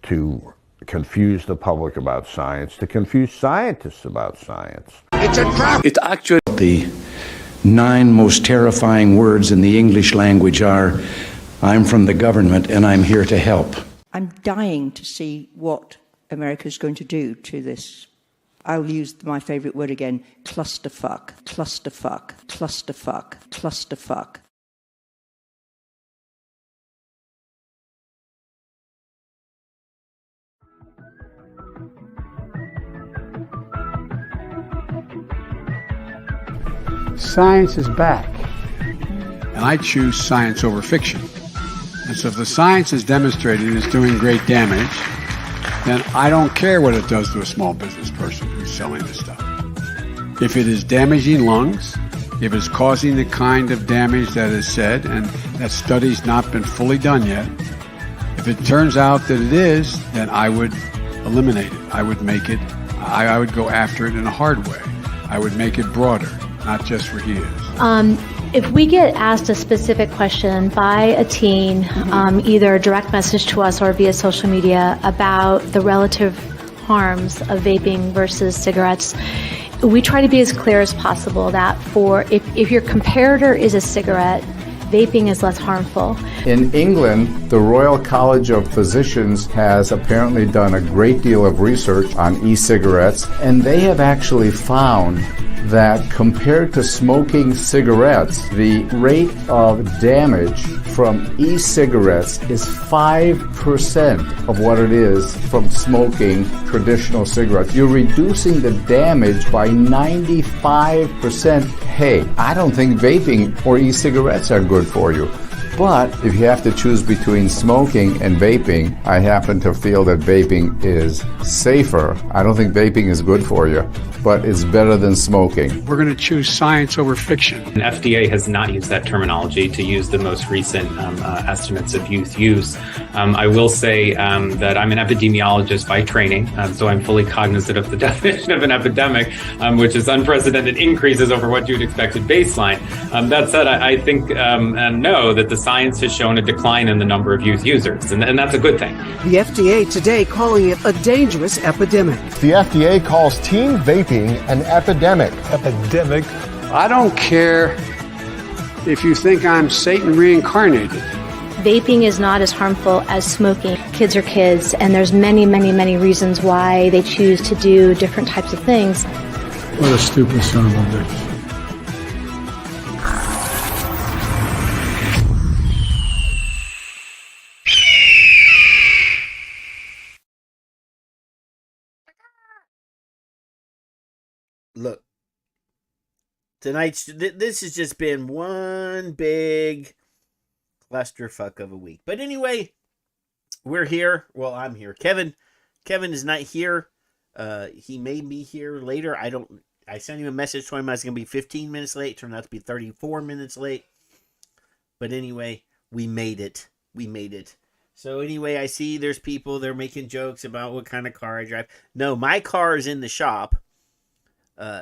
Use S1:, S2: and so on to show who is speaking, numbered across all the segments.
S1: to confuse the public about science, to confuse scientists about science.
S2: It's a trap!
S3: It's actually the 9 most terrifying words in the English language are, I'm from the government and I'm here to help.
S4: I'm dying to see what America's going to do to this. I'll use my favorite word again, clusterfuck, clusterfuck, clusterfuck, clusterfuck.
S5: Science is back.
S6: And I choose science over fiction. And so if the science is demonstrated is doing great damage, then I don't care what it does to a small business person who's selling this stuff. If it is damaging lungs, if it's causing the kind of damage that is said, and that study's not been fully done yet, if it turns out that it is, then I would eliminate it. I would make it, I would go after it in a hard way. I would make it broader, not just for he is.
S7: If we get asked a specific question by a teen, either a direct message to us or via social media about the relative harms of vaping versus cigarettes, we try to be as clear as possible that if your comparator is a cigarette, vaping is less harmful.
S8: In England, the Royal College of Physicians has apparently done a great deal of research on e-cigarettes, and they have actually found that compared to smoking cigarettes, the rate of damage from e-cigarettes is 5% of what it is from smoking traditional cigarettes. You're reducing the damage by 95%. Hey, I don't think vaping or e-cigarettes are good for you. But if you have to choose between smoking and vaping, I happen to feel that vaping is safer. I don't think vaping is good for you, but it's better than smoking.
S6: We're going to choose science over fiction.
S9: And FDA has not used that terminology to use the most recent estimates of youth use. I will say that I'm an epidemiologist by training, so I'm fully cognizant of the definition of an epidemic, which is unprecedented increases over what you'd expect at baseline. That said, I think and know that the science has shown a decline in the number of youth users, and that's a good thing.
S2: The FDA today calling it a dangerous epidemic.
S10: The FDA calls teen vaping an epidemic.
S5: Epidemic.
S6: I don't care if you think I'm Satan reincarnated.
S7: Vaping is not as harmful as smoking. Kids are kids, and there's many, many, many reasons why they choose to do different types of things.
S5: What a stupid son of a bitch.
S11: Look, this has just been one big clusterfuck of a week. But anyway, we're here. Well, I'm here. Kevin is not here. He may be here later. I sent him a message telling him I was going to be 15 minutes late. Turned out to be 34 minutes late. But anyway, we made it. So anyway, I see there's people, they're making jokes about what kind of car I drive. No, my car is in the shop.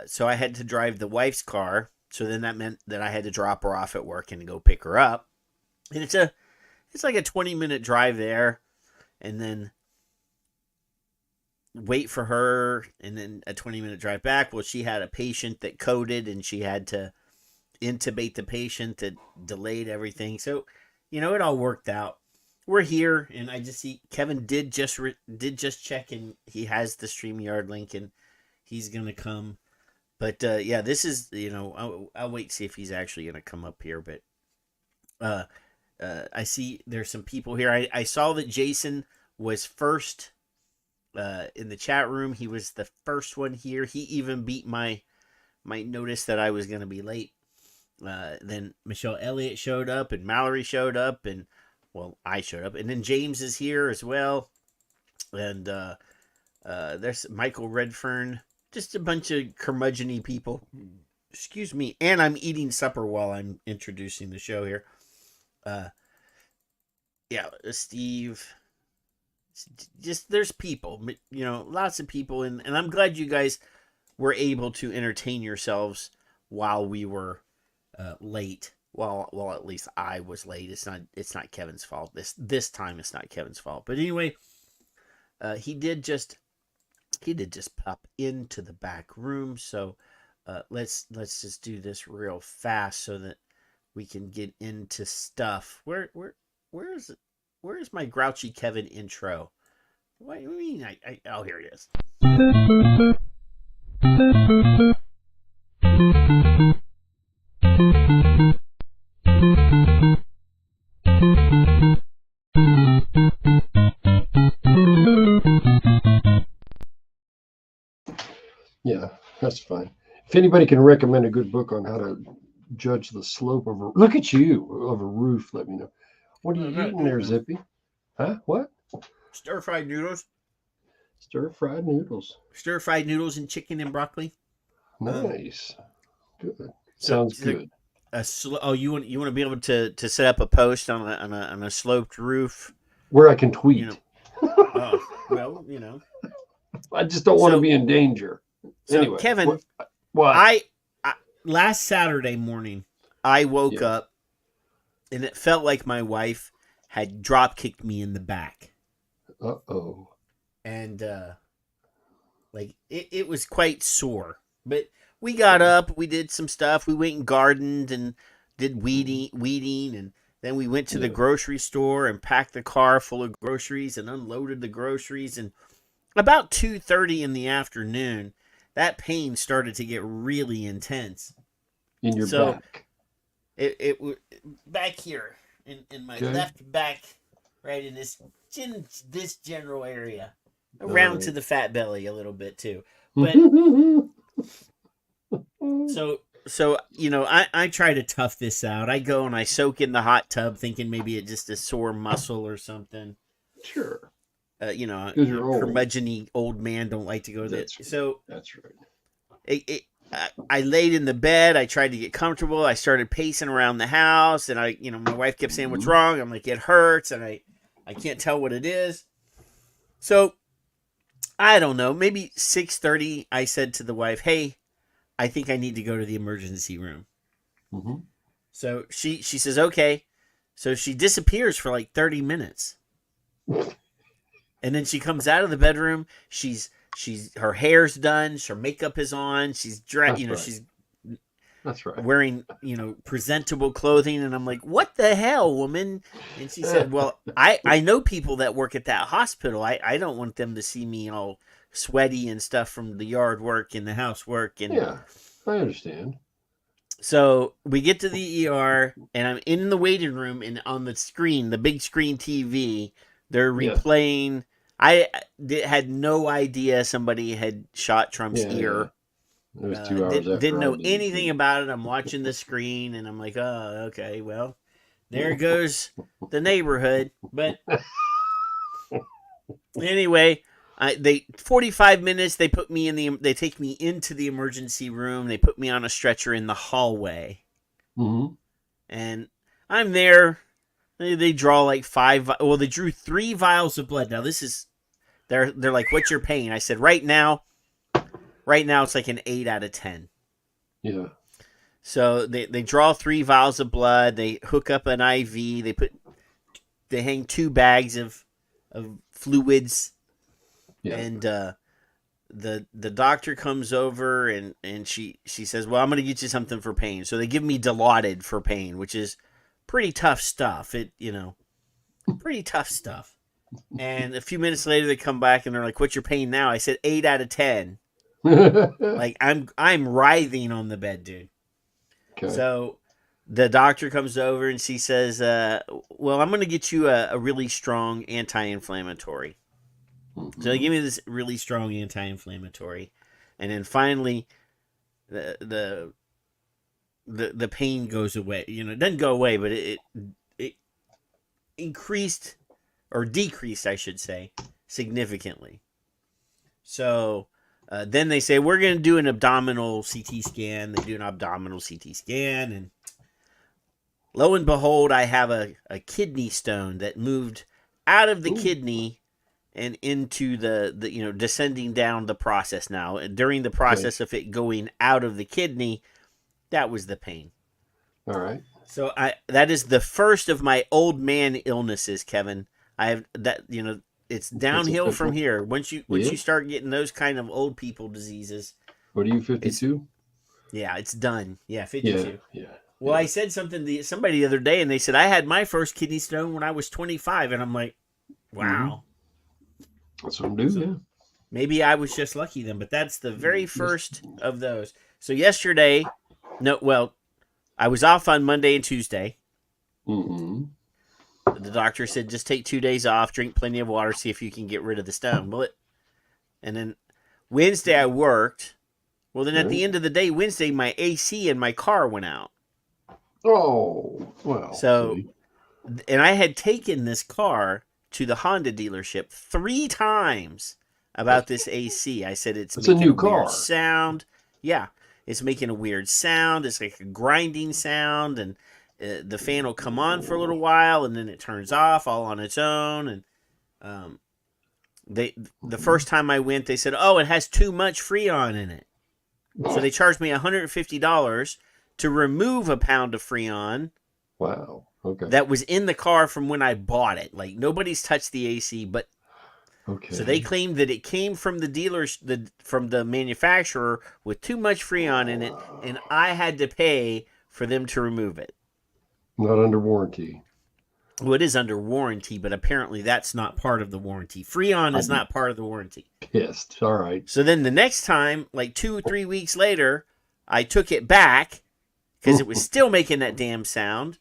S11: So I had to drive the wife's car. So then that meant that I had to drop her off at work and go pick her up. And it's like a 20-minute drive there, and then wait for her, and then a 20-minute drive back. Well, she had a patient that coded, and she had to intubate the patient. That delayed everything. So, it all worked out. We're here, and I just see Kevin did just check, and he has the StreamYard link, and he's gonna come. But yeah, this is I'll wait to see if he's actually gonna come up here. But I see there's some people here. I saw that Jason was first in the chat room. He was the first one here. He even beat my notice that I was gonna be late. Then Michelle Elliott showed up, and Mallory showed up, and I showed up, and then James is here as well, and there's Michael Redfern. Just a bunch of curmudgeon-y people. Excuse me. And I'm eating supper while I'm introducing the show here. Yeah, Steve. Just, there's people. Lots of people. And I'm glad you guys were able to entertain yourselves while we were late. Well, at least I was late. It's not Kevin's fault. This time it's not Kevin's fault. But anyway, he did just pop into the back room. So let's just do this real fast so that we can get into stuff. Where is it? Where is my grouchy Kevin intro? What do you mean? Oh, here it is.
S12: Yeah, that's fine. If anybody can recommend a good book on how to judge the slope of a roof, let me know. What are you eating there, Zippy? Huh? What?
S11: Stir-fried noodles.
S12: Stir-fried noodles.
S11: Stir-fried noodles and chicken and broccoli.
S12: Nice. Good. Sounds good.
S11: You want to be able to set up a post on a sloped roof
S12: where I can tweet.
S11: Well,
S12: I just don't want to be in danger.
S11: So
S12: anyway,
S11: Kevin,
S12: what?
S11: I last Saturday morning I woke up and it felt like my wife had drop kicked me in the back.
S12: Uh-oh.
S11: And it was quite sore. But we got up, we did some stuff, we went and gardened and did weeding, and then we went to the grocery store and packed the car full of groceries and unloaded the groceries. And about 2:30 in the afternoon, that pain started to get really intense.
S12: In your back?
S11: It back here in my left back, right in this general area, around to the fat belly a little bit too. But so I try to tough this out. I go and I soak in the hot tub, thinking maybe it's just a sore muscle or something.
S12: Sure.
S11: Curmudgeon-y old man don't like to go there. So
S12: that's right.
S11: I laid in the bed. I tried to get comfortable. I started pacing around the house, and my wife kept saying, "What's wrong?" I'm like, "It hurts," and I can't tell what it is. So I don't know. Maybe 6:30. I said to the wife, "Hey, I think I need to go to the emergency room."
S12: Mm-hmm.
S11: So she says, "Okay." So she disappears for like 30 minutes. And then she comes out of the bedroom. Her hair's done. Her makeup is on. She's dressed. She's wearing presentable clothing. And I'm like, "What the hell, woman?" And she said, "Well, I know people that work at that hospital. I don't want them to see me all sweaty and stuff from the yard work and the housework." And
S12: yeah, I understand.
S11: So we get to the ER, and I'm in the waiting room, and on the screen, the big screen TV, they're replaying. I had no idea somebody had shot Trump's ear.
S12: It was 2 hours
S11: didn't know anything about it. I'm watching the screen, and I'm like, "Oh, okay, well, there goes the neighborhood." But anyway, 45 minutes. They put me they take me into the emergency room. They put me on a stretcher in the hallway, and I'm there. They draw like they drew 3 vials of blood. Now this is, they're like, "What's your pain?" I said, right now it's like an 8 out of 10.
S12: Yeah.
S11: So they draw 3 vials of blood. They hook up an IV. They hang 2 bags of fluids. Yeah. And the doctor comes over and she says, "Well, I'm going to get you something for pain." So they give me Dilaudid for pain, which is pretty tough stuff. Pretty tough stuff. And a few minutes later, they come back and they're like, "What's your pain now?" I said 8 out of 10. Like I'm writhing on the bed, dude. Okay. So the doctor comes over and she says, "Well, I'm going to get you a really strong anti-inflammatory." So they give me this really strong anti-inflammatory, and then finally, the pain goes away. It doesn't go away, but it increased or decreased, I should say, significantly. So then they say, "We're going to do an abdominal CT scan." They do an abdominal CT scan, and lo and behold, I have a kidney stone that moved out of the kidney and into the descending down the process now. And during the process of it going out of the kidney, that was the pain.
S12: All right.
S11: So that is the first of my old man illnesses, Kevin. I have that, it's downhill from
S12: official?
S11: here. Once you start getting those kind of old people diseases.
S12: What are you, 52?
S11: Yeah, it's done. Yeah, 52.
S12: Yeah.
S11: Well, I said something to somebody the other day, and they said I had my first kidney stone when I was 25, and I'm like, wow.
S12: That's what I'm doing. Yeah.
S11: Maybe I was just lucky then, but that's the very first of those. So yesterday, I was off on Monday and Tuesday.
S12: Mm-hmm.
S11: The doctor said just take 2 days off, drink plenty of water, see if you can get rid of the stone. And then Wednesday I worked. Well, then at the end of the day, Wednesday, my AC in my car went out.
S12: Oh, well.
S11: So, and I had taken this car to the Honda dealership 3 times about this AC. I said it's making
S12: a new
S11: weird
S12: car
S11: sound. Yeah, it's making a weird sound. It's like a grinding sound, and the fan will come on for a little while, and then it turns off all on its own. And the first time I went, they said, "Oh, it has too much Freon in it." So they charged me $150 to remove a pound of Freon.
S12: Wow. Okay.
S11: That was in the car from when I bought it. Like, nobody's touched the AC, but
S12: okay.
S11: So they claimed that it came from the dealers, from the manufacturer with too much Freon in it, and I had to pay for them to remove it.
S12: Not under warranty.
S11: Well, it is under warranty, but apparently that's not part of the warranty. Freon is not part of the warranty.
S12: Pissed. All right.
S11: So then the next time, like 2 or 3 weeks later, I took it back because it was still making that damn sound.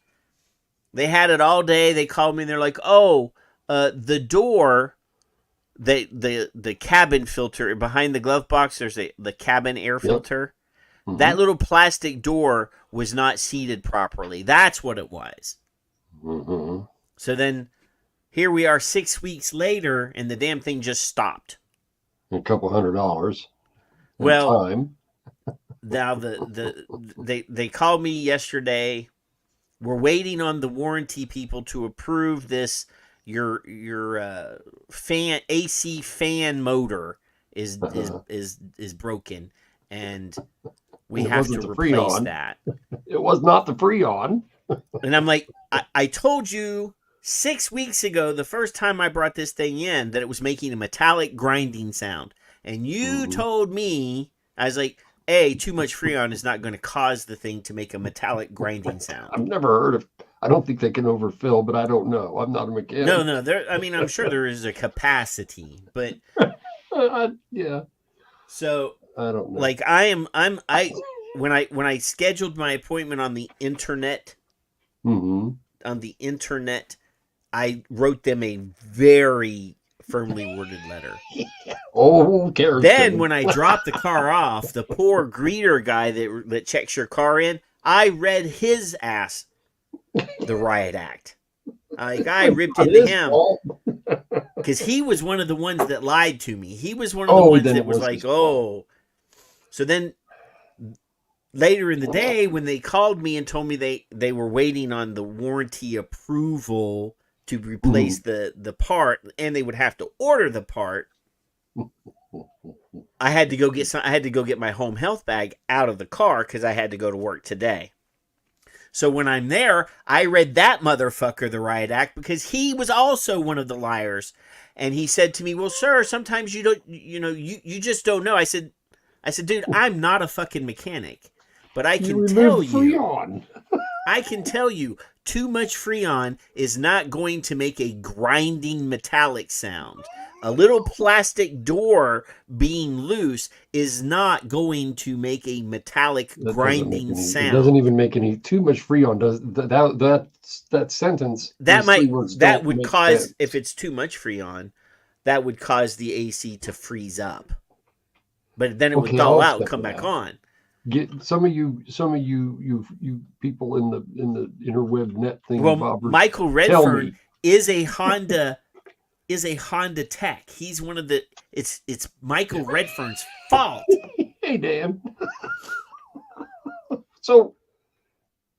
S11: They had it all day. They called me and they're like, "Oh, the door, the cabin filter behind the glove box. There's the cabin air filter. Mm-hmm. That little plastic door was not seated properly. That's what it was."
S12: Mm-hmm.
S11: So then here we are 6 weeks later, and the damn thing just stopped.
S12: A couple $100.
S11: Well,
S12: time.
S11: Now they called me yesterday. We're waiting on the warranty people to approve this. Your fan AC fan motor is broken, and we have to replace that.
S12: It was not the Freon.
S11: And I'm like, I told you 6 weeks ago, the first time I brought this thing in, that it was making a metallic grinding sound. And you told me, I was like, too much Freon is not going to cause the thing to make a metallic grinding sound.
S12: I've never heard of, I don't think they can overfill, but I don't know. I'm not a mechanic.
S11: No, I'm sure there is a capacity, but
S12: yeah.
S11: So
S12: I don't know.
S11: Like when I scheduled my appointment on the internet, I wrote them a very firmly worded letter.
S12: Oh, cares.
S11: Then when I dropped the car off, the poor greeter guy that checks your car in, I read his ass the riot act. Like, I ripped into him because he was one of the ones that lied to me. He was one of the ones that was like, "Oh." So then later in the day, when they called me and told me they were waiting on the warranty approval to replace the part, and they would have to order the part, I had to go get my home health bag out of the car because I had to go to work today. So when I'm there, I read that motherfucker the riot act because he was also one of the liars, and he said to me, "Well, sir, sometimes you don't, you just don't know." I said, "Dude, I'm not a fucking mechanic, but I can tell you, too much Freon is not going to make a grinding metallic sound. A little plastic door being loose is not going to make a metallic grinding sound.
S12: It doesn't even make any. Too much Freon does that sentence.
S11: That would cause sense. If it's too much Freon, that would cause the AC to freeze up. But then it would thaw out and come back on.
S12: Get some of you people in the interweb net thing.
S11: Well, Michael Redfern is a Honda tech. He's one of the. It's Michael Redfern's fault.
S12: Hey, Dan. So,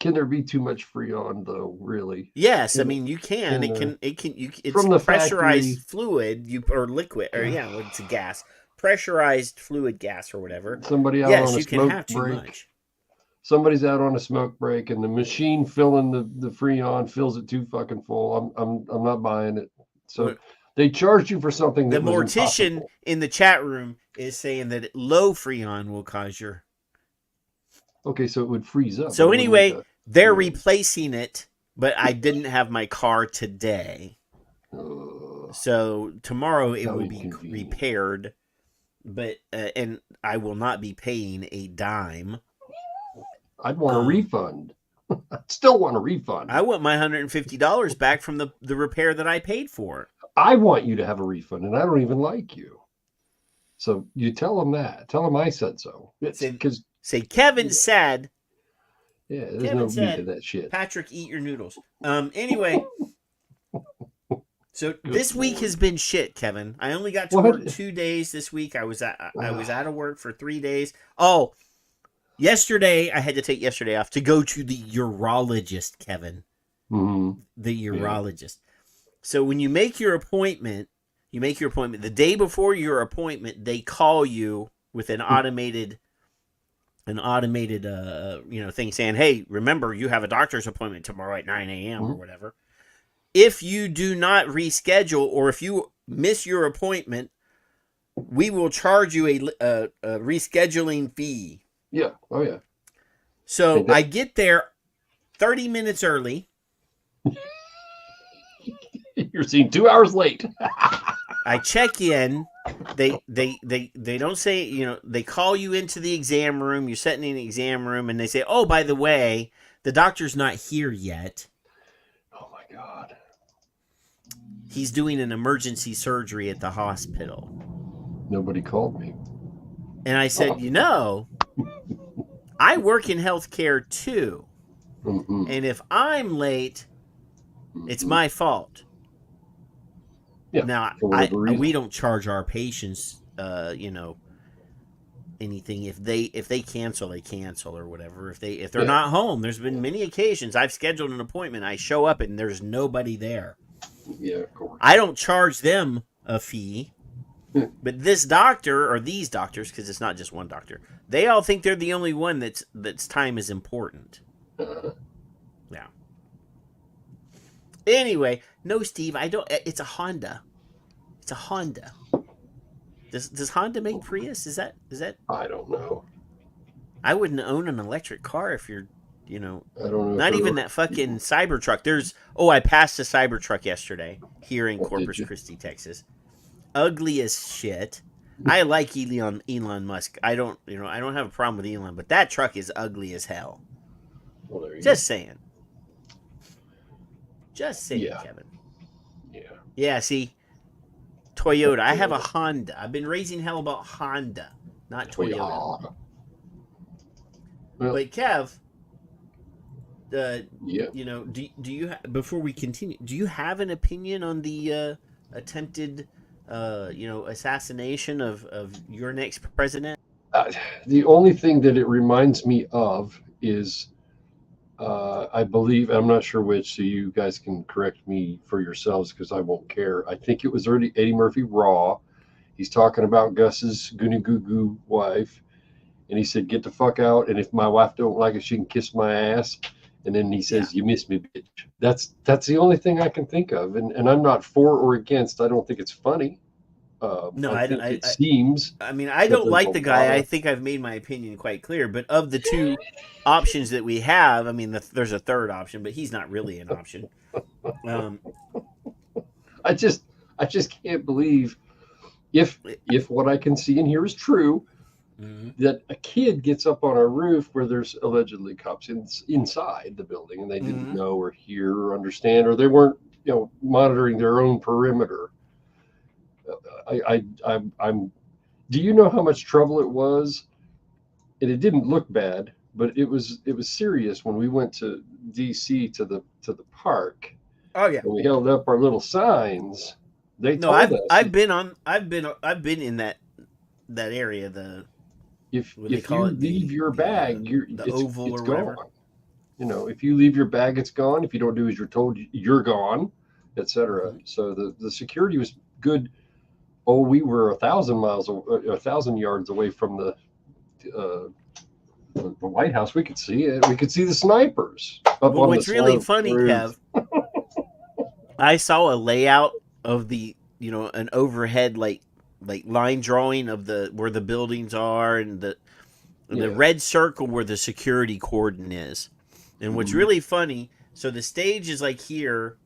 S12: can there be too much Freon though? Really?
S11: Yes, I mean you can. It's from the pressurized fluid, or liquid, or it's a gas. Pressurized fluid gas or whatever.
S12: Somebody out on a smoke break. Somebody's out on a smoke break, and the machine filling the Freon fills it too fucking full. I'm not buying it. So They charged you for something
S11: The
S12: that was
S11: mortician
S12: impossible.
S11: in the chat room is saying that low freon will cause your...
S12: Okay, so it would freeze up.
S11: So anyway, they're replacing it, but I didn't have my car today. So tomorrow it will be repaired, but and I will not be paying a dime.
S12: I'd want a refund. I'd still want a refund.
S11: I want my $150 back from the repair that I paid for.
S12: I want you to have a refund, and I don't even like you. So you tell them that. Tell them I said so.
S11: Say Kevin said.
S12: Yeah, there's
S11: Kevin
S12: no meat
S11: said,
S12: to that shit.
S11: Patrick, eat your noodles. Anyway, so this week has been shit, Kevin. I only got to work 2 days this week. I was out of work for 3 days. Oh, yesterday I had to take yesterday off to go to the urologist, Kevin.
S12: Mm-hmm.
S11: The urologist. So when you make your appointment, the day before your appointment, they call you with an automated thing saying, hey, remember, you have a doctor's appointment tomorrow at 9 a.m. or whatever. If you do not reschedule or if you miss your appointment, we will charge you a rescheduling fee.
S12: Yeah. Oh, yeah.
S11: So I get there 30 minutes early.
S12: You're seen 2 hours late.
S11: I check in. They don't say, they call you into the exam room. You're sitting in the exam room and they say, oh, by the way, the doctor's not here yet.
S12: Oh my God.
S11: He's doing an emergency surgery at the hospital.
S12: Nobody called me.
S11: And I said, I work in healthcare too.
S12: Mm-mm.
S11: And if I'm late, it's my fault.
S12: Yeah,
S11: now, we don't charge our patients, anything. If they cancel, they cancel or whatever. If they're not home, there's been many occasions I've scheduled an appointment. I show up and there's nobody there.
S12: Yeah, of course.
S11: I don't charge them a fee, but this doctor or these doctors, because it's not just one doctor, they all think they're the only one that's time is important. Yeah. Anyway, no, Steve, I don't. It's a Honda. It's a Honda. Does Honda make Prius? Is that?
S12: I don't know.
S11: I wouldn't own an electric car if you're,
S12: I don't know.
S11: not even that fucking Cybertruck. I passed a Cybertruck yesterday here in Corpus Christi, Texas. Ugly as shit. I like Elon Musk. I don't have a problem with Elon, but that truck is ugly as hell.
S12: Well, there you
S11: Just
S12: go.
S11: saying. Just saying, Kevin.
S12: Yeah.
S11: Yeah, see, Toyota. I have a Honda. I've been raising hell about Honda, not Toyota.
S12: Well,
S11: but Kev, do you before we continue, do you have an opinion on the attempted assassination of your next president?
S12: The only thing that it reminds me of is I believe, I'm not sure which, so you guys can correct me for yourselves because I won't care. I think it was Eddie Murphy Raw. He's talking about Gus's goony goo goo wife. And he said, get the fuck out. And if my wife don't like it, she can kiss my ass. And then he says, you miss me, bitch. That's the only thing I can think of. And I'm not for or against. I don't think it's funny. It seems.
S11: I mean, I don't like the guy. I think I've made my opinion quite clear. But of the two options that we have, I mean, there's a third option, but he's not really an option.
S12: I just can't believe if what I can see and hear is true, that a kid gets up on a roof where there's allegedly cops inside the building and they didn't know or hear or understand, or they weren't monitoring their own perimeter. I'm. Do you know how much trouble it was? And it didn't look bad, but it was serious when we went to DC to the park.
S11: Oh yeah.
S12: And we held up our little signs. I've been
S11: in that area.
S12: If you leave your bag, it's
S11: oval
S12: it's
S11: or
S12: gone.
S11: whatever.
S12: If you leave your bag, it's gone. If you don't do as you're told, you're gone, etc. So the security was good. Oh, we were 1,000 yards away from the White House. We could see it. We could see the snipers.
S11: What's really funny, Kev, I saw a layout of the an overhead like line drawing of where the buildings are, and the red circle where the security cordon is. And what's really funny, so the stage is like here,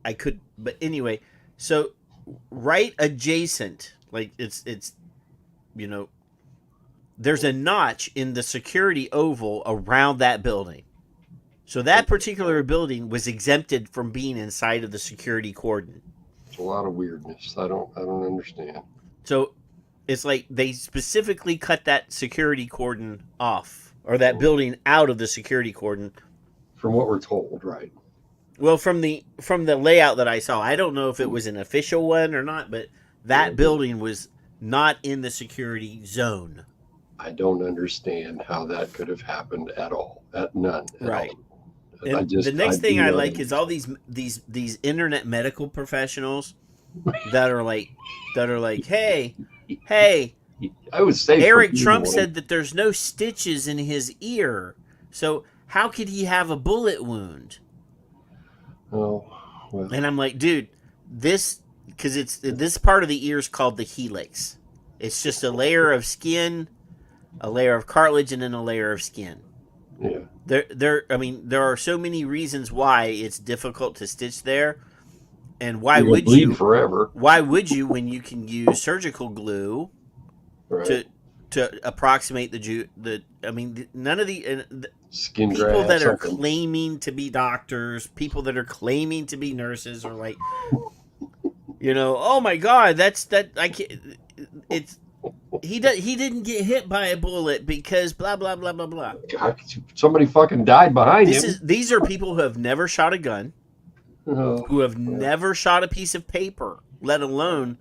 S11: I could, but anyway, so right adjacent, like it's there's a notch in the security oval around that building. So that particular building was exempted from being inside of the security cordon.
S12: It's a lot of weirdness. I don't understand.
S11: So it's like they specifically cut that security cordon off, or that building out of the security cordon.
S12: From what we're told, right?
S11: Well, from the layout that I saw, I don't know if it was an official one or not, but that building was not in the security zone.
S12: I don't understand how that could have happened at all. None.
S11: Right.
S12: All.
S11: And the next thing I like is all these internet medical professionals that are like, hey,
S12: I would say
S11: Eric Trump said that there's no stitches in his ear, so how could he have a bullet wound?
S12: Oh, well.
S11: And I'm like, dude, this part of the ear is called the helix. It's just a layer of skin, a layer of cartilage, and then a layer of skin.
S12: Yeah.
S11: There are so many reasons why it's difficult to stitch there, and why would you
S12: forever?
S11: Why would you when you can use surgical glue to approximate none of the
S12: skin
S11: people that are claiming to be doctors, people that are claiming to be nurses, are like, oh my God, I can't. It's. He didn't get hit by a bullet because blah blah blah blah blah.
S12: God, somebody fucking died behind him.
S11: These are people who have never shot a gun, who have never shot a piece of paper, let alone.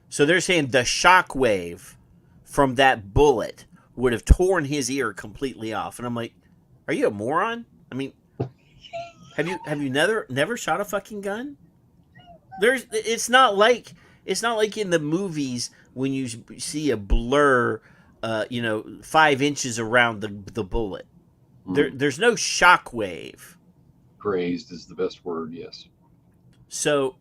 S11: So they're saying the shock wave from that bullet would have torn his ear completely off, and I'm like, are you a moron? I mean, have you never shot a fucking gun? It's not like in the movies when you see a blur, 5 inches around the bullet. There's no shock wave.
S12: Grazed is the best word, yes.
S11: So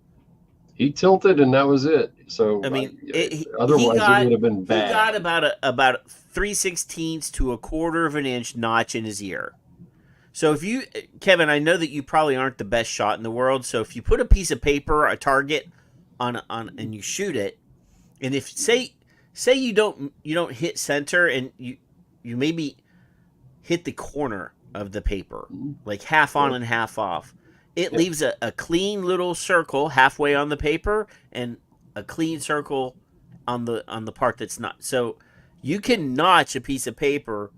S12: he tilted, and that was it. So
S11: otherwise
S12: it would have been bad.
S11: He got about 3/16 to a quarter of an inch notch in his ear. So if you, Kevin, I know that you probably aren't the best shot in the world. So if you put a piece of paper, a target on and you shoot it, and if say you don't hit center, and you maybe hit the corner of the paper, like half on and half off, it leaves a clean little circle halfway on the paper and a clean circle on the part that's not. So you can notch a piece of paper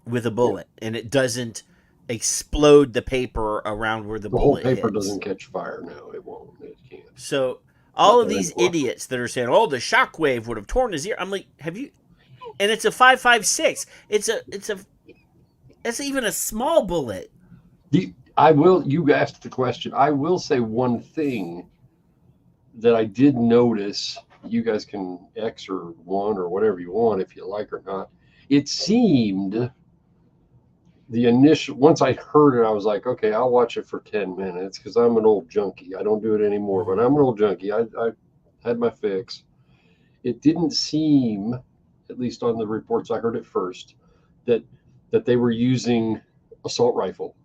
S11: with a bullet, and it doesn't explode the paper around where the bullet
S12: whole paper
S11: hits.
S12: Doesn't catch fire. No, it won't. It can't.
S11: So all of these idiots that are saying, "Oh, the shock wave would have torn his ear," I'm like, have you? And it's a 5.56. That's even a small bullet.
S12: You asked the question. I will say one thing that I did notice. You guys can X or 1 or whatever you want if you like or not. It seemed once I heard it, I was like, okay, I'll watch it for 10 minutes because I'm an old junkie. I don't do it anymore, but I'm an old junkie. I had my fix. It didn't seem, at least on the reports I heard at first, that they were using assault rifle.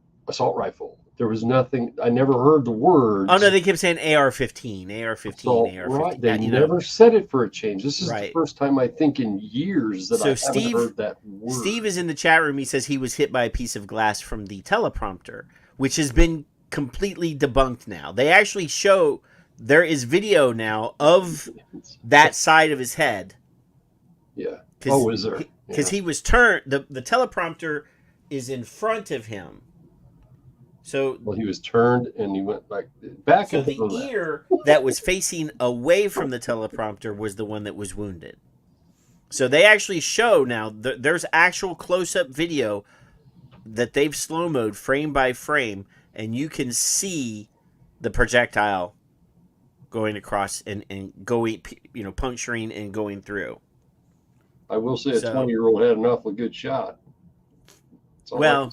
S12: There was nothing. I never heard the words.
S11: Oh no, they kept saying AR-15, AR-15.
S12: Right, they never said it for a change. This is the first time I think in years that I haven't heard that word.
S11: Steve is in the chat room. He says he was hit by a piece of glass from the teleprompter, which has been completely debunked now. They actually show there is video now of that side of his head.
S12: Yeah. Oh, is there?
S11: Because he was turned. The teleprompter is in front of him. So
S12: he was turned and he went back.
S11: So the ear that was facing away from the teleprompter was the one that was wounded. So they actually show now there's actual close-up video that they've slow-moed frame by frame, and you can see the projectile going across and going, puncturing and going through.
S12: I will say a 20-year-old had an awfully good shot.
S11: Well,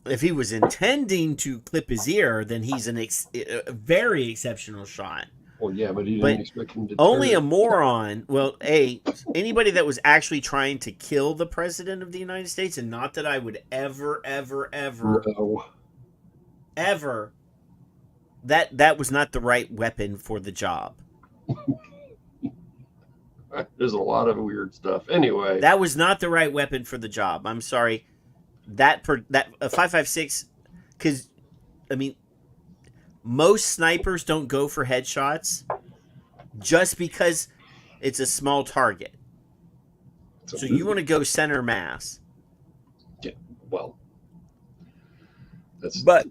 S11: If he was intending to clip his ear, then he's a very exceptional shot.
S12: Well, yeah, but he didn't expect him to.
S11: Only a moron. Well, anybody that was actually trying to kill the president of the United States, and not that I would ever, that was not the right weapon for the job.
S12: There's a lot of weird stuff. Anyway,
S11: that was not the right weapon for the job. I'm sorry. That 5.56, because I mean, most snipers don't go for headshots just because it's a small target. So you want to go center mass.
S12: Yeah, well,
S11: but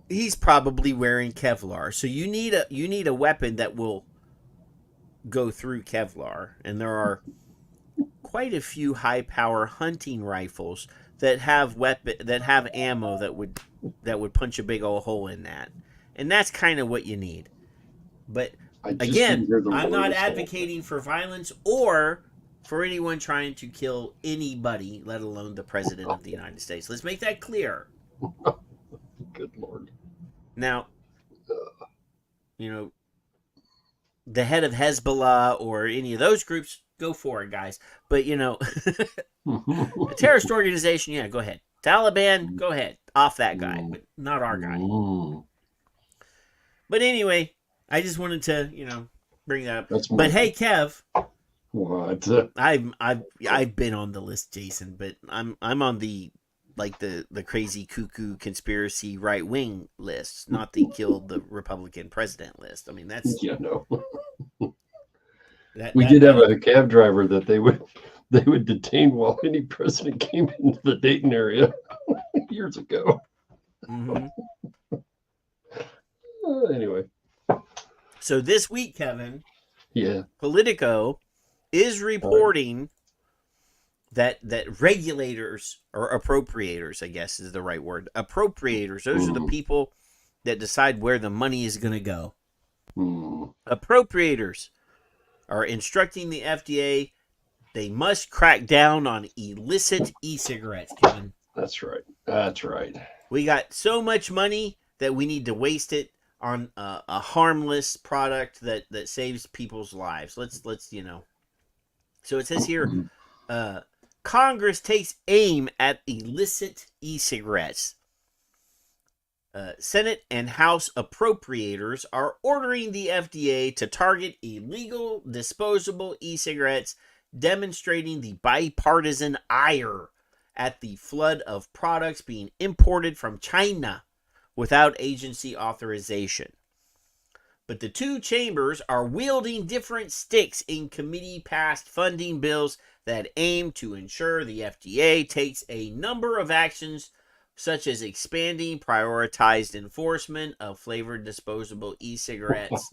S11: he's probably wearing Kevlar, so you need a weapon that will go through Kevlar, and there are quite a few high power hunting rifles that have ammo that would punch a big old hole in that. And that's kind of what you need. But again, I'm not advocating for violence or for anyone trying to kill anybody, let alone the president of the United States. Let's make that clear.
S12: Good Lord.
S11: Now, the head of Hezbollah or any of those groups, go for it, guys. But, a terrorist organization, yeah, go ahead. Taliban, go ahead. Off that guy, but not our guy. But anyway, I just wanted to, bring that up. But hey, Kev.
S12: What?
S11: I've been on the list, Jason, but I'm on the crazy cuckoo conspiracy right wing list, not the kill the Republican president list. I mean, that's
S12: no. We did have a cab driver that they would detain while any president came into the Dayton area years ago.
S11: Mm-hmm.
S12: Anyway,
S11: so this week, Kevin,
S12: Politico
S11: is reporting that regulators or appropriators, I guess is the right word, appropriators, those are the people that decide where the money is going to go. Appropriators are instructing the FDA they must crack down on illicit e-cigarettes, Kevin.
S12: That's right.
S11: We got so much money that we need to waste it on a harmless product that saves people's lives. Let's So it says here, Congress takes aim at illicit e-cigarettes. Senate and House appropriators are ordering the FDA to target illegal disposable e-cigarettes, demonstrating the bipartisan ire at the flood of products being imported from China without agency authorization. But the two chambers are wielding different sticks in committee-passed funding bills that aim to ensure the FDA takes a number of actions, such as expanding prioritized enforcement of flavored disposable e-cigarettes.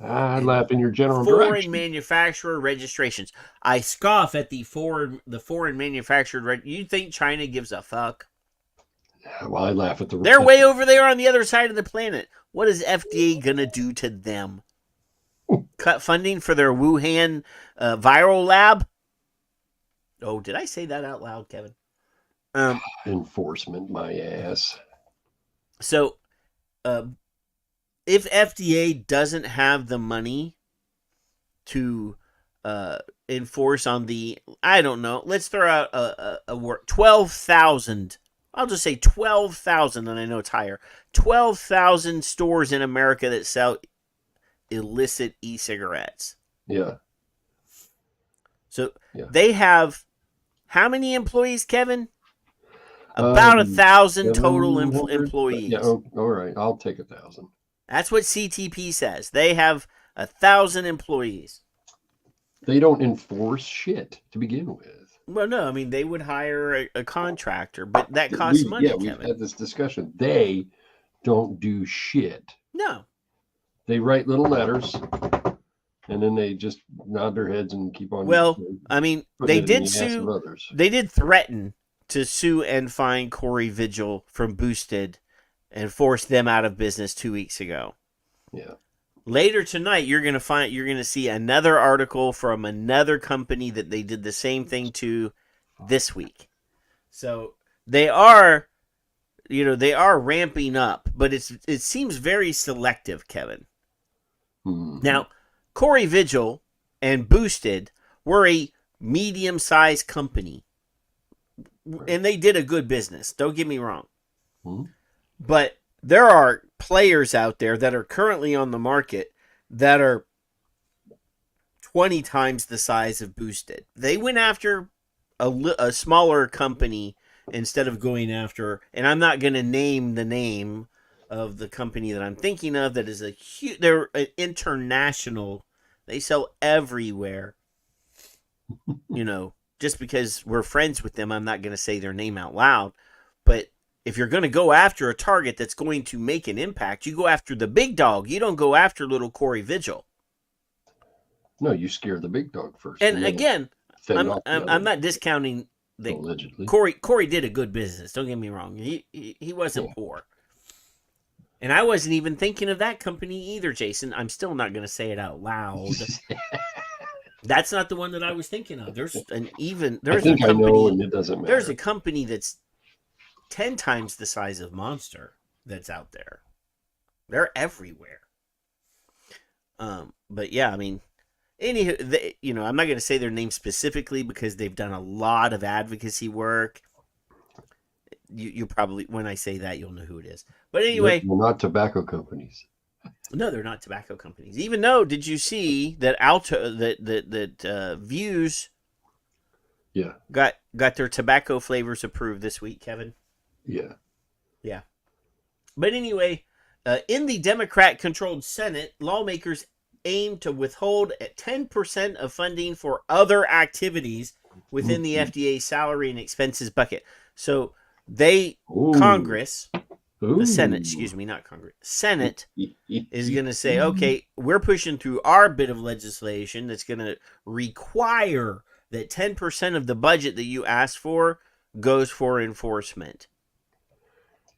S12: I laugh in your general
S11: foreign
S12: direction.
S11: manufacturer registrations. I scoff at the foreign manufactured. You think China gives a fuck?
S12: Well, I laugh at the.
S11: They're way over there on the other side of the planet. What is FDA gonna do to them? Cut funding for their Wuhan viral lab? Oh, did I say that out loud, Kevin?
S12: Enforcement, my ass.
S11: So, if FDA doesn't have the money to enforce on the, I don't know, let's throw out a word, 12,000. I'll just say 12,000, and I know it's higher. 12,000 stores in America that sell illicit e-cigarettes.
S12: Yeah.
S11: So they have how many employees, Kevin? About 1,000 total employees.
S12: Yeah, all right. I'll take 1,000.
S11: That's what CTP says. They have 1,000 employees.
S12: They don't enforce shit to begin with.
S11: Well, no, I mean, they would hire a contractor, but that costs money,
S12: Yeah, we've had this discussion. They don't do shit.
S11: No.
S12: They write little letters, and then they just nod their heads and keep on.
S11: Well, I mean, they did sue. They did threaten to sue and fine Corey Vigil from Boosted and force them out of business 2 weeks ago.
S12: Yeah.
S11: Later tonight, you're going to see another article from another company that they did the same thing to this week. So they are they are ramping up, but it seems very selective, Kevin.
S12: Hmm.
S11: Now, Corey Vigil and Boosted were a medium-sized company, and they did a good business. Don't get me wrong.
S12: Hmm.
S11: But there are players out there that are currently on the market that are 20 times the size of Boosted. They went after a smaller company instead of going after, and I'm not going to name the name of the company that I'm thinking of, that is they're an international. They sell everywhere. Just because we're friends with them, I'm not going to say their name out loud. But if you're going to go after a target that's going to make an impact, you go after the big dog. You don't go after little Corey Vigil.
S12: No, you scare the big dog first.
S11: And again, I'm not discounting that
S12: allegedly.
S11: Corey did a good business. Don't get me wrong. He wasn't poor. And I wasn't even thinking of that company either, Jason. I'm still not going to say it out loud. That's not the one that I was thinking of. There's a company.
S12: I know, and it doesn't matter.
S11: There's a company that's 10 times the size of Monster that's out there. They're everywhere. But yeah, I mean, anywho, I'm not going to say their name specifically because they've done a lot of advocacy work. You probably, when I say that, you'll know who it is. But anyway,
S12: they're not tobacco companies.
S11: No, they're not tobacco companies. Even though, did you see that Views got their tobacco flavors approved this week, Kevin?
S12: Yeah.
S11: Yeah. But anyway, in the Democrat-controlled Senate, lawmakers aim to withhold 10% of funding for other activities within the FDA salary and expenses bucket. So Congress, the Senate, not Congress, Senate is going to say, okay, we're pushing through our bit of legislation that's going to require that 10% of the budget that you asked for goes for enforcement.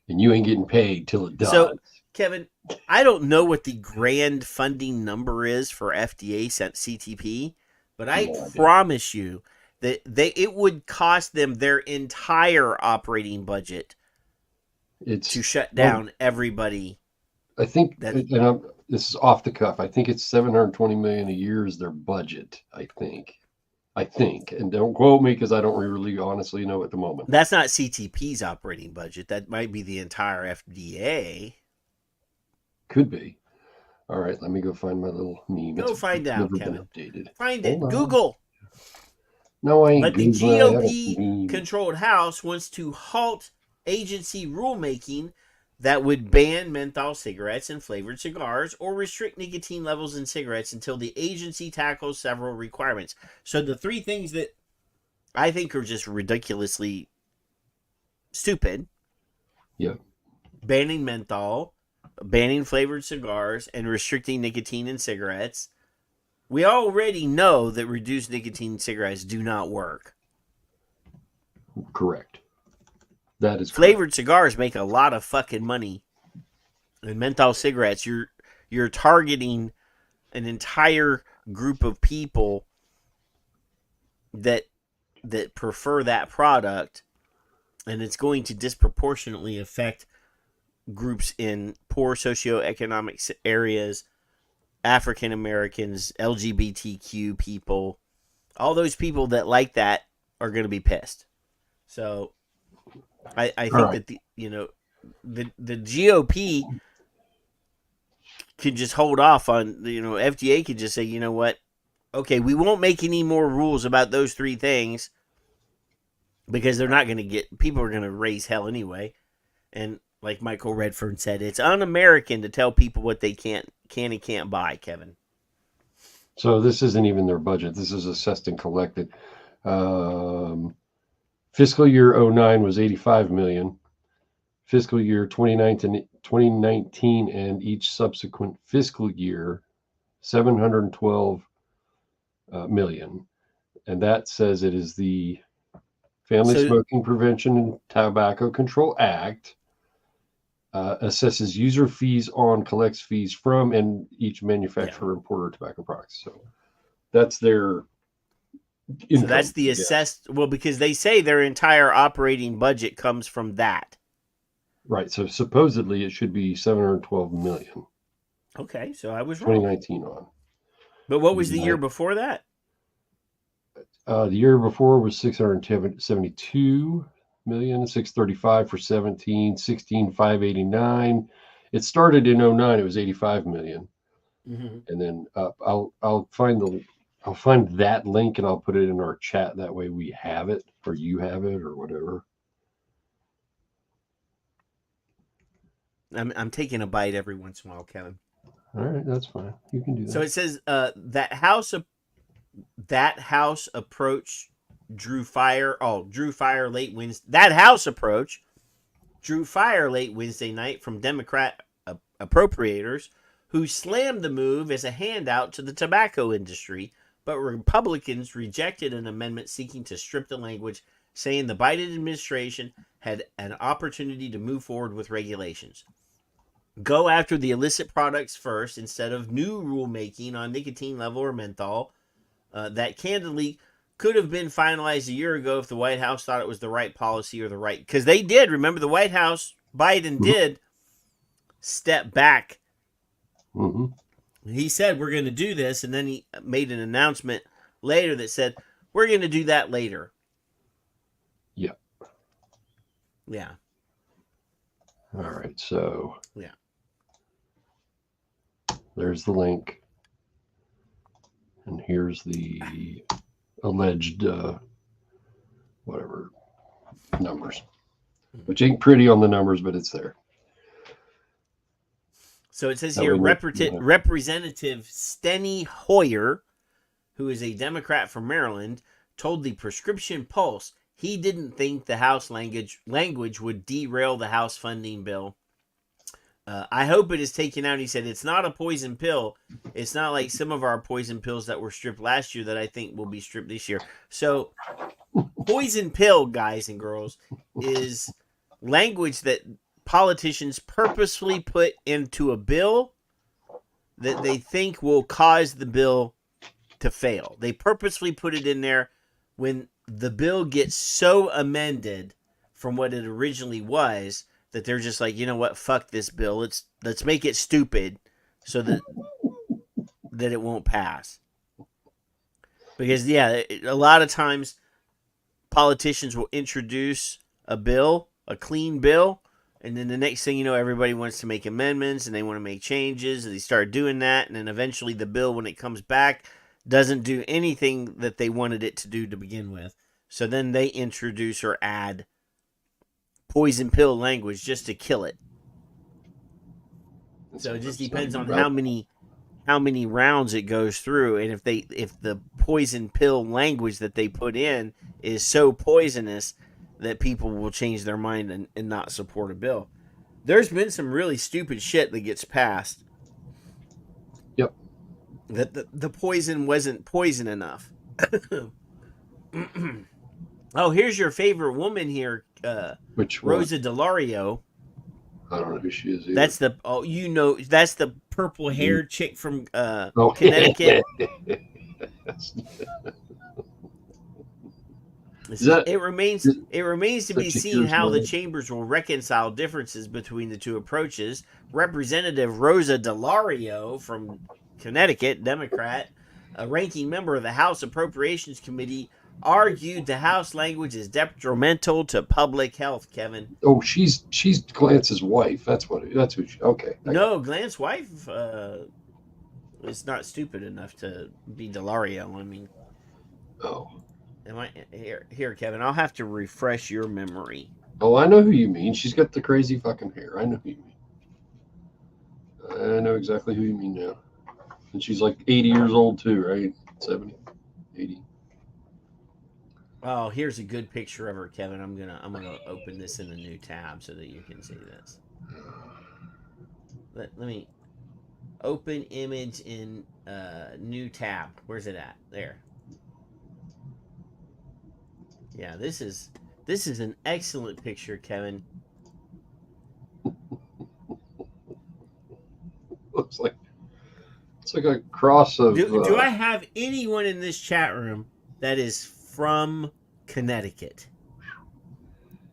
S12: And you ain't getting paid till it does.
S11: So, Kevin, I don't know what the grand funding number is for FDA CTP, but I promise you that it would cost them their entire operating budget to shut down everybody.
S12: I think, this is off the cuff, I think it's $720 million a year is their budget, I think. And don't quote me because I don't really honestly know at the moment.
S11: That's not CTP's operating budget. That might be the entire FDA.
S12: Could be. All right, let me go find my little meme.
S11: Go find out, Kevin. Find it.
S12: Hold on.
S11: Google.
S12: No, I ain't.
S11: But the GOP-controlled House wants to halt agency rulemaking that would ban menthol cigarettes and flavored cigars or restrict nicotine levels in cigarettes until the agency tackles several requirements. So the three things that I think are just ridiculously stupid.
S12: Yeah.
S11: Banning menthol, banning flavored cigars, and restricting nicotine in cigarettes. We already know that reduced nicotine cigarettes do not work.
S12: Correct. That is
S11: flavored cigars make a lot of fucking money. And menthol cigarettes, you're targeting an entire group of people that prefer that product, and it's going to disproportionately affect groups in poor socioeconomic areas, African Americans, LGBTQ people. All those people that like that are going to be pissed. So I think that the GOP could just hold off on, FDA could just say, you know what? Okay, we won't make any more rules about those three things because they're not going to people are going to raise hell anyway. And like Michael Redford said, it's un-American to tell people what they can and can't buy, Kevin.
S12: So this isn't even their budget. This is assessed and collected. Fiscal year 09 was $85 million. Fiscal year 2019 and each subsequent fiscal year, $712 million. And that says it is the Family Smoking Prevention and Tobacco Control Act. Assesses user fees on, collects fees from, and each manufacturer importer tobacco products. So that's their income.
S11: So that's the assessed. Well, because they say their entire operating budget comes from that.
S12: Right. So supposedly it should be 712 million.
S11: Okay, so I was wrong.
S12: 2019 on.
S11: But what was the year before that?
S12: The year before was 672 million, 635 for 17, 16, 589. It started in 09. It was 85 million.
S11: Mm-hmm.
S12: And then I'll find that link and I'll put it in our chat. That way we have it, or you have it, or whatever.
S11: I'm taking a bite every once in a while, Kevin.
S12: All right, that's fine. You can do that.
S11: So it says that house approach drew fire. Oh, drew fire late Wednesday. That house approach drew fire late Wednesday night from Democrat appropriators who slammed the move as a handout to the tobacco industry, but Republicans rejected an amendment seeking to strip the language, saying the Biden administration had an opportunity to move forward with regulations. Go after the illicit products first instead of new rulemaking on nicotine level or menthol that candidly could have been finalized a year ago if the White House thought it was the right policy or the right... Because they did. Remember, the White House, Biden did step back.
S12: Mm-hmm.
S11: He said, we're going to do this, and then he made an announcement later that said, we're going to do that later.
S12: Yeah.
S11: Yeah.
S12: All right, so...
S11: Yeah.
S12: There's the link. And here's the alleged, whatever, numbers. Which ain't pretty on the numbers, but it's there.
S11: So it says here, Representative Steny Hoyer, who is a Democrat from Maryland, told the Prescription Pulse he didn't think the House language would derail the House funding bill. I hope it is taken out. He said, it's not a poison pill. It's not like some of our poison pills that were stripped last year that I think will be stripped this year. So poison pill, guys and girls, is language that politicians purposefully put into a bill that they think will cause the bill to fail. They purposefully put it in there when the bill gets so amended from what it originally was that they're just like, you know what, fuck this bill. Let's make it stupid so that it won't pass. Because, yeah, a lot of times politicians will introduce a bill, a clean bill, and then the next thing you know, everybody wants to make amendments and they want to make changes, and they start doing that, and then eventually the bill, when it comes back, doesn't do anything that they wanted it to do to begin with. So then they introduce or add poison pill language just to kill it. So it just depends on how many rounds it goes through, and if the poison pill language that they put in is so poisonous that people will change their mind and not support a bill. There's been some really stupid shit that gets passed.
S12: Yep.
S11: That the poison wasn't poison enough. Oh, here's your favorite woman here.
S12: Which one?
S11: Rosa DeLario.
S12: I don't know who she is either.
S11: That's that's the purple haired chick from Connecticut. It remains to be seen how the chambers will reconcile differences between the two approaches. Representative Rosa DeLario from Connecticut, Democrat, a ranking member of the House Appropriations Committee, argued the House language is detrimental to public health. Kevin.
S12: Oh, she's Glance's wife. That's who she. Okay.
S11: No, Glance's wife is not stupid enough to be DeLario. I mean.
S12: Oh.
S11: Am I here, Kevin? I'll have to refresh your memory.
S12: Oh, I know who you mean. She's got the crazy fucking hair. I know who you mean. I know exactly who you mean now. And she's like 80 years old too, right? 70, 80.
S11: Oh, here's a good picture of her, Kevin. I'm gonna open this in a new tab so that you can see this. Let me open image in new tab. Where's it at? There. Yeah, this is an excellent picture, Kevin.
S12: It's like a cross of.
S11: Do I have anyone in this chat room that is from Connecticut?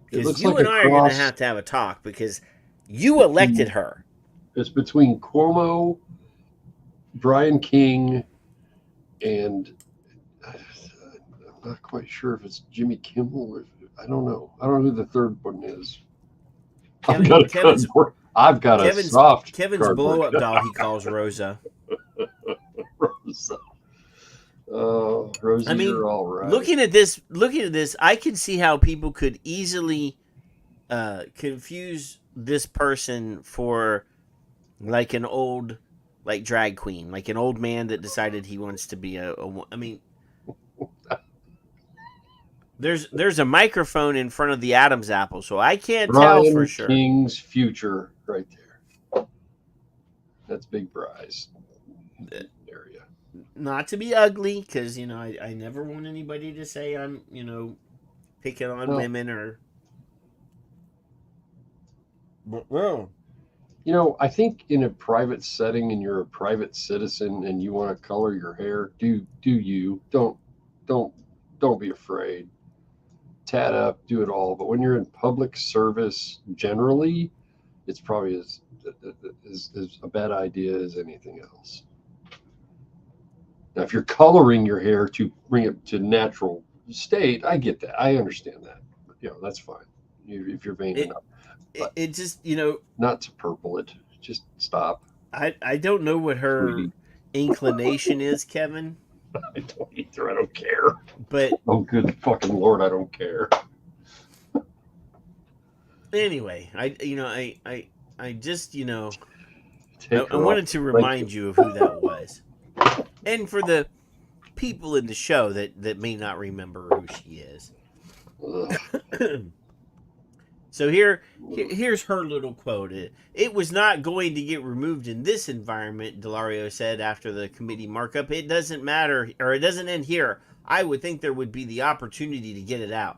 S11: Because you and I are going to have a talk because you elected her.
S12: It's between Cuomo, Brian King, and I'm not quite sure if it's Jimmy Kimmel or I don't know. I don't know who the third one is. I've got a soft
S11: Kevin's blow-up doll he calls Rosa.
S12: Rosa. Rosie, you're all right.
S11: Looking at this, I can see how people could easily confuse this person for like an old, like drag queen, like an old man that decided he wants to be I mean, there's a microphone in front of the Adam's apple, so I can't tell for sure.
S12: King's future, right there. That's Big Bry's area.
S11: Not to be ugly, because I never want anybody to say I'm picking on women or.
S12: Well, I think in a private setting, and you're a private citizen, and you want to color your hair, do you? Don't be afraid. Tat up, do it all. But when you're in public service, generally, it's probably as a bad idea as anything else. Now, if you're coloring your hair to bring it to natural state, I get that. I understand that. That's fine. If you're vain enough.
S11: It just,
S12: not to purple it. Just stop.
S11: I don't know what her inclination is, Kevin.
S12: I don't either. I don't care.
S11: But
S12: oh, good fucking Lord, I don't care.
S11: Anyway, I just, I wanted to remind you of who that was. And for the people in the show that may not remember who she is. So here's her little quote. It was not going to get removed in this environment, Delario said after the committee markup. It doesn't matter, or it doesn't end here. I would think there would be the opportunity to get it out.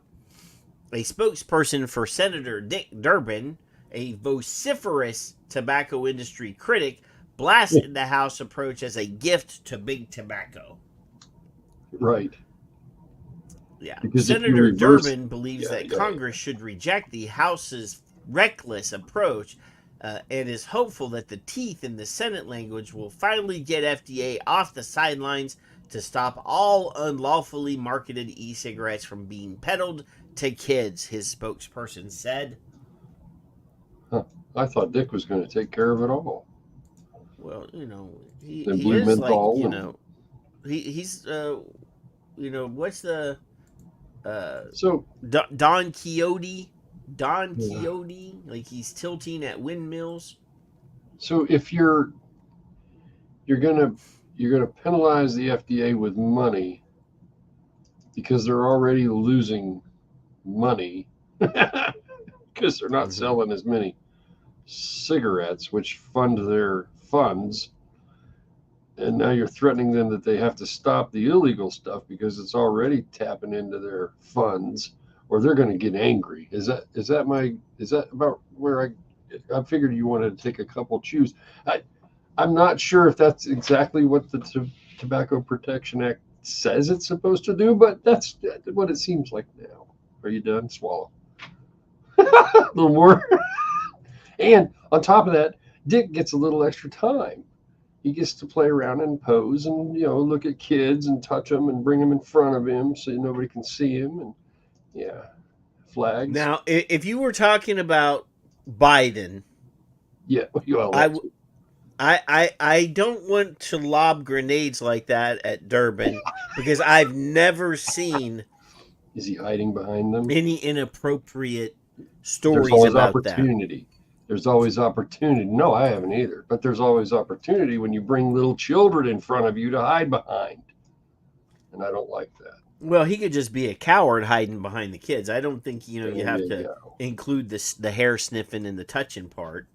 S11: A spokesperson for Senator Dick Durbin, a vociferous tobacco industry critic, blasted the House approach as a gift to big tobacco.
S12: Right.
S11: Yeah. Because Senator Durbin believes that Congress should reject the House's reckless approach and is hopeful that the teeth in the Senate language will finally get FDA off the sidelines to stop all unlawfully marketed e-cigarettes from being peddled to kids, his spokesperson said.
S12: Huh. I thought Dick was going to take care of it all.
S11: Well, he is like, he's, what's the...
S12: so
S11: Don Quixote, like he's tilting at windmills.
S12: So if you're gonna penalize the FDA with money because they're already losing money because they're not selling as many cigarettes, which fund their funds. And now you're threatening them that they have to stop the illegal stuff because it's already tapping into their funds, or they're going to get angry. Is that about where I figured you wanted to take a couple chews? I'm not sure if that's exactly what the Tobacco Protection Act says it's supposed to do, but that's what it seems like now. Are you done? Swallow. A little more. And on top of that, Dick gets a little extra time. He gets to play around and pose and, look at kids and touch them and bring them in front of him so nobody can see him. And flags.
S11: Now, if you were talking about Biden, I don't want to lob grenades like that at Durbin because I've never seen.
S12: Is he hiding behind them?
S11: Any inappropriate stories
S12: There's always
S11: about
S12: opportunity. There's always opportunity. No, I haven't either. But there's always opportunity when you bring little children in front of you to hide behind. And I don't like that.
S11: Well, he could just be a coward hiding behind the kids. I don't think, you have to include the hair sniffing and the touching part.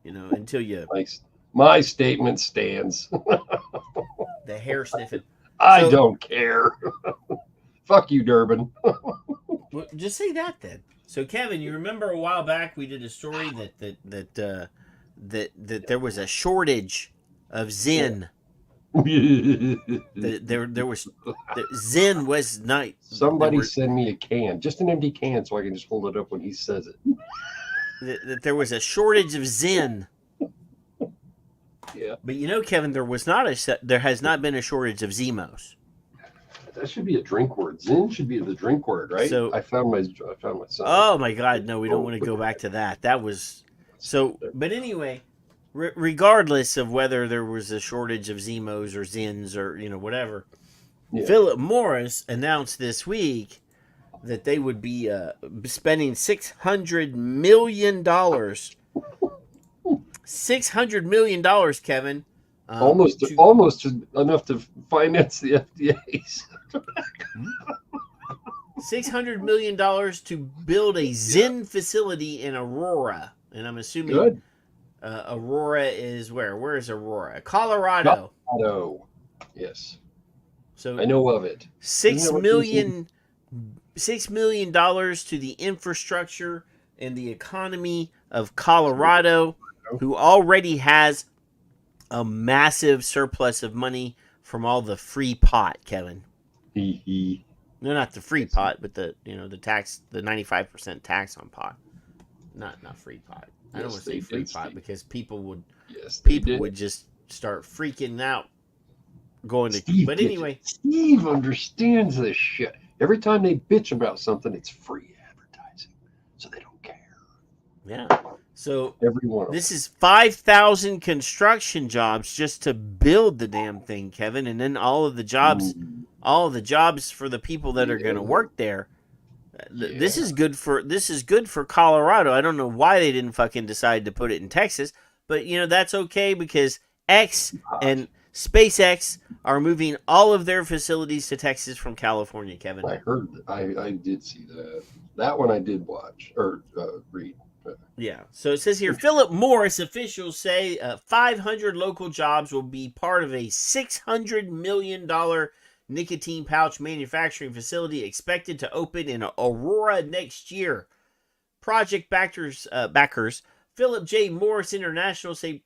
S11: Until you...
S12: My statement stands.
S11: The hair sniffing.
S12: I don't care. Fuck you, Durbin.
S11: Well, just say that then. So, Kevin, you remember a while back we did a story that there was a shortage of Zen there was Zen was not.
S12: Somebody send me a can, just an empty can, so I can just hold it up when he says it.
S11: That there was a shortage of Zen.
S12: Yeah,
S11: but you know, Kevin, there has not been a shortage of Zemos.
S12: That should be a drink word. Zen should be the drink word, right?
S11: So
S12: I found my son.
S11: Oh my God, no, we don't want to go back to that. That was so. But anyway, regardless of whether there was a shortage of Zemos or Zins or whatever, Phillip Morris announced this week that they would be spending $600 million. $600 million, Kevin.
S12: Almost enough to finance the FDA's.
S11: $600 million to build a Zen facility in Aurora, and I'm assuming Aurora is where? Where is Aurora? Colorado.
S12: Yes.
S11: So
S12: I know of it.
S11: $6 million to the infrastructure and the economy of Colorado, who already has a massive surplus of money from all the free pot, Kevin. No, not the free pot, but the tax, the 95% tax on pot. Not free pot. I don't want to say free pot because people would just start freaking out going to.
S12: Steve
S11: but anyway,
S12: Steve understands this shit. Every time they bitch about something, it's free advertising, so they don't care.
S11: Yeah. So
S12: everyone.
S11: This is 5,000 construction jobs just to build the damn thing, Kevin, and then all of the jobs for the people that are going to work there. This is good for Colorado. I don't know why they didn't fucking decide to put it in Texas, but that's okay because X and SpaceX are moving all of their facilities to Texas from California, Kevin.
S12: I heard. I did see that. That one I did watch or read.
S11: Yeah. So it says here, Phillip Morris officials say 500 local jobs will be part of a $600 million nicotine pouch manufacturing facility expected to open in Aurora next year. Project backers Philip J. Morris International say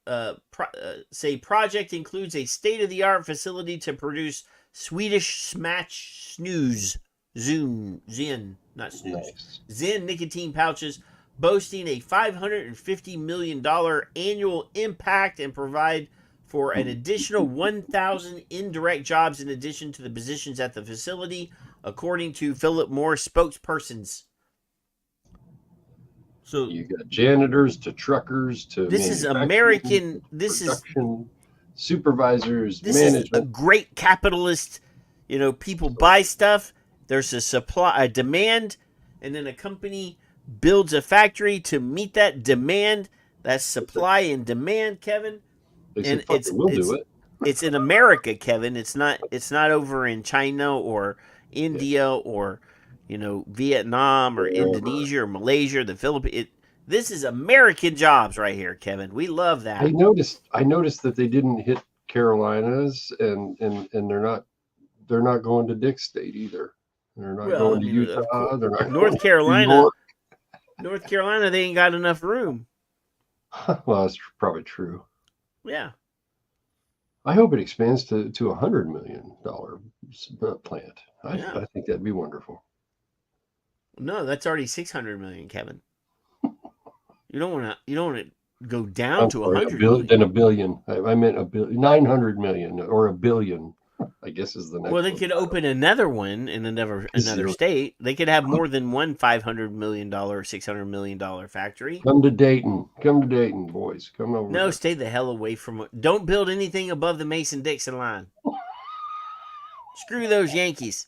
S11: project includes a state-of-the-art facility to produce Swedish Smash Snus, Zen nicotine pouches, boasting a $550 million annual impact and provide for an additional 1,000 indirect jobs in addition to the positions at the facility, according to Phillip Morris spokespersons. So
S12: you got janitors to truckers to
S11: this is American. This is
S12: supervisors.
S11: This
S12: management.
S11: is a great capitalist. People buy stuff. There's a demand, and then a company builds a factory to meet that demand. That's supply and demand, Kevin. And it's in America, Kevin. It's not over in China or India or Vietnam or Indonesia or Malaysia or the Philippines. This is American jobs right here, Kevin. We love that.
S12: I noticed that they didn't hit Carolinas and they're not going to Dick State either. They're not going to Utah. They're not
S11: North Carolina. North Carolina, they ain't got enough room.
S12: Well, that's probably true.
S11: Yeah.
S12: I hope it expands to $100 million plant. I think that'd be wonderful.
S11: No, that's already $600 million, Kevin. You don't want to go down to $100 million.
S12: Then $1 billion. I meant $1 billion, $900 million or $1 billion. I guess is the next.
S11: Well, they could open another one in another state. They could have more than one $500 million, $600 million factory.
S12: Come to Dayton, boys. Come over.
S11: No, stay the hell away from it. Don't build anything above the Mason-Dixon line. Screw those Yankees.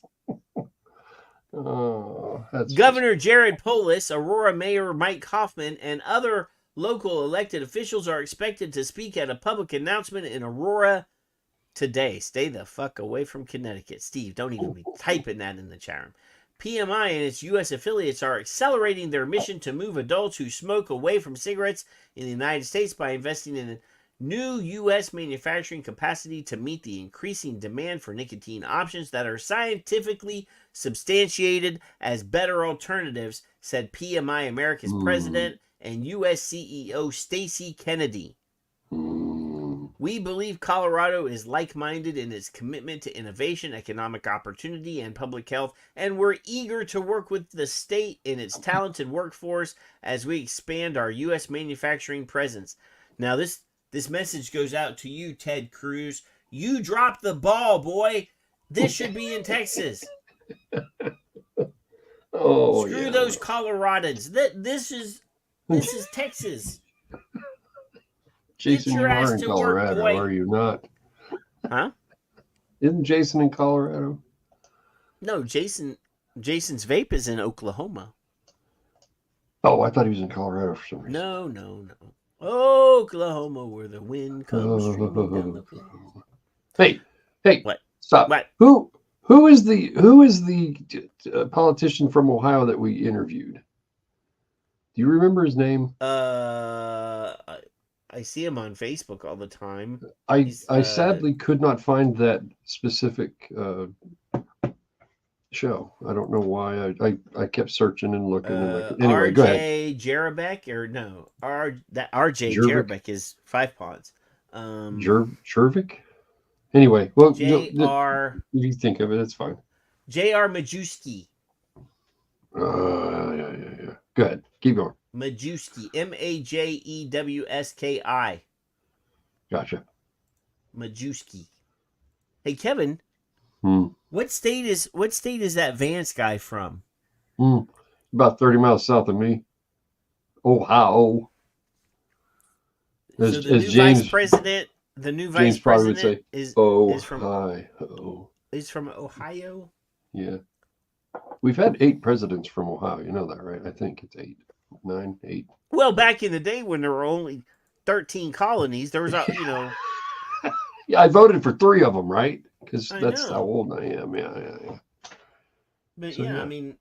S12: Oh,
S11: Governor Jared Polis, Aurora Mayor Mike Hoffman, and other local elected officials are expected to speak at a public announcement in Aurora today. Stay the fuck away from Connecticut. Steve, don't even be typing that in the chat room. PMI and its U.S. affiliates are accelerating their mission to move adults who smoke away from cigarettes in the United States by investing in new U.S. manufacturing capacity to meet the increasing demand for nicotine options that are scientifically substantiated as better alternatives, said PMI America's president and U.S. CEO Stacey Kennedy. We believe Colorado is like-minded in its commitment to innovation, economic opportunity, and public health, and we're eager to work with the state in its talented workforce as we expand our U.S. manufacturing presence. Now, this message goes out to you, Ted Cruz. You dropped the ball, boy. This should be in Texas.
S12: Oh,
S11: Screw
S12: yeah.
S11: those Coloradans. This is Texas.
S12: Jason,
S11: Get
S12: you
S11: your ass
S12: are in
S11: to
S12: Colorado,
S11: work, boy.
S12: are you not?
S11: Huh?
S12: Isn't Jason in Colorado?
S11: No, Jason's vape is in Oklahoma.
S12: Oh, I thought he was in Colorado for some reason.
S11: No. Oklahoma, where the wind comes streaming down the field.
S12: Hey!
S11: What?
S12: Stop!
S11: What?
S12: Who is the politician from Ohio that we interviewed? Do you remember his name?
S11: I see him on Facebook all the time.
S12: I sadly could not find that specific show. I don't know why. I kept searching and looking. Anyway, go ahead.
S11: RJ Jerebeck or no? RJ Jerebeck is 5 Ponds.
S12: Jervik? Anyway, well,
S11: JR.
S12: If you think of it, it's fine.
S11: JR Majewski.
S12: Yeah. Go ahead. Keep going.
S11: Majewski. Majewski.
S12: Gotcha.
S11: Majewski. Hey, Kevin.
S12: Hmm.
S11: What state is that Vance guy from?
S12: About 30 miles south of me. Ohio.
S11: So the new vice president is from
S12: Ohio.
S11: Is from Ohio?
S12: Yeah. We've had 8 presidents from Ohio. You know that, right? I think it's 8. 9, 8.
S11: Well, back in the day when there were only 13 colonies, there was
S12: Yeah, I voted for 3 of them, right? Because that's
S11: know.
S12: how old I am. Yeah.
S11: But
S12: So,
S11: I mean,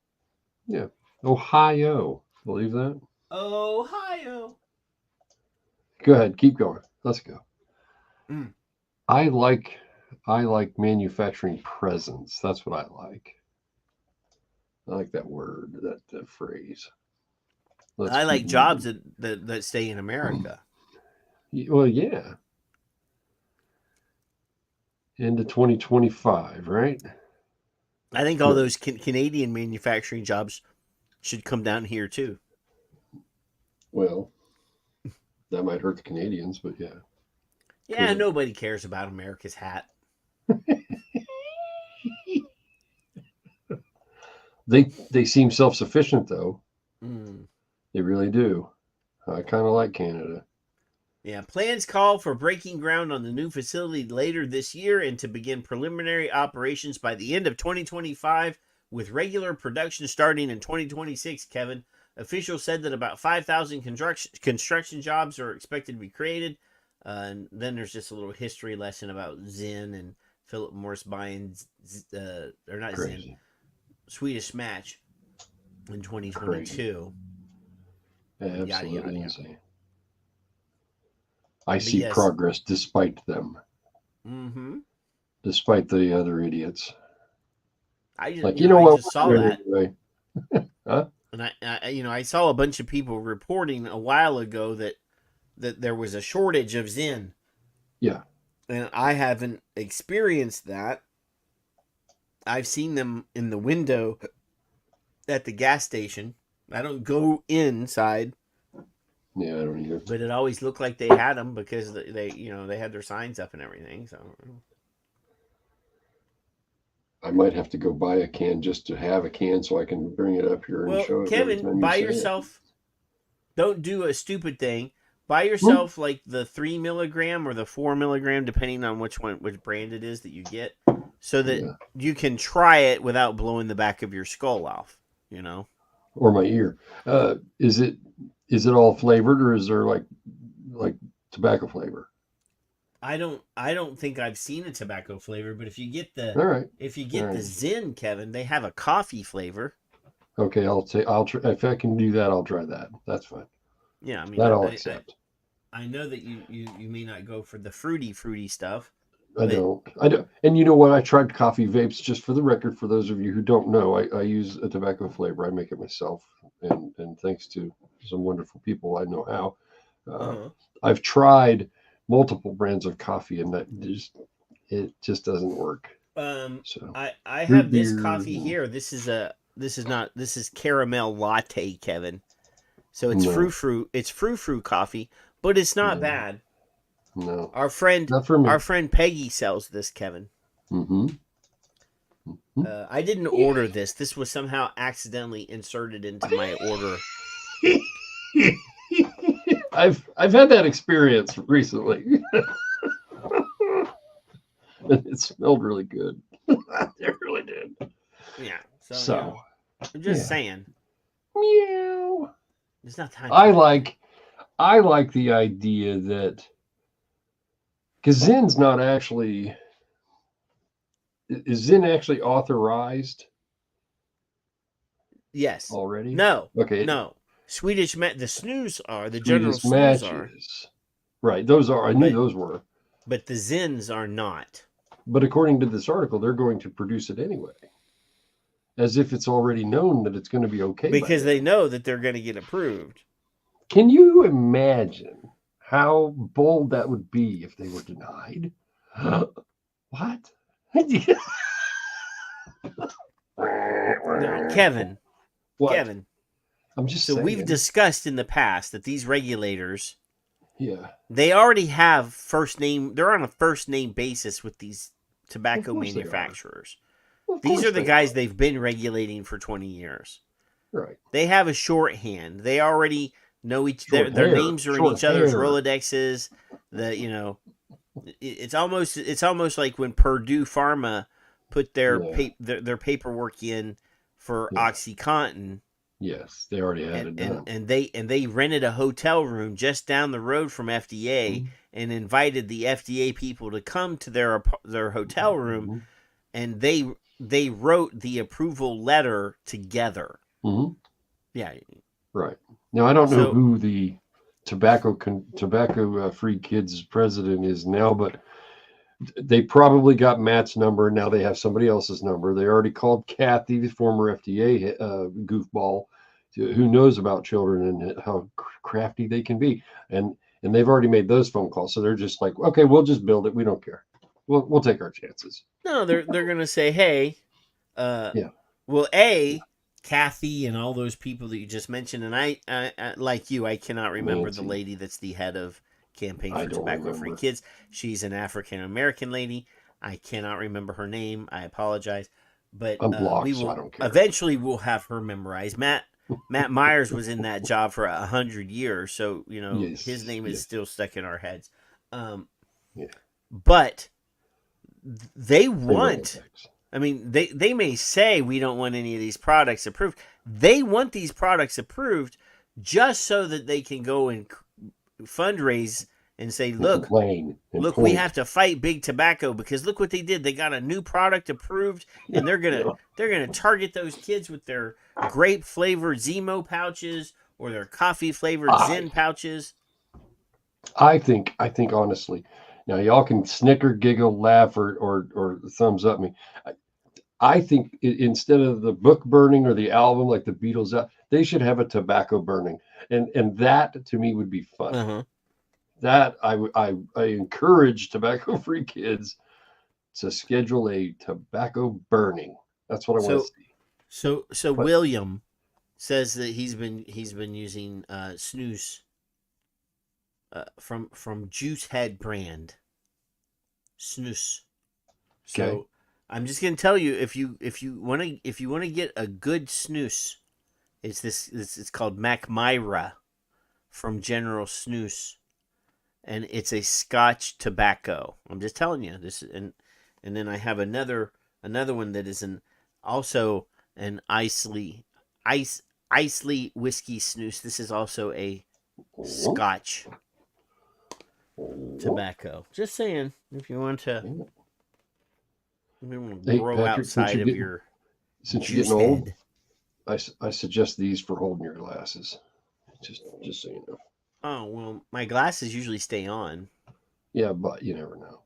S12: yeah. Ohio. Believe that?
S11: Ohio.
S12: Go ahead. Keep going. Let's go.
S11: Mm.
S12: I like manufacturing presence. That's what I like. I like that word, that phrase.
S11: I like jobs that stay in America.
S12: Well, yeah. Into 2025, right?
S11: I think all those Canadian manufacturing jobs should come down here too.
S12: Well, that might hurt the Canadians, but yeah.
S11: Yeah, nobody cares about America's hat.
S12: They seem self-sufficient though.
S11: Mm.
S12: They really do. I kind of like Canada.
S11: Yeah, plans call for breaking ground on the new facility later this year and to begin preliminary operations by the end of 2025 with regular production starting in 2026, Kevin. Officials said that about 5,000 construction jobs are expected to be created. And then there's just a little history lesson about Zyn and Phillip Morris buying, Zyn, Swedish Match in 2022.
S12: Absolutely insane. I see progress despite them.
S11: Mm-hmm.
S12: Despite the other idiots.
S11: I just,
S12: like,
S11: I just saw that.
S12: Anyway. Huh?
S11: And I saw a bunch of people reporting a while ago that there was a shortage of Zyn.
S12: Yeah.
S11: And I haven't experienced that. I've seen them in the window at the gas station. I don't go inside.
S12: Yeah, I don't either.
S11: But it always looked like they had them because they had their signs up and everything. So
S12: I might have to go buy a can just to have a can so I can bring it up here and show it.
S11: Kevin, buy yourself. Don't do a stupid thing. Buy yourself like the 3 milligram or the 4 milligram, depending on which brand it is that you get, so that you can try it without blowing the back of your skull off. You know,
S12: or my ear. Is it all flavored, or is there like tobacco flavor?
S11: I don't think I've seen a tobacco flavor, but if you get the the Zyn, Kevin, they have a coffee flavor.
S12: Okay, I'll try. If I can do that, I'll try that. That's fine.
S11: Yeah, I mean
S12: that I'll accept.
S11: I know that you may not go for the fruity stuff.
S12: I don't. And you know what? I tried coffee vapes, just for the record. For those of you who don't know, I use a tobacco flavor. I make it myself, and thanks to some wonderful people, I know how. I've tried multiple brands of coffee, and it just doesn't work. So
S11: I
S12: root
S11: have this
S12: beer
S11: coffee
S12: and-
S11: here. This is caramel latte, Kevin. So it's
S12: No.
S11: it's frou-frou coffee, but it's not
S12: No.
S11: bad.
S12: No.
S11: Our friend
S12: Not for me.
S11: our friend Peggy sells this, Kevin.
S12: Mm-hmm.
S11: I didn't order this. This was somehow accidentally inserted into my order.
S12: I've had that experience recently. It smelled really good. It really did.
S11: Yeah. So,
S12: So,
S11: you know, I'm just
S12: yeah.
S11: saying.
S12: Meow.
S11: It's not time.
S12: I like the idea that because Zen's not actually. Is Zen actually authorized
S11: Yes.
S12: already?
S11: No.
S12: Okay.
S11: No. The Snus are. The general
S12: Swedish
S11: Snus are.
S12: matches. Right. Those are. I knew those were.
S11: But the Zins are not.
S12: But according to this article, they're going to produce it anyway, as if it's already known that it's going to be okay.
S11: Because they know that they're going to get approved.
S12: Can you imagine how bold that would be if they were denied? What?
S11: No, Kevin.
S12: What?
S11: Kevin.
S12: I'm just
S11: so
S12: saying.
S11: we've discussed in the past that these regulators,
S12: Yeah.
S11: they already have first name. They're on a first name basis with these tobacco
S12: Of course they are.
S11: manufacturers.
S12: Of
S11: These
S12: course
S11: are the
S12: they
S11: guys
S12: are.
S11: they've been regulating for 20 years.
S12: Right.
S11: They have a shorthand. They already know their
S12: hair.
S11: names are in
S12: Short
S11: each other's
S12: hair.
S11: Rolodexes. It's almost like when Purdue Pharma put their their paperwork in for OxyContin.
S12: Yes, they already had it done.
S11: And they rented a hotel room just down the road from FDA and invited the FDA people to come to their hotel room, and they wrote the approval letter together.
S12: Mm-hmm.
S11: Yeah.
S12: Right. Now I don't know
S11: So-
S12: who the tobacco free kids president is now, but they probably got Matt's number. Now they have somebody else's number. They already called Kathy, the former FDA goofball, who knows about children and how crafty they can be. And they've already made those phone calls. So they're just like, okay, we'll just build it. We don't care. We'll take our chances.
S11: No, they're gonna say, hey, well, Kathy and all those people that you just mentioned, and I like you, I cannot remember the lady that's the head of Campaign for Tobacco Free Kids. She's an African American lady. I cannot remember her name. I apologize, but
S12: I'm blocked,
S11: we will
S12: so I don't care.
S11: eventually we'll have her memorized. Matt Myers was in that job for 100 years, so his name is still stuck in our heads. But they want. I mean, they may say we don't want any of these products approved. They want these products approved just so that they can go and fundraise and say, look, we have to fight big tobacco because look what they did. They got a new product approved, and they're gonna target those kids with their grape flavored Zemo pouches or their coffee flavored Zen pouches.
S12: I think honestly, now y'all can snicker, giggle, laugh, or thumbs up me. I think instead of the book burning or the album like the Beatles, they should have a tobacco burning, and that to me would be fun.
S11: Uh-huh.
S12: That I encourage tobacco free kids to schedule a tobacco burning. That's what I want to see.
S11: So William says that he's been using Snus from Juicehead brand Snus. So
S12: Okay.
S11: I'm just gonna tell you if you want to get a good Snus, it's called Macmyra from General Snus, and it's a Scotch tobacco. I'm just telling you this, and then I have another one that is also an Isley whiskey Snus. This is also a Scotch tobacco. Just saying, if you want to. Grow
S12: Patrick,
S11: outside of your
S12: since you're getting old, I suggest these for holding your glasses. Just so you know.
S11: Oh well, my glasses usually stay on.
S12: Yeah, but you never know.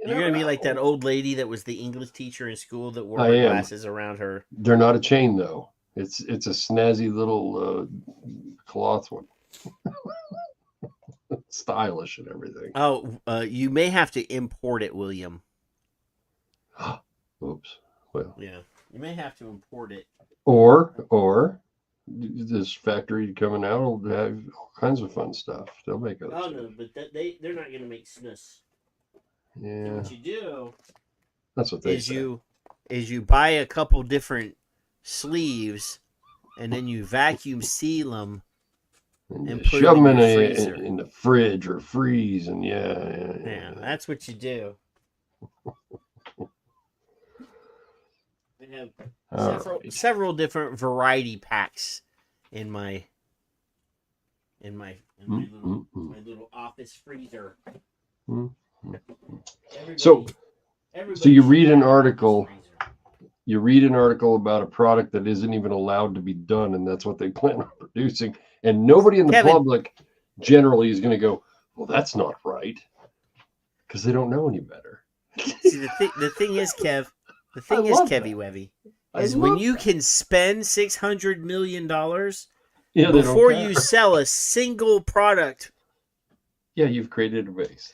S11: You're gonna be like that old lady that was the English teacher in school that wore
S12: I
S11: her
S12: am.
S11: glasses around her.
S12: They're not a chain though. It's a snazzy little cloth one. stylish and everything.
S11: Oh, you may have to import it, William.
S12: Oops. Well,
S11: yeah, you may have to import it.
S12: Or this factory coming out will have all kinds of fun stuff. They'll make other stuff.
S11: No, but they're not going to make snus.
S12: Yeah.
S11: And what you do
S12: That's what they say.
S11: You buy a couple different sleeves, and then you vacuum seal them and put
S12: shove
S11: them
S12: them
S11: in
S12: the fridge or freeze, and yeah.
S11: That's what you do. I have several different variety packs in my little office freezer.
S12: So you read an article. You read an article about a product that isn't even allowed to be done, and that's what they plan on producing. And nobody in the public generally is going to go, "Well, that's not right," because they don't know any better.
S11: See, the thing is, Kev. The thing is, Kevy Wevy, is when you can spend $600 million before you sell a single product.
S12: Yeah, you've created a base.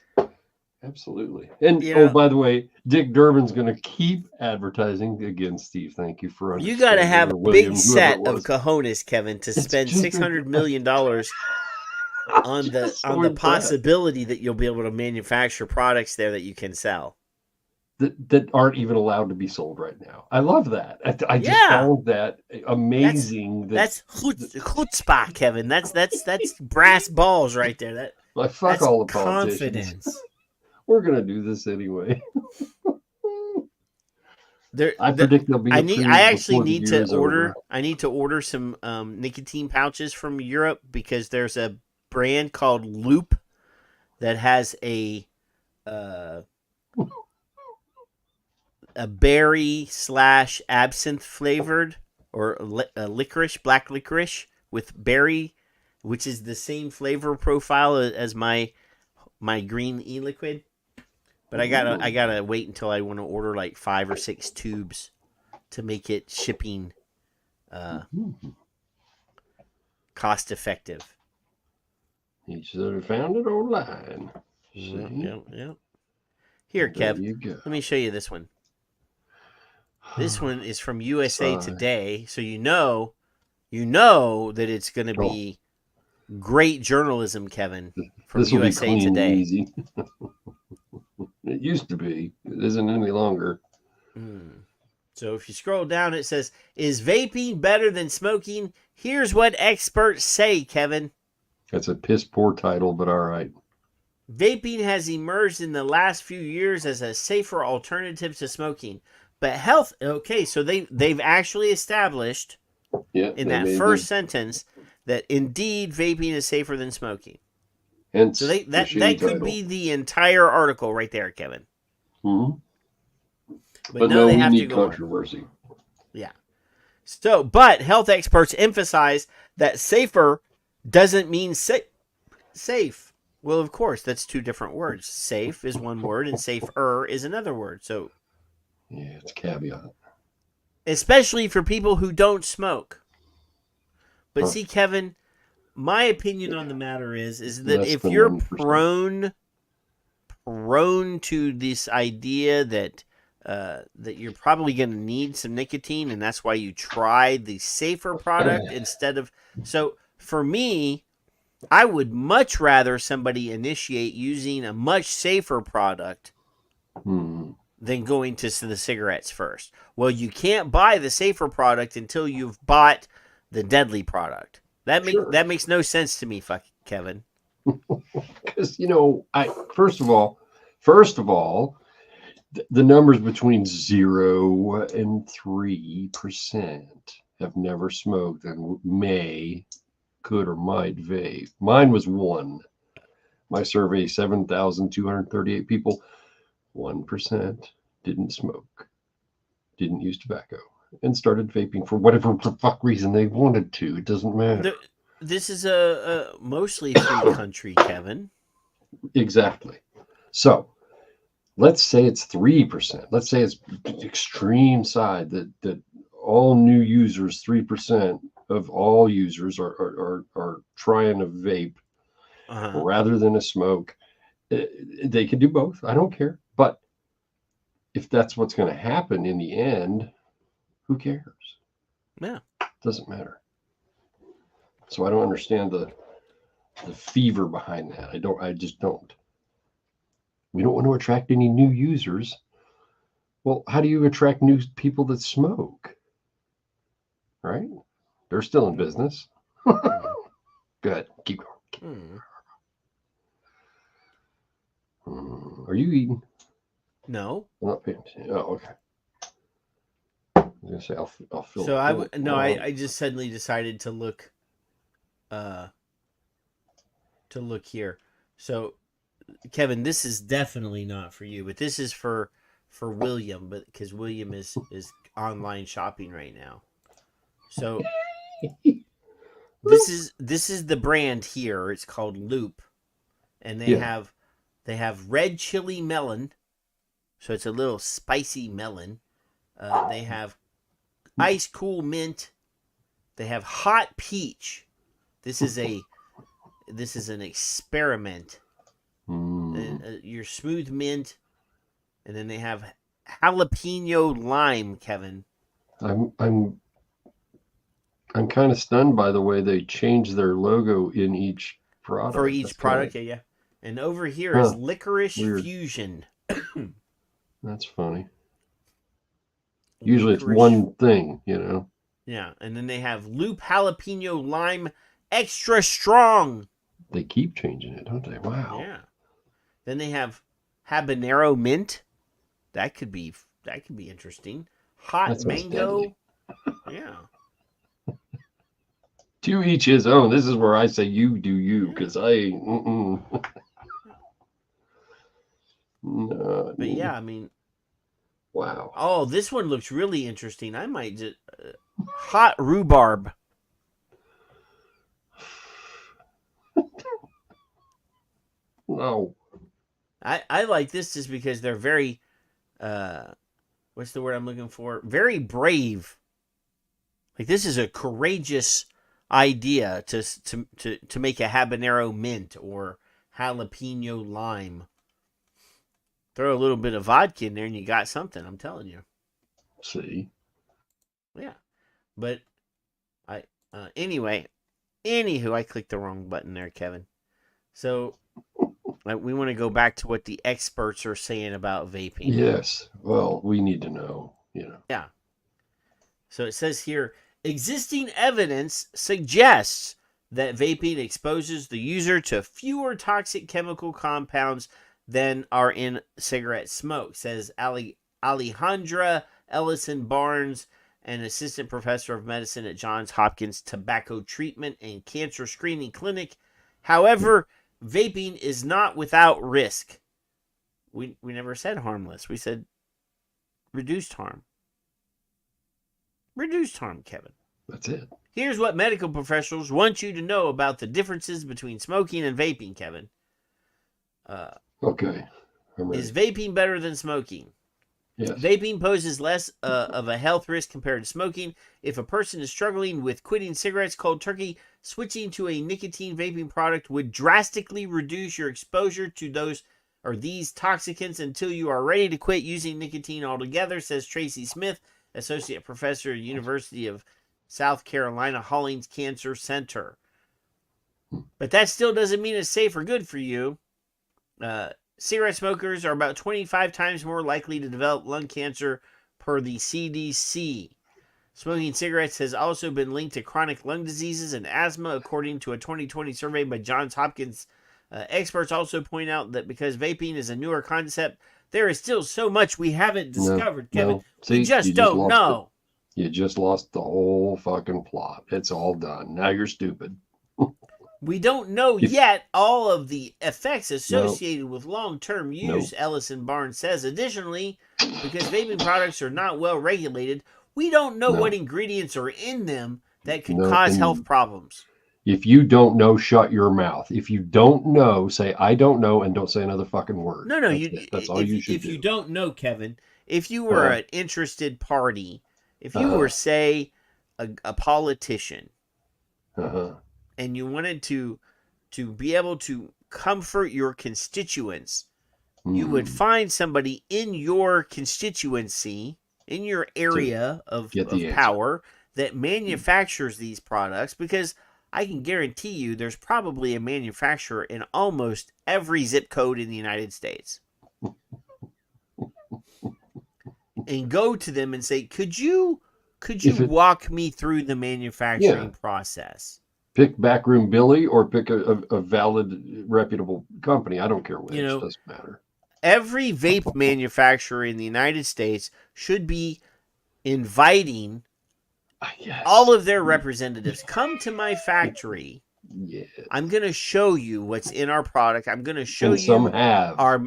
S12: Absolutely. And by the way, Dick Durbin's going to keep advertising again. Steve, thank you for
S11: understanding. You got to have a big set of cojones, Kevin, to spend $600 million on the possibility that you'll be able to manufacture products there that you can sell.
S12: That aren't even allowed to be sold right now. I love that. I just found that amazing.
S11: That's chutzpah, Kevin. That's brass balls right there.
S12: Fuck all the politicians. Confidence. We're gonna do this anyway. I predict there'll be.
S11: I actually need to order. I need to order some nicotine pouches from Europe because there's a brand called Loop that has a berry / absinthe flavored or licorice, black licorice with berry, which is the same flavor profile as my green e-liquid. But I gotta wait until I want to order like 5 or 6 tubes to make it shipping cost effective.
S12: You should have found it online.
S11: Yeah. Here, Kev, let me show you this one. This one is from USA Today, so you know that it's going to be great journalism, Kevin, from USA Today.
S12: Easy. It used to be. It isn't any longer.
S11: So if you scroll down, it says, "Is vaping better than smoking? Here's what experts say, Kevin."
S12: That's a piss poor title, but all right.
S11: Vaping has emerged in the last few years as a safer alternative to smoking. But health, okay, so they've actually established in that first sentence that indeed vaping is safer than smoking.
S12: Hence,
S11: so that could be the entire article right there, Kevin.
S12: Mm-hmm.
S11: But no, they have to go
S12: controversy.
S11: Yeah. So, but health experts emphasize that safer doesn't mean safe. Well, of course, that's two different words. Safe is one word, and safer is another word. So.
S12: Yeah, it's a caveat.
S11: Especially for people who don't smoke. But see, Kevin, my opinion on the matter is that if you're 1%. prone to this idea that you're probably going to need some nicotine, and that's why you tried the safer product instead of... So, for me, I would much rather somebody initiate using a much safer product than going to the cigarettes first. Well, you can't buy the safer product until you've bought the deadly product. That makes no sense to me, Kevin.
S12: Because first of all, the numbers between 0 and 3% have never smoked and could or might vape. Mine was 1. My survey, 7,238 people. 1% didn't smoke, didn't use tobacco, and started vaping for whatever fuck reason they wanted to. It doesn't matter.
S11: This is a mostly free country, Kevin.
S12: Exactly. So let's say it's 3%. Let's say it's extreme side that all new users, 3% of all users are trying to vape. rather than a smoke. They could do both. I don't care. But if that's what's going to happen in the end, who cares?
S11: Yeah.
S12: Doesn't matter. So I don't understand the fever behind that. I just don't. We don't want to attract any new users. Well, how do you attract new people that smoke? Right? They're still in business. Good. Keep going. Are you eating?
S11: No.
S12: I'm not paying attention. Oh, okay. I was gonna say I'll fill.
S11: So I just suddenly decided to look here. So Kevin, this is definitely not for you, but this is for William, but because William is online shopping right now. So this is the brand here. It's called Loop, and they have red chili melon, so it's a little spicy melon. They have ice cool mint. They have hot peach. This is an experiment. Your smooth mint, and then they have jalapeno lime. Kevin,
S12: I'm kind of stunned by the way they changed their logo in each product.
S11: For each product, yeah. And over here is licorice fusion.
S12: That's funny. Usually it's one thing, you know.
S11: Yeah, and then they have Loop jalapeno lime extra strong.
S12: They keep changing it, don't they? Wow.
S11: Yeah. Then they have habanero mint. That could be interesting. Hot mango. Yeah.
S12: To each his own. This is where I say you do you, because I no.
S11: But yeah, I mean,
S12: wow.
S11: Oh, this one looks really interesting. I might just hot rhubarb.
S12: No.
S11: I like this just because they're very what's the word I'm looking for? Very brave. Like, this is a courageous idea to make a habanero mint or jalapeno lime. Throw a little bit of vodka in there and you got something, I'm telling you.
S12: See?
S11: Yeah. But anywho, I clicked the wrong button there, Kevin. So we want to go back to what the experts are saying about vaping.
S12: Yes. Well, we need to know, you know.
S11: Yeah. So it says here, existing evidence suggests that vaping exposes the user to fewer toxic chemical compounds than are in cigarette smoke, says Alejandra Ellison Barnes, an assistant professor of medicine at Johns Hopkins Tobacco Treatment and Cancer Screening Clinic. However, vaping is not without risk. We never said harmless. We said reduced harm. Reduced harm, Kevin.
S12: That's it.
S11: Here's what medical professionals want you to know about the differences between smoking and vaping, Kevin.
S12: Okay.
S11: Is vaping better than smoking?
S12: Yes.
S11: Vaping poses less of a health risk compared to smoking. If a person is struggling with quitting cigarettes cold turkey, switching to a nicotine vaping product would drastically reduce your exposure to these toxicants until you are ready to quit using nicotine altogether, says Tracy Smith, associate professor at University of South Carolina Hollings Cancer Center. But that still doesn't mean it's safe or good for you. Cigarette smokers are about 25 times more likely to develop lung cancer per the CDC. Smoking cigarettes has also been linked to chronic lung diseases and asthma, according to a 2020 survey by Johns Hopkins. Experts also point out that because vaping is a newer concept, there is still so much we haven't discovered, Kevin.
S12: See,
S11: we just don't know.
S12: You just lost the whole fucking plot. It's all done. Now you're stupid.
S11: We don't know yet all of the effects associated with long-term use, Ellison Barnes says. Additionally, because vaping products are not well regulated, we don't know what ingredients are in them that could cause health problems.
S12: If you don't know, shut your mouth. If you don't know, say, I don't know, and don't say another fucking word.
S11: No,
S12: that's all you should do.
S11: If you don't know, Kevin, if you were an interested party, if you were, say, a politician, and you wanted to to be able to comfort your constituents, you would find somebody in your constituency, in your area of power, that manufactures these products, because I can guarantee you there's probably a manufacturer in almost every zip code in the United States. And go to them and say, could you walk me through the manufacturing process?
S12: Pick Backroom Billy or pick a valid, reputable company. I don't care which. It doesn't matter.
S11: Every vape manufacturer in the United States should be inviting all of their representatives. Come to my factory.
S12: Yes.
S11: I'm going to show you what's in our product. I'm going to show you
S12: some have.
S11: our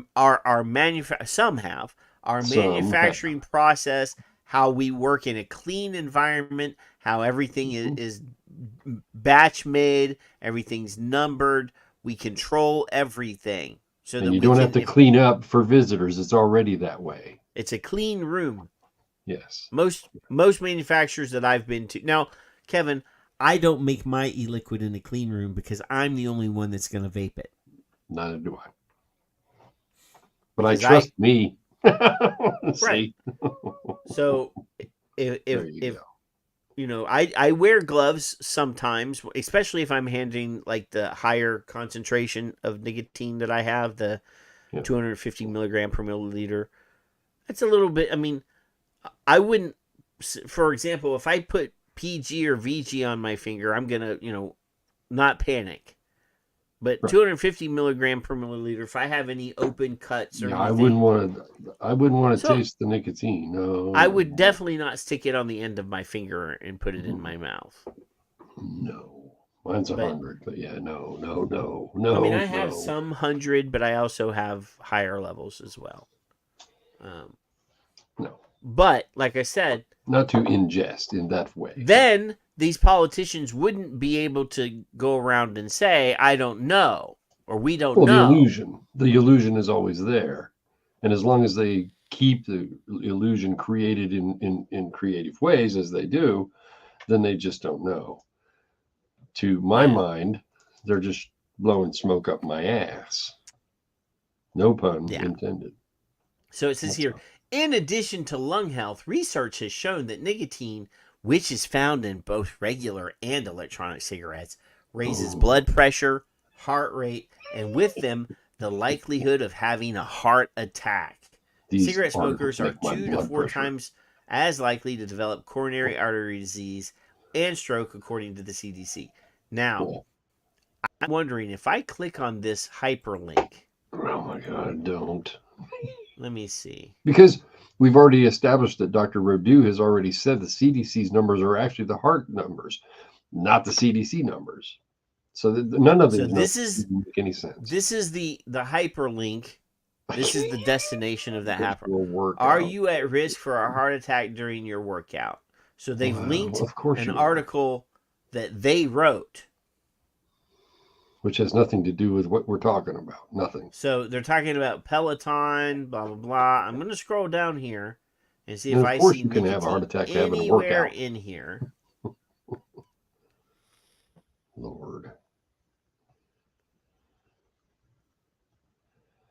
S11: manufacturing process, how we work in a clean environment, how everything is batch made, everything's numbered. We control everything. So
S12: and you don't have to clean up for visitors. It's already that way.
S11: It's a clean room.
S12: Yes.
S11: Most manufacturers that I've been to. Now, Kevin, I don't make my e-liquid in a clean room because I'm the only one that's going to vape it.
S12: Neither do I. But I trust me.
S11: Right. So if I wear gloves sometimes, especially if I'm handling like the higher concentration of nicotine that I have, the 250 milligram per milliliter. That's a little bit. I mean, I wouldn't. For example, if I put PG or VG on my finger, I'm gonna not panic. But 250 milligram per milliliter, if I have any open cuts or anything,
S12: I wouldn't want to taste the nicotine. No,
S11: I would definitely not stick it on the end of my finger and put it in my mouth.
S12: No, mine's 100, but yeah, no.
S11: I mean, I have some 100, but I also have higher levels as well.
S12: No,
S11: but like I said,
S12: not to ingest in that way.
S11: Then these politicians wouldn't be able to go around and say, I don't know, or we don't know.
S12: The illusion is always there. And as long as they keep the illusion created in creative ways, as they do, then they just don't know. To my mind, they're just blowing smoke up my ass. No pun intended.
S11: So it says here, in addition to lung health, research has shown that nicotine, which is found in both regular and electronic cigarettes, raises blood pressure, heart rate, and with them, the likelihood of having a heart attack. Cigarette smokers are 2 to 4 times as likely to develop coronary artery disease and stroke, according to the CDC. Now, I'm wondering if I click on this hyperlink.
S12: Oh my God, don't.
S11: Let me see.
S12: Because we've already established that Dr. Rodew has already said the CDC's numbers are actually the heart numbers, not the CDC numbers. So none of these make any sense.
S11: This is the hyperlink. This is the destination of that hyperlink. Are you at risk for a heart attack during your workout? So they've linked an article that they wrote.
S12: Which has nothing to do with what we're talking about. Nothing.
S11: So they're talking about Peloton, blah, blah, blah. I'm going to scroll down here and see if I see
S12: you can have a heart attack having a
S11: anywhere
S12: workout.
S11: in here.
S12: Lord.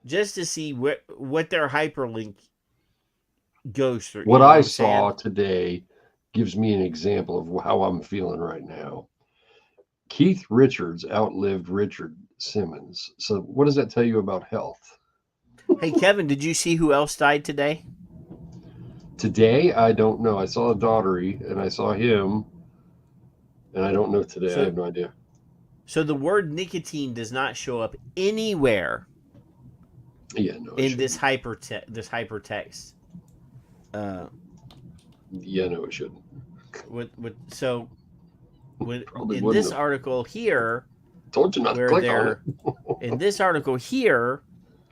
S11: Just to see what their hyperlink goes through.
S12: What I saw today gives me an example of how I'm feeling right now. Keith Richards outlived Richard Simmons. So what does that tell you about health?
S11: Hey, Kevin, did you see who else died today?
S12: Today? I don't know. I saw a Daughtery, and I saw him, and I don't know today. I have no idea.
S11: So the word nicotine does not show up anywhere in this hypertext.
S12: No, it shouldn't.
S11: In this article here,
S12: told you not to click on it.
S11: In this article here,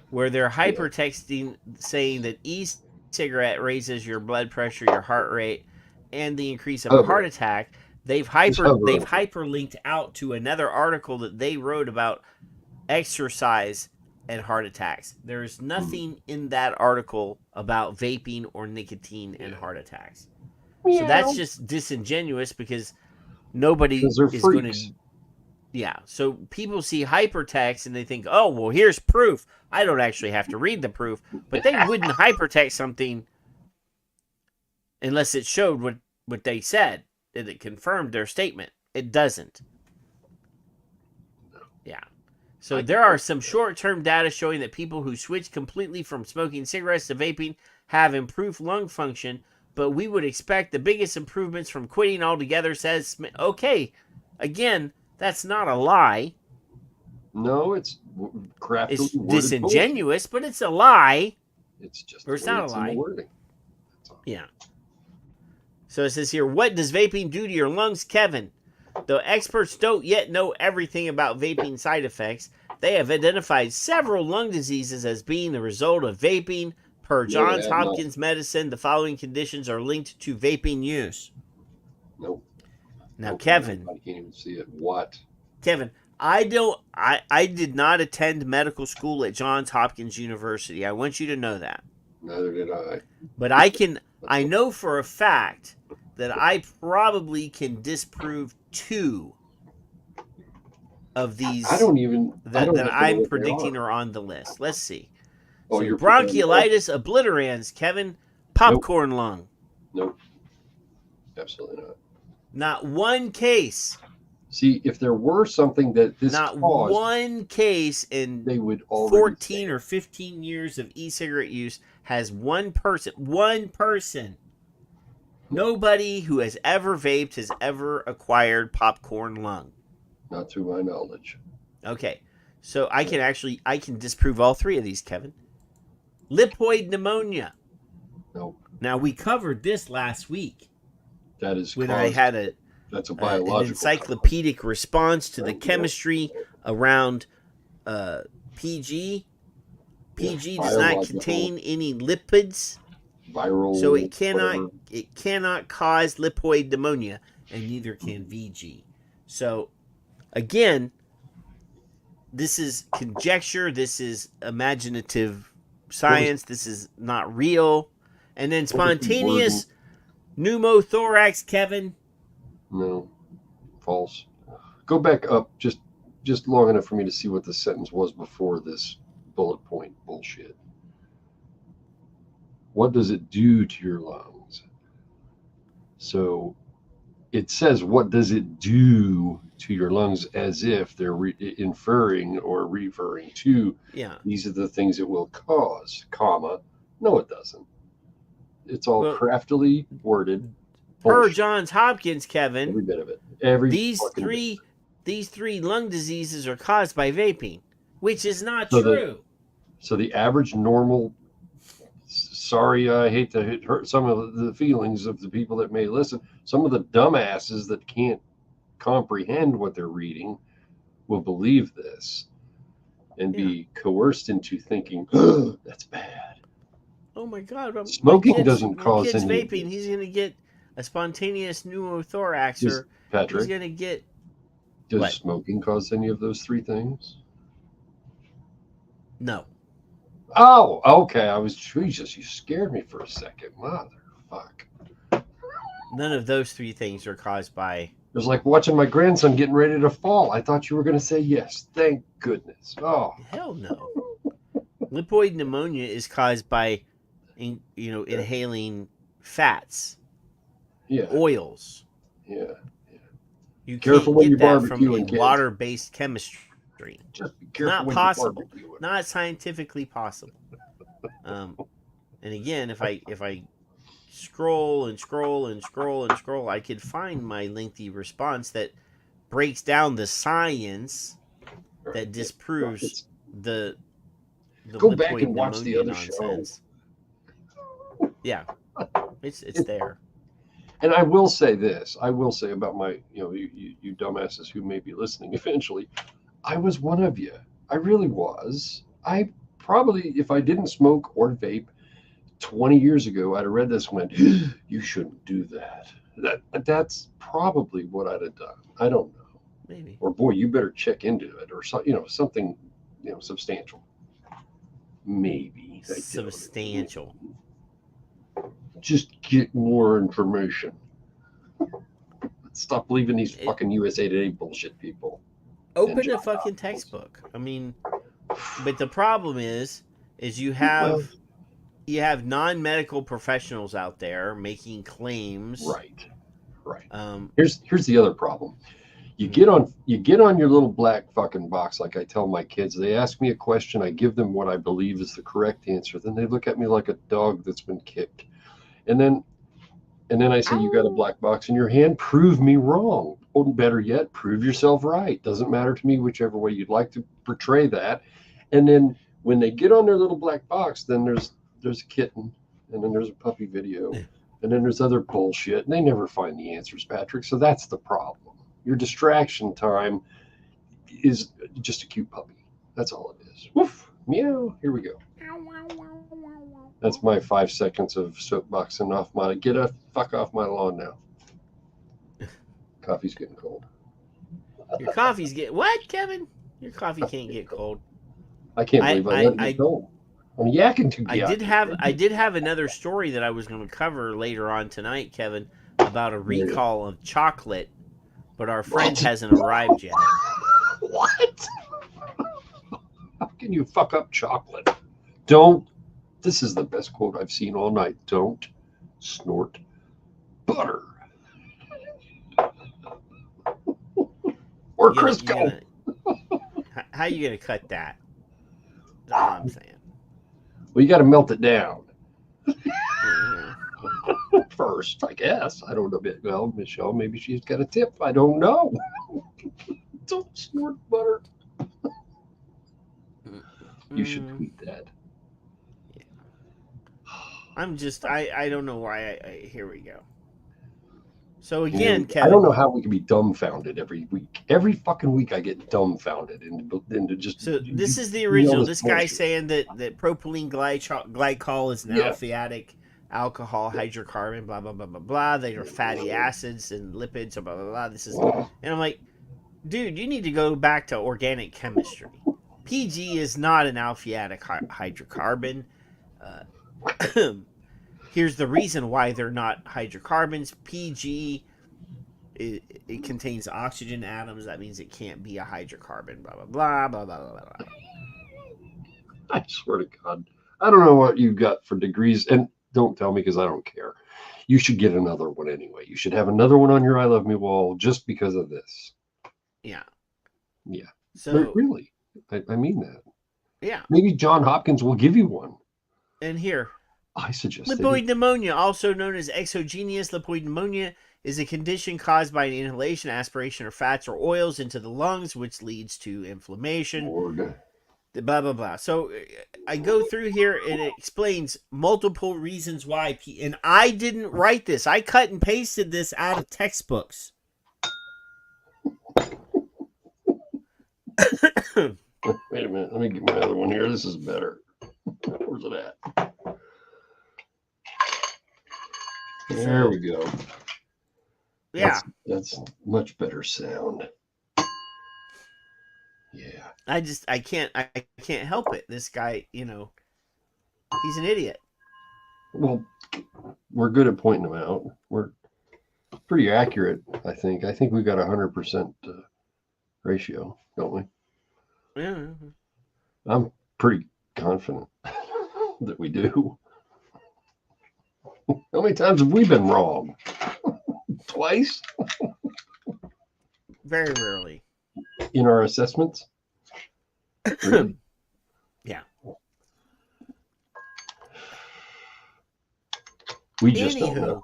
S11: where they're hypertexting saying that e-cigarette raises your blood pressure, your heart rate, and the increase of a heart attack, they've hyperlinked out to another article that they wrote about exercise and heart attacks. There is nothing in that article about vaping or nicotine and heart attacks. So that's just disingenuous because nobody is going to. Yeah, so people see hypertext and they think, oh, well, here's proof. I don't actually have to read the proof, but they wouldn't hypertext something unless it showed what they said and it confirmed their statement. It doesn't. Yeah. So there are some short-term data showing that people who switch completely from smoking cigarettes to vaping have improved lung function, but we would expect the biggest improvements from quitting altogether, says Smith. Okay, again, that's not a lie.
S12: No, it's craftily
S11: It's
S12: worded
S11: disingenuous, but it's a lie.
S12: It's just
S11: or it's not a
S12: in the
S11: lie.
S12: wording.
S11: Yeah. So it says here, what does vaping do to your lungs, Kevin? Though experts don't yet know everything about vaping side effects, they have identified several lung diseases as being the result of vaping. Per Johns Hopkins Medicine, the following conditions are linked to vaping use.
S12: Nope.
S11: Now,
S12: Nope.
S11: Kevin.
S12: I can't even see it. What?
S11: Kevin, I did not attend medical school at Johns Hopkins University. I want you to know that.
S12: Neither did I.
S11: But I know for a fact that I probably can disprove 2 of these that I'm predicting are on the list. Let's see.
S12: Oh,
S11: so
S12: you're
S11: bronchiolitis obliterans, Kevin, popcorn lung.
S12: Nope. Absolutely not.
S11: Not one case.
S12: See, if there were something that this
S11: not
S12: caused,
S11: one case in
S12: they would
S11: 14 or 15 years of e-cigarette use has one person, nobody who has ever vaped has ever acquired popcorn lung.
S12: Not to my knowledge.
S11: Okay, so I can disprove all 3 of these, Kevin. Lipoid pneumonia.
S12: Nope.
S11: Now, we covered this last week.
S12: That is
S11: when I had
S12: that's a biological
S11: an encyclopedic response to the chemistry around PG. PG does not contain any lipids,
S12: viral,
S11: so it cannot cause lipoid pneumonia, and neither can VG. So, again, this is conjecture. This is imaginative science. This is not real. And then spontaneous pneumothorax, Kevin.
S12: No, false. Go back up just long enough for me to see what the sentence was before this bullet point bullshit. What does it do to your lungs? So it says, what does it do to your lungs, as if they're inferring or referring to, these are the things it will cause, comma. No, it doesn't. It's all craftily worded.
S11: Per Johns Hopkins, Kevin,
S12: every bit of it.
S11: These three lung diseases are caused by vaping, which is not true.
S12: So the average normal, sorry, I hate to hurt some of the feelings of the people that may listen. Some of the dumbasses that can't comprehend what they're reading will believe this and be coerced into thinking, oh, that's bad.
S11: Oh my God!
S12: Smoking doesn't cause any.
S11: Vaping, he's going to get a spontaneous pneumothorax, or
S12: Patrick,
S11: he's going to get.
S12: Does smoking cause any of those 3 things?
S11: No.
S12: Oh, okay. I was Jesus. You scared me for a second, motherfuck.
S11: None of those 3 things are caused by.
S12: It was like watching my grandson getting ready to fall. I thought you were going to say yes. Thank goodness. Oh,
S11: hell no. Lipoid pneumonia is caused by, inhaling fats, oils.
S12: Yeah.
S11: You
S12: careful
S11: can't
S12: when you
S11: get that
S12: barbecue
S11: from water-based chemistry.
S12: Just be careful
S11: not possible. Not scientifically possible. And again, if I scroll and scroll and scroll and scroll, I could find my lengthy response that breaks down the science that disproves the
S12: go back and watch the other
S11: nonsense. Yeah, it's there.
S12: And I will say this. I will say about my, you dumbasses who may be listening eventually. I was one of you. I really was. I probably, if I didn't smoke or vape 20 years ago, I'd have read this and went, you shouldn't do that. That's probably what I'd have done. I don't know.
S11: Maybe.
S12: Or boy, you better check into it, or something, substantial. Maybe.
S11: Substantial.
S12: Just get more information. Stop believing these fucking USA Today bullshit people.
S11: Open a fucking textbook. I mean, but the problem is you have non-medical professionals out there making claims.
S12: Right. Here's the other problem. You get on your little black fucking box, like I tell my kids. They ask me a question, I give them what I believe is the correct answer. Then they look at me like a dog that's been kicked. And then I say, you got a black box in your hand, prove me wrong. Or better yet, prove yourself right. Doesn't matter to me whichever way you'd like to portray that. And then when they get on their little black box, then there's a kitten, and then there's a puppy video, and then there's other bullshit, and they never find the answers, Patrick. So that's the problem. Your distraction time is just a cute puppy. That's all it is. Woof, meow, here we go. That's my 5 seconds of soapboxing off my, get a fuck off my lawn now. Coffee's getting cold.
S11: Your coffee's what, Kevin? Your coffee can't get cold.
S12: I can't believe I let it go. I'm yakking too.
S11: I did have another story that I was going to cover later on tonight, Kevin, about a recall of chocolate, but our friend hasn't arrived yet.
S12: What? How can you fuck up chocolate? Don't. This is the best quote I've seen all night. Don't snort butter. Or Crisco.
S11: How are you going to cut that? That's all I'm saying.
S12: Well, you got to melt it down. First, I guess. I don't know. Well, Michelle, maybe she's got a tip. I don't know. Don't snort butter. You should tweet that.
S11: Yeah. I'm just, I don't know why here we go. So again, Kevin,
S12: I don't know how we can be dumbfounded every week. Every fucking week I get dumbfounded into just.
S11: So this is the original. This guy saying that propylene glycol is an aliphatic alcohol hydrocarbon, blah, blah, blah, blah, blah. They are fatty acids and lipids, blah, blah, blah. This is, and I'm like, dude, you need to go back to organic chemistry. PG is not an aliphatic hydrocarbon. Here's the reason why they're not hydrocarbons. PG, it contains oxygen atoms. That means it can't be a hydrocarbon. Blah, blah, blah, blah, blah, blah, blah.
S12: I swear to God. I don't know what you got for degrees. And don't tell me because I don't care. You should get another one anyway. You should have another one on your I Love Me wall just because of this.
S11: Yeah.
S12: Yeah.
S11: So
S12: but really, I mean that.
S11: Yeah.
S12: Maybe John Hopkins will give you one.
S11: And here.
S12: I suggest
S11: lipoid pneumonia, also known as exogenous lipoid pneumonia, is a condition caused by an inhalation, aspiration of fats or oils into the lungs, which leads to inflammation. Blah, blah, blah. So I go through here and it explains multiple reasons why. And I didn't write this. I cut and pasted this out of textbooks.
S12: Wait a minute. Let me get my other one here. This is better. Where's it at? There we go.
S11: Yeah.
S12: That's much better sound. Yeah.
S11: I can't help it. This guy, he's an idiot.
S12: Well, we're good at pointing them out. We're pretty accurate, I think. I think we got 100% ratio, don't we?
S11: Yeah.
S12: I'm pretty confident that we do. How many times have we been wrong? Twice?
S11: Very rarely.
S12: In our assessments? Really?
S11: Yeah.
S12: We just don't know.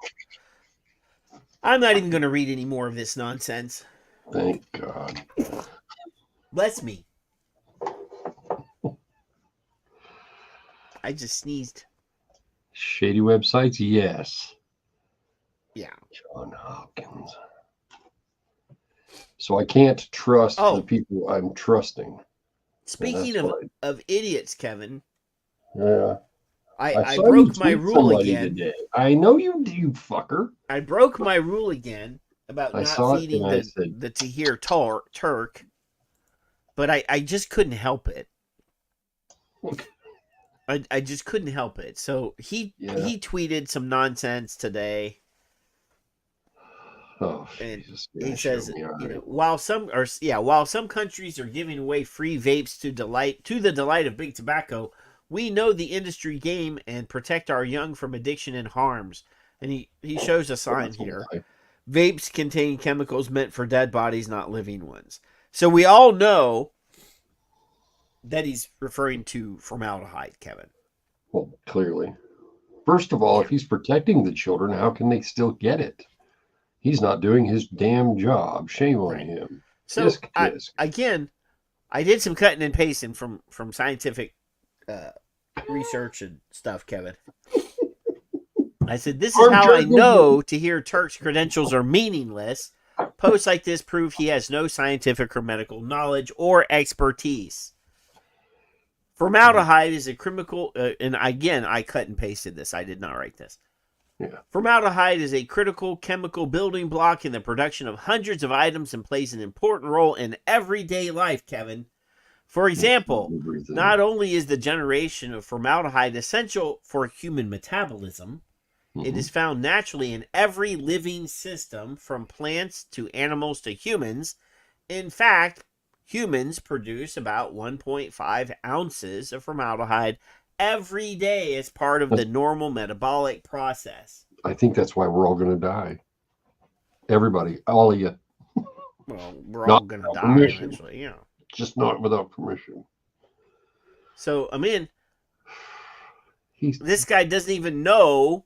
S11: I'm not even going to read any more of this nonsense.
S12: Thank God.
S11: Bless me. I just sneezed.
S12: Shady websites? Yes.
S11: Yeah.
S12: John Hopkins. So I can't trust the people I'm trusting.
S11: Speaking of idiots, Kevin.
S12: Yeah.
S11: I broke my rule again.
S12: Today. I know you fucker.
S11: I broke my rule again about not feeding the Tahir Turk. But I just couldn't help it.
S12: Okay.
S11: I just couldn't help it. So he tweeted some nonsense today.
S12: Oh,
S11: And
S12: Jesus.
S11: he
S12: Yeah,
S11: says,
S12: show me. All right.
S11: while some countries are giving away free vapes to the delight of big tobacco, we know the industry game and protect our young from addiction and harms. And he shows a sign
S12: That's a
S11: here.
S12: lie.
S11: Vapes contain chemicals meant for dead bodies, not living ones. So we all know that he's referring to formaldehyde, Kevin.
S12: Well, clearly. First of all, if he's protecting the children, how can they still get it? He's not doing his damn job. Shame on him.
S11: So
S12: Tisk.
S11: I did some cutting and pasting from scientific research and stuff, Kevin. I said, this is how I know to hear Turk's credentials are meaningless. Posts like this prove he has no scientific or medical knowledge or expertise. Formaldehyde is a chemical, and again, I cut and pasted this. I did not write this.
S12: Yeah.
S11: Formaldehyde is a critical chemical building block in the production of hundreds of items and plays an important role in everyday life, Kevin. For example, not only is the generation of formaldehyde essential for human metabolism, it is found naturally in every living system, from plants to animals to humans. In fact, humans produce about 1.5 ounces of formaldehyde every day as part of the normal metabolic process.
S12: I think that's why we're all going to die. Everybody, all of you.
S11: Well, we're all going to die eventually, yeah.
S12: Just not without permission.
S11: So, I mean, this guy doesn't even know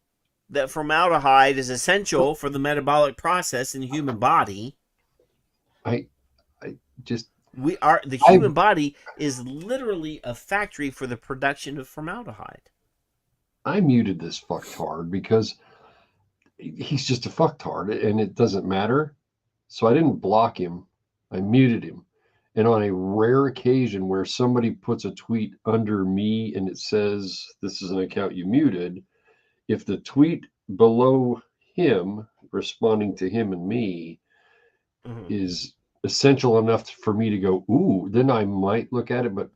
S11: that formaldehyde is essential for the metabolic process in the human body.
S12: The
S11: human body is literally a factory for the production of formaldehyde.
S12: I muted this fucktard because he's just a fucktard and it doesn't matter. So I didn't block him. I muted him. And on a rare occasion where somebody puts a tweet under me and it says, this is an account you muted, if the tweet below him, responding to him and me, is essential enough for me to go, ooh, then I might look at it. But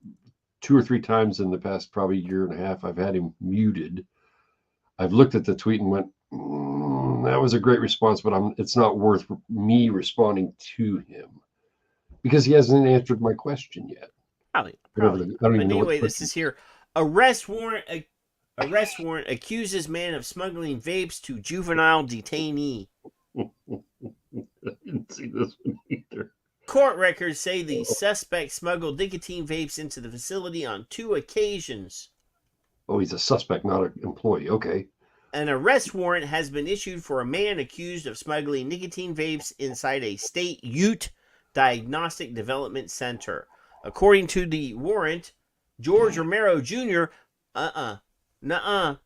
S12: 2 or 3 times in the past probably year and a half, I've had him muted. I've looked at the tweet and went, that was a great response, but it's not worth me responding to him because he hasn't answered my question yet.
S11: Probably.
S12: I don't even know.
S11: Anyway, this is here. Arrest warrant accuses man of smuggling vapes to juvenile detainee.
S12: I didn't see this one either.
S11: Court records say the suspect smuggled nicotine vapes into the facility on 2 occasions.
S12: Oh, he's a suspect, not an employee. Okay.
S11: An arrest warrant has been issued for a man accused of smuggling nicotine vapes inside a state Ute Diagnostic Development Center. According to the warrant, George Romero Jr.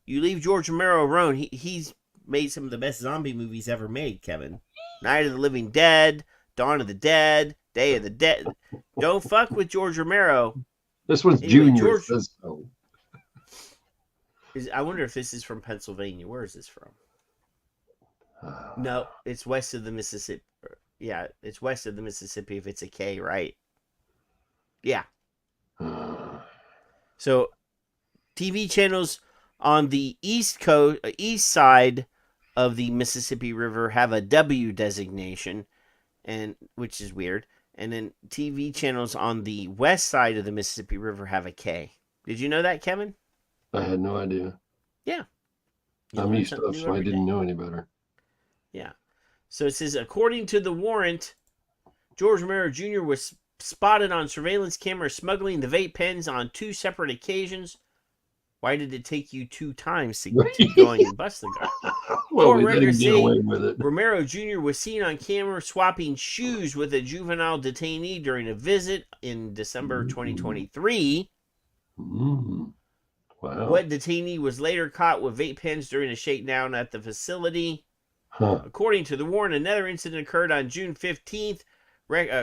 S11: You leave George Romero alone. He's made some of the best zombie movies ever made, Kevin. Night of the Living Dead, Dawn of the Dead, Day of the Dead. Don't fuck with George Romero.
S12: This was Junior. Says so.
S11: I wonder if this is from Pennsylvania. Where is this from? No, it's west of the Mississippi. Yeah, it's west of the Mississippi if it's a K, right? Yeah. So, TV channels on the east side of the Mississippi River have a W designation, and which is weird. And then TV channels on the west side of the Mississippi River have a K. Did you know that, Kevin?
S12: I had no idea.
S11: Yeah.
S12: I'm used to it, so I didn't know any better.
S11: Yeah. So it says, according to the warrant, George Romero Jr. was spotted on surveillance camera smuggling the vape pens on 2 separate occasions. Why did it take you 2 times to keep going and bust the guy?
S12: Well, we let him get away with it.
S11: Romero Jr. was seen on camera swapping shoes with a juvenile detainee during a visit in December 2023.
S12: Wow.
S11: What detainee was later caught with vape pens during a shakedown at the facility. According to the warrant, another incident occurred on June 15th.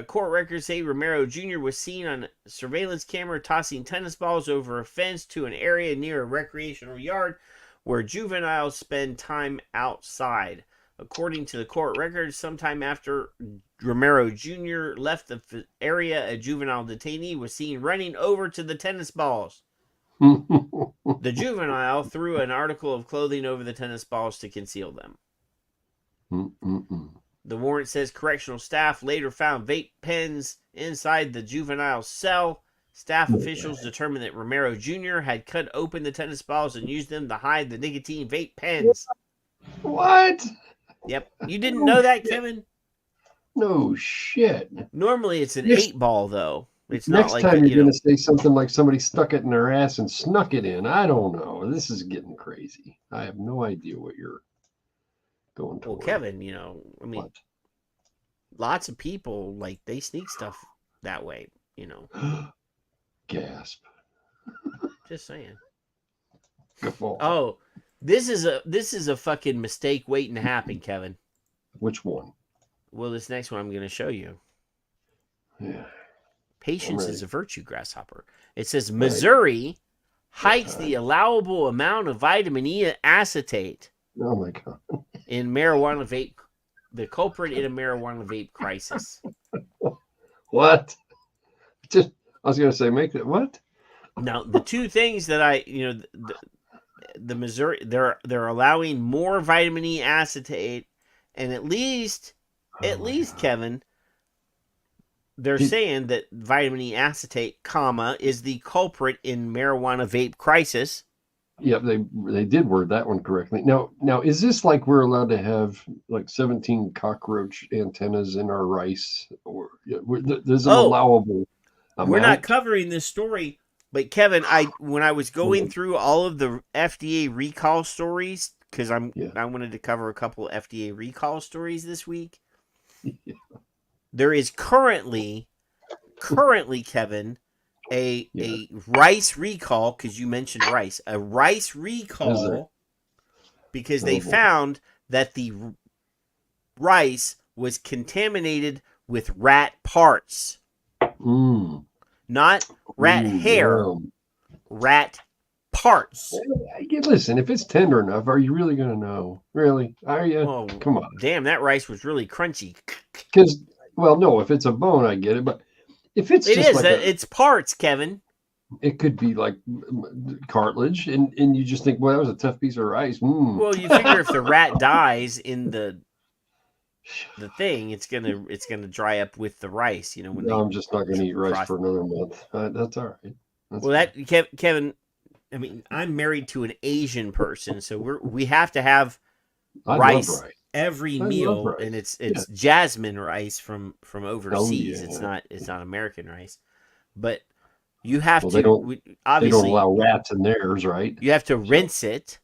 S11: Court records say Romero Jr. was seen on surveillance camera tossing tennis balls over a fence to an area near a recreational yard where juveniles spend time outside. According to the court records, sometime after Romero Jr. left the area, a juvenile detainee was seen running over to the tennis balls. The juvenile threw an article of clothing over the tennis balls to conceal them. The warrant says correctional staff later found vape pens inside the juvenile cell. Staff officials determined that Romero Jr. had cut open the tennis balls and used them to hide the nicotine vape pens.
S12: What?
S11: Yep. You didn't know that, Kevin?
S12: No shit.
S11: Normally it's an 8-ball, though. It's
S12: Next
S11: not like
S12: time you're going to say something like somebody stuck it in their ass and snuck it in. I don't know. This is getting crazy. I have no idea what you're going toward.
S11: Well, Kevin, I mean, lots of people, like, they sneak stuff that way,
S12: Gasp.
S11: Just saying.
S12: Guffaw.
S11: Oh, this is a fucking mistake waiting to happen, Kevin.
S12: Which one?
S11: Well, this next one I'm going to show you.
S12: Yeah.
S11: Patience is a virtue, grasshopper. It says Missouri hikes the allowable amount of vitamin E acetate.
S12: Oh my God.
S11: In marijuana vape, the culprit in a marijuana vape crisis.
S12: What? I was going to say, make it what?
S11: Now, the two things that the Missouri, they're allowing more vitamin E acetate, and at least Kevin, they're saying that vitamin E acetate, is the culprit in marijuana vape crisis.
S12: Yep, they did word that one correctly. Now, is this like we're allowed to have like 17 cockroach antennas in our rice, or there's an allowable amount?
S11: We're not covering this story, but Kevin, when I was going through all of the FDA recall stories, because I wanted to cover a couple of FDA recall stories this week. Yeah. There is currently, Kevin, a rice recall, because you mentioned rice, a rice recall because they found that the rice was contaminated with rat parts. Not rat hair, rat parts.
S12: Listen, if it's tender enough, are you really going to know? Really? Are you?
S11: Oh,
S12: come on.
S11: Damn, that rice was really crunchy.
S12: Because, well, no, if it's a bone, I get it. But if it's
S11: it's parts, Kevin.
S12: It could be like cartilage, and you just think, well, that was a tough piece of rice.
S11: Well, you figure if the rat dies in the thing, it's gonna dry up with the rice.
S12: I'm just not going to eat rice for another month. That's all right.
S11: Kevin. I mean, I'm married to an Asian person, so we have to have rice every meal, and it's jasmine rice from overseas. It's not American rice, but you have to.
S12: They don't allow rats in theirs, right?
S11: You have to rinse it.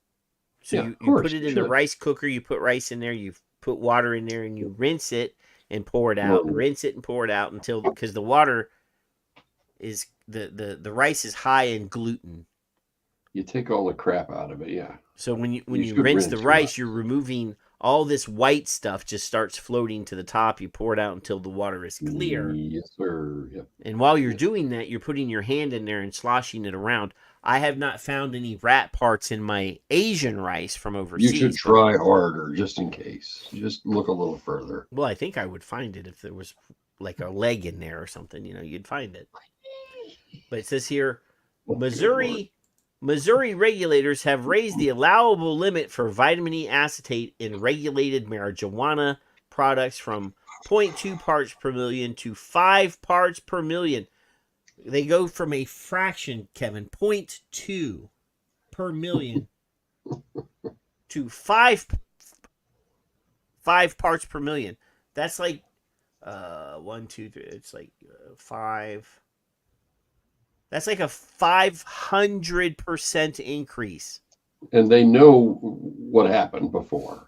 S11: So you put it in the rice cooker. You put rice in there. You put water in there, and you rinse it and pour it out. Rinse it and pour it out because the water is the rice is high in gluten.
S12: You take all the crap out of it, yeah.
S11: So when you rinse the rice, you're removing all this white stuff. Just starts floating to the top. You pour it out until the water is clear.
S12: Yes, sir. Yep.
S11: And while you're doing that, you're putting your hand in there and sloshing it around. I have not found any rat parts in my Asian rice from overseas.
S12: You should try harder, just in case. Just look a little further.
S11: Well, I think I would find it if there was like a leg in there or something. You'd find it. But it says here, Missouri regulators have raised the allowable limit for vitamin E acetate in regulated marijuana products from 0.2 parts per million to 5 parts per million. They go from a fraction, Kevin, 0.2 per million to 5 parts per million. That's like 1, 2, 3. It's like 5. That's like a 500% increase.
S12: And they know what happened before.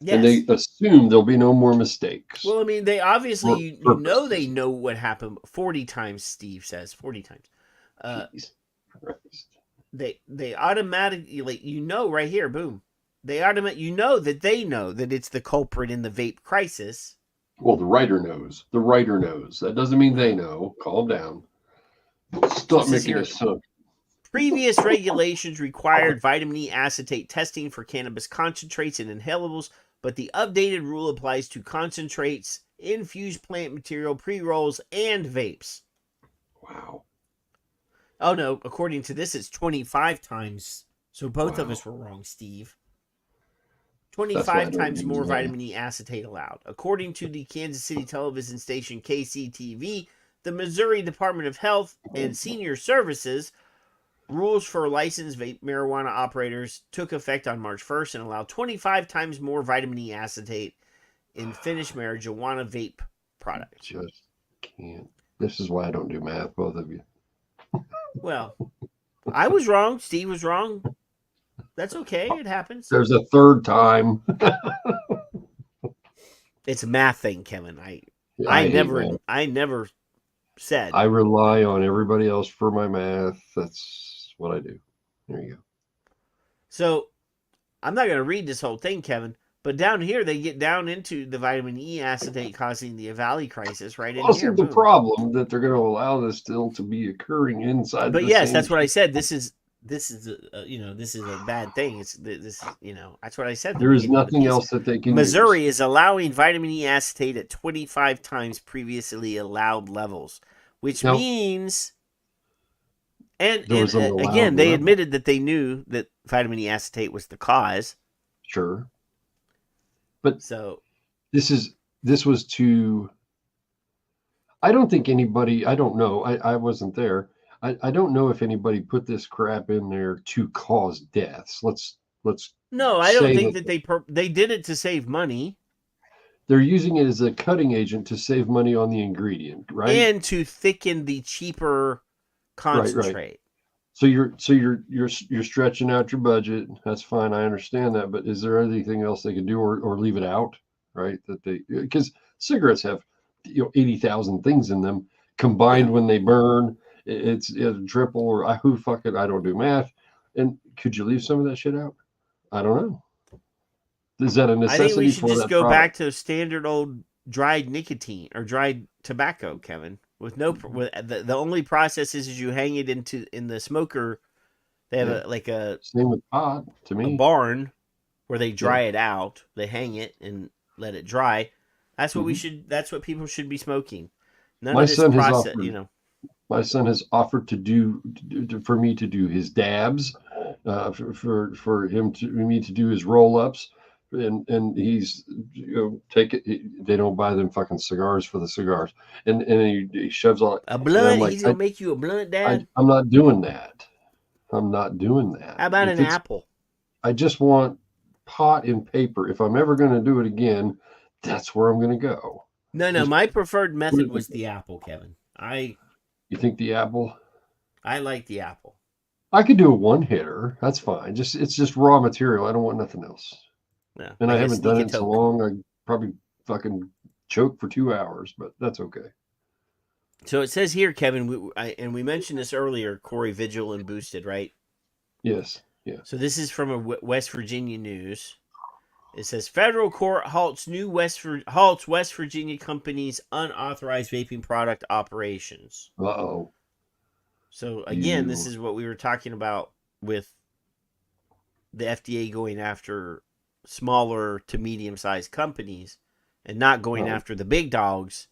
S12: Yes. And they assume there'll be no more mistakes.
S11: Well, I mean, they obviously, they know what happened 40 times, Steve says. 40 times. They automatically, right here, boom. You know that they know that it's the culprit in the vape crisis.
S12: Well, the writer knows. The writer knows. That doesn't mean they know. Calm down. Stop making us so.
S11: Previous regulations required vitamin E acetate testing for cannabis concentrates and inhalables, but the updated rule applies to concentrates, infused plant material, pre-rolls, and vapes.
S12: Wow.
S11: Oh, no. According to this, it's 25 times. So both of us were wrong, Steve. 25 times more vitamin E acetate allowed. According to the Kansas City television station KCTV, the Missouri Department of Health and Senior Services rules for licensed vape marijuana operators took effect on March 1st and allowed 25 times more vitamin E acetate in finished marijuana vape products.
S12: Just can't. This is why I don't do math, both of you.
S11: Well, I was wrong. Steve was wrong. That's okay. It happens.
S12: There's a third time.
S11: It's a math thing, Kevin. I never said.
S12: I rely on everybody else for my math. That's what I do. There you go.
S11: So I'm not going to read this whole thing, Kevin, but down here they get down into the vitamin E acetate causing the valley crisis right in here.
S12: The problem that they're going to allow this still to be occurring inside.
S11: But yes, that's what I said. This is a bad thing. It's this, that's what I said.
S12: There is nothing else that they can
S11: Missouri
S12: use.
S11: is allowing vitamin E acetate at 25 times previously allowed levels, which means, and again, they admitted that they knew that vitamin E acetate was the cause.
S12: Sure. But
S11: so
S12: this was to, I don't think anybody, I don't know. I wasn't there. I don't know if anybody put this crap in there to cause deaths. Let's.
S11: No, I don't think that they did it to save money.
S12: They're using it as a cutting agent to save money on the ingredient, right?
S11: And to thicken the cheaper concentrate. Right.
S12: So you're stretching out your budget. That's fine. I understand that. But is there anything else they could do or leave it out? Right? Because cigarettes have 80,000 things in them combined when they burn. It's triple or who fuck it. I don't do math. And could you leave some of that shit out? I don't know. Is that a necessity?
S11: I think we should
S12: for
S11: just
S12: that
S11: go
S12: product?
S11: back to standard old dried nicotine or dried tobacco, Kevin. With the only process is you hang it in the smoker. They have a
S12: same with pot to me.
S11: A barn where they dry it out. They hang it and let it dry. That's what we should. That's what people should be smoking. None of this process,
S12: My son has offered for me to do his dabs, for me to do his roll-ups, and he's take it. They don't buy them fucking cigars for the cigars, and he shoves all
S11: a blunt. Like, he's gonna make you a blunt, Dad.
S12: I'm not doing that. I'm not doing that.
S11: How about an apple?
S12: I just want pot and paper. If I'm ever going to do it again, that's where I'm going to go.
S11: No. My preferred method was the apple, Kevin.
S12: You think the apple?
S11: I like the apple.
S12: I could do a one-hitter. That's fine. It's just raw material. I don't want nothing else.
S11: Yeah,
S12: and I haven't done it so long. I probably fucking choke for 2 hours, but that's okay.
S11: So it says here, Kevin, we mentioned this earlier, Corey Vigil and Boosted, right?
S12: Yes. Yeah.
S11: So this is from a West Virginia news. It says federal court halts West Virginia company's unauthorized vaping product operations.
S12: Uh-oh.
S11: So again, this is what we were talking about with the FDA going after smaller to medium-sized companies and not going after the big dogs.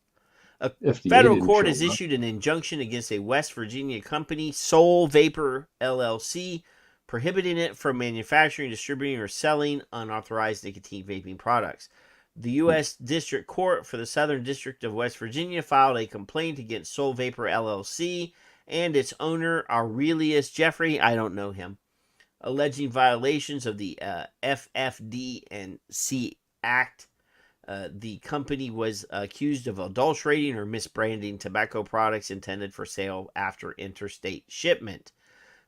S11: A federal court has issued an injunction against a West Virginia company, Soul Vapor LLC, prohibiting it from manufacturing, distributing, or selling unauthorized nicotine vaping products. The U.S. District Court for the Southern District of West Virginia filed a complaint against Soul Vapor LLC and its owner, Aurelius Jeffrey, I don't know him, alleging violations of the FFD&C Act. The company was accused of adulterating or misbranding tobacco products intended for sale after interstate shipment.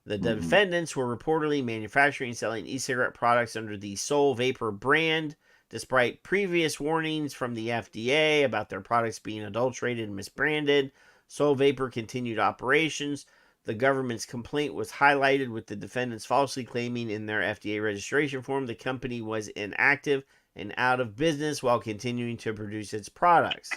S11: The defendants were reportedly manufacturing and selling e-cigarette products under the Soul Vapor brand, despite previous warnings from the FDA about their products being adulterated and misbranded. Soul Vapor continued operations. The government's complaint was highlighted with the defendants falsely claiming in their FDA registration form the company was inactive and out of business while continuing to produce its products.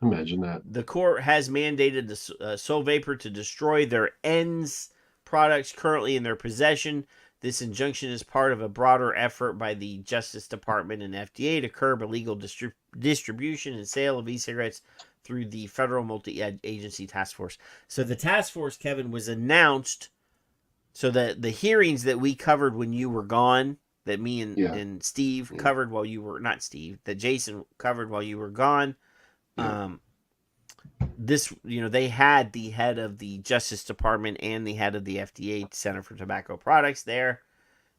S12: Imagine that.
S11: The court has mandated the Soul Vapor to destroy their ENDS products currently in their possession. This injunction is part of a broader effort by the Justice Department and FDA to curb illegal distribution and sale of e-cigarettes through the Federal Multi-Agency Task Force. So the task force, Kevin, was announced so that the hearings that we covered when you were gone that me
S12: Yeah.
S11: and Steve covered while you were not Steve, that Jason covered while you were gone. This, they had the head of the Justice Department and the head of the FDA, Center for Tobacco Products, there,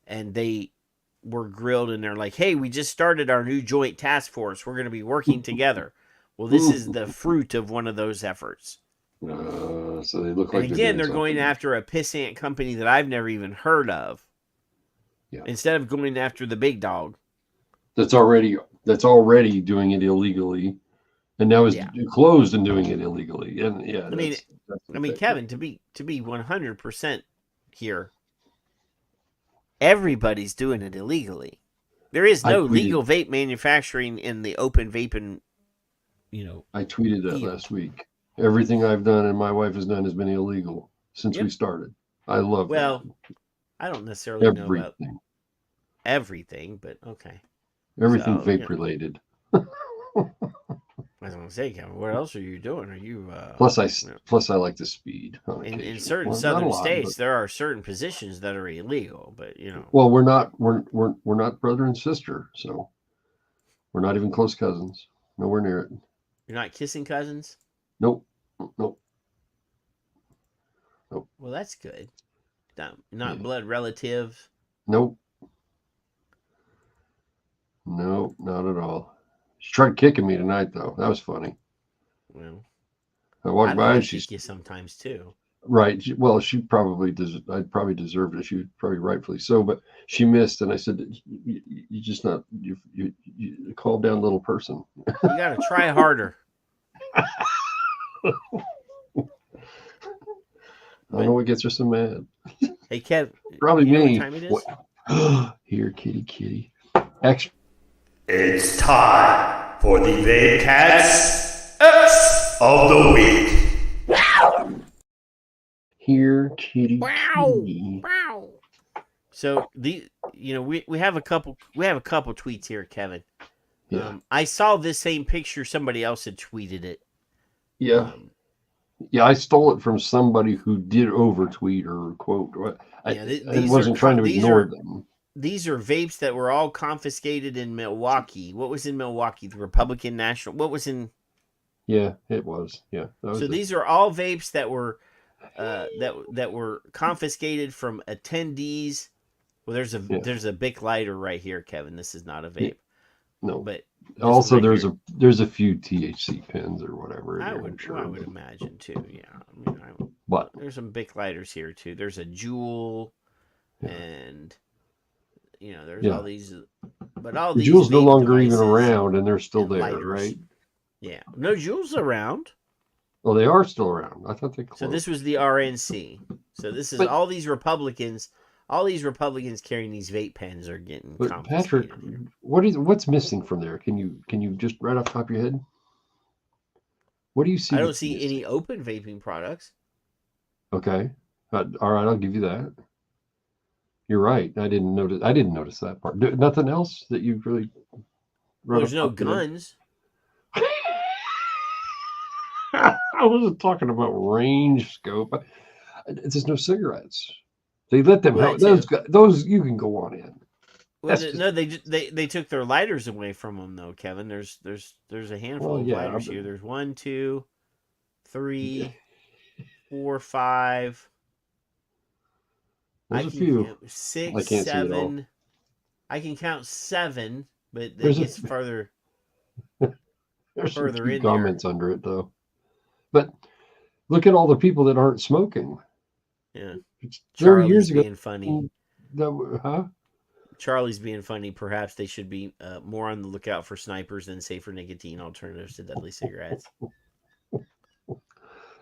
S11: and they were grilled, and they're like, "Hey, we just started our new joint task force. We're going to be working together." Well, this is the fruit of one of those efforts.
S12: So they look
S11: And
S12: like
S11: again, they're going after a pissant company that I've never even heard of.
S12: Yeah.
S11: Instead of going after the big dog.
S12: That's already doing it illegally, and now is closed and doing it illegally. And
S11: I mean, Kevin, to be 100% here, everybody's doing it illegally. There is no legal vape manufacturing in the open vaping.
S12: I tweeted that last week. Everything I've done and my wife has done has been illegal since we started. I love
S11: that. I don't necessarily know about everything, but okay.
S12: Everything vape related.
S11: I was going to say, Kevin, what else are you doing? Are you
S12: plus I like the speed.
S11: In certain southern states, there are certain positions that are illegal, but
S12: Well, we're not brother and sister, so we're not even close cousins. Nowhere near it.
S11: You're not kissing cousins?
S12: Nope.
S11: Well, that's good. Not blood relatives.
S12: Nope. Nope, not at all. She tried kicking me tonight, though. That was funny.
S11: Well,
S12: I walked by and she
S11: kick you sometimes too.
S12: Right. Well, she probably does. I probably deserved it. She would probably rightfully so, but she missed, and I said, "You just not you calm down, little person.
S11: You got to try harder."
S12: I don't know what gets her so mad.
S11: Hey, Kev.
S12: Probably me.
S11: What time it is?
S12: Here, kitty.
S13: It's time for the Vape Cats of the Week.
S12: Here, kitty.
S11: Wow. So we have a couple tweets here, Kevin.
S12: Yeah.
S11: I saw this same picture. Somebody else had tweeted it.
S12: Yeah. I stole it from somebody who did overtweet or quote. I wasn't trying to ignore them.
S11: These are vapes that were all confiscated in Milwaukee. What was in Milwaukee? The Republican National. What was in?
S12: Yeah, it was. Yeah.
S11: So these are all vapes that were that were confiscated from attendees. Well, there's a Bic lighter right here, Kevin. This is not a vape.
S12: No,
S11: but
S12: also there's a few THC pens or whatever.
S11: I would imagine too. Yeah, I mean,
S12: but
S11: there's some Bic lighters here too. There's a Juul, and there's all these. But all these
S12: Juul's no longer even around, and they're still there, lighters. Right?
S11: Yeah, no Juul's around.
S12: Well, they are still around. I thought they closed.
S11: So this was the RNC. So this is all these Republicans. All these Republicans carrying these vape pens are getting confiscated.
S12: Patrick, what's missing from there? Can you just right off the top of your head? What do you see?
S11: I don't see any open vaping products.
S12: Okay. All right, I'll give you that. You're right. I didn't notice that part. Nothing else that you really.
S11: There's no guns.
S12: I wasn't talking about range scope. There's no cigarettes. They let them have those. You can go on in.
S11: Well, no, they took their lighters away from them though, Kevin. There's a handful of lighters here. There's 1, 2, 3, 4, 5.
S12: There's a few.
S11: Count 6, 7. I can count 7, but it's further.
S12: There's
S11: further
S12: some
S11: in
S12: comments under it though. But look at all the people that aren't smoking.
S11: Yeah.
S12: Charlie's years
S11: being
S12: ago,
S11: funny.
S12: Huh?
S11: Charlie's being funny. Perhaps they should be more on the lookout for snipers than safer nicotine alternatives to deadly cigarettes.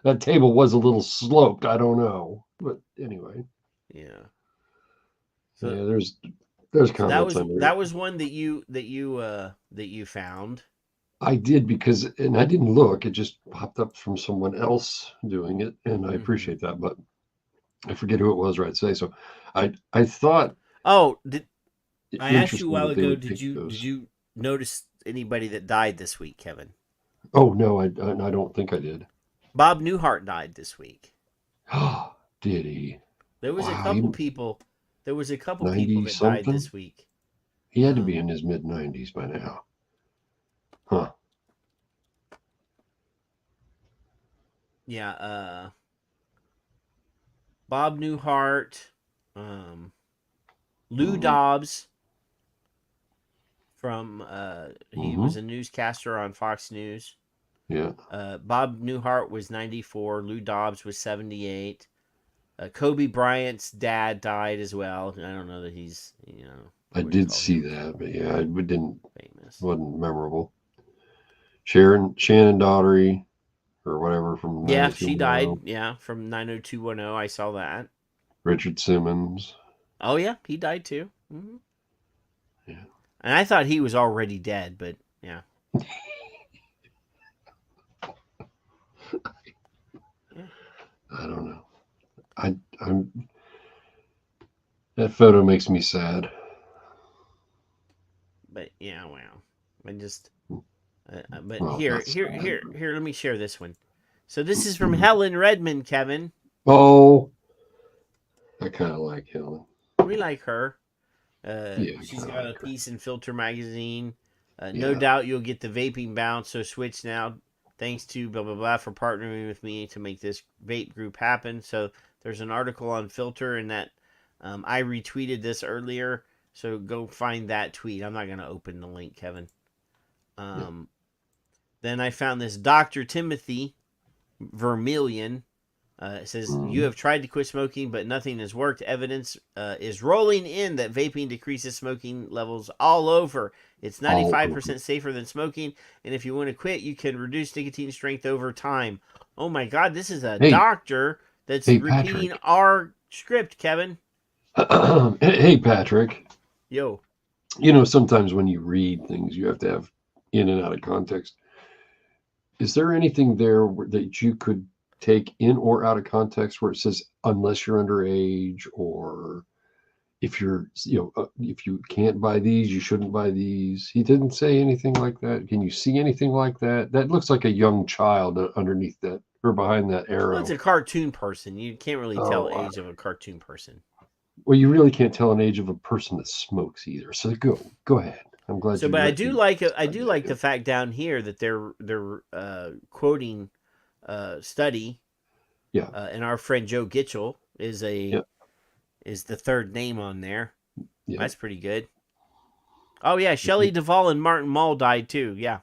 S12: That table was a little sloped. I don't know, but anyway.
S11: Yeah.
S12: So yeah, there's comments.
S11: That was one that you found.
S12: I did because, and I didn't look. It just popped up from someone else doing it, and I appreciate that, but I forget who it was. Right, say so. I thought.
S11: Oh, I asked you a while ago? Did you notice anybody that died this week, Kevin?
S12: Oh no, I don't think I did.
S11: Bob Newhart died this week.
S12: Did he?
S11: There was a couple people. There was a couple people that died this week.
S12: He had to be in his mid-90s by now. Huh.
S11: Yeah, Bob Newhart, Lou Dobbs from he was a newscaster on Fox News.
S12: Yeah.
S11: Bob Newhart was 94. Lou Dobbs was 78. Kobe Bryant's dad died as well. I don't know that he's,
S12: I did see that, but yeah, it wasn't memorable. Shannon Daughtery, or whatever, from
S11: yeah, she died. Yeah, from 90210. I saw that.
S12: Richard Simmons.
S11: Oh yeah, he died too. Mm-hmm.
S12: Yeah.
S11: And I thought he was already dead, but yeah.
S12: I don't know. I'm that photo makes me sad.
S11: But yeah, wow. I just but
S12: Well,
S11: here,
S12: that's
S11: let me share this one. So this is from Helen Redmond, Kevin.
S12: Oh, I kind of like Helen.
S11: We like her. She's got a piece in Filter magazine. No doubt you'll get the vaping bounce, so switch now. Thanks to blah, blah, blah for partnering with me to make this vape group happen. So there's an article on Filter, and that I retweeted this earlier. So go find that tweet. I'm not going to open the link, Kevin. Then I found this Dr. Timothy Vermillion. It says, you have tried to quit smoking, but nothing has worked. Evidence is rolling in that vaping decreases smoking levels all over. It's 95% safer than smoking. And if you want to quit, you can reduce nicotine strength over time. Oh my God, this is a doctor that's repeating
S12: Patrick.
S11: our script, Kevin.
S12: Hey, Patrick.
S11: Yo.
S12: Sometimes when you read things, you have to have in and out of context. Is there anything there that you could take in or out of context where it says unless you're underage, or if you're if you can't buy these, you shouldn't buy these? He didn't say anything like that. Can you see anything like that? That looks like a young child underneath that or behind that arrow.
S11: Well, it's a cartoon person. You can't really tell the age of a cartoon person.
S12: Well, you really can't tell an age of a person that smokes either. So go ahead. I'm glad.
S11: So, but I do like the fact down here that they're quoting study.
S12: Yeah.
S11: And our friend Joe Gitchell is the third name on there. Yeah. That's pretty good. Oh yeah, Shelley Duvall and Martin Mull died too. Yeah.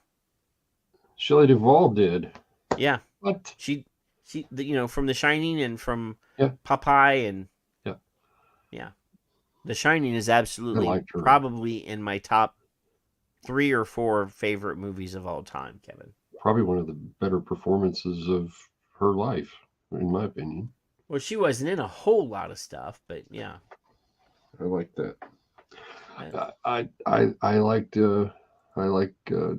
S11: Shelley Duvall did. Yeah. What? She from The Shining and from Popeye and yeah. The Shining is absolutely probably in my top 3 or 4 favorite movies of all time, Kevin.
S12: Probably one of the better performances of her life, in my opinion.
S11: Well, she wasn't in a whole lot of stuff, but yeah.
S12: I like that. I like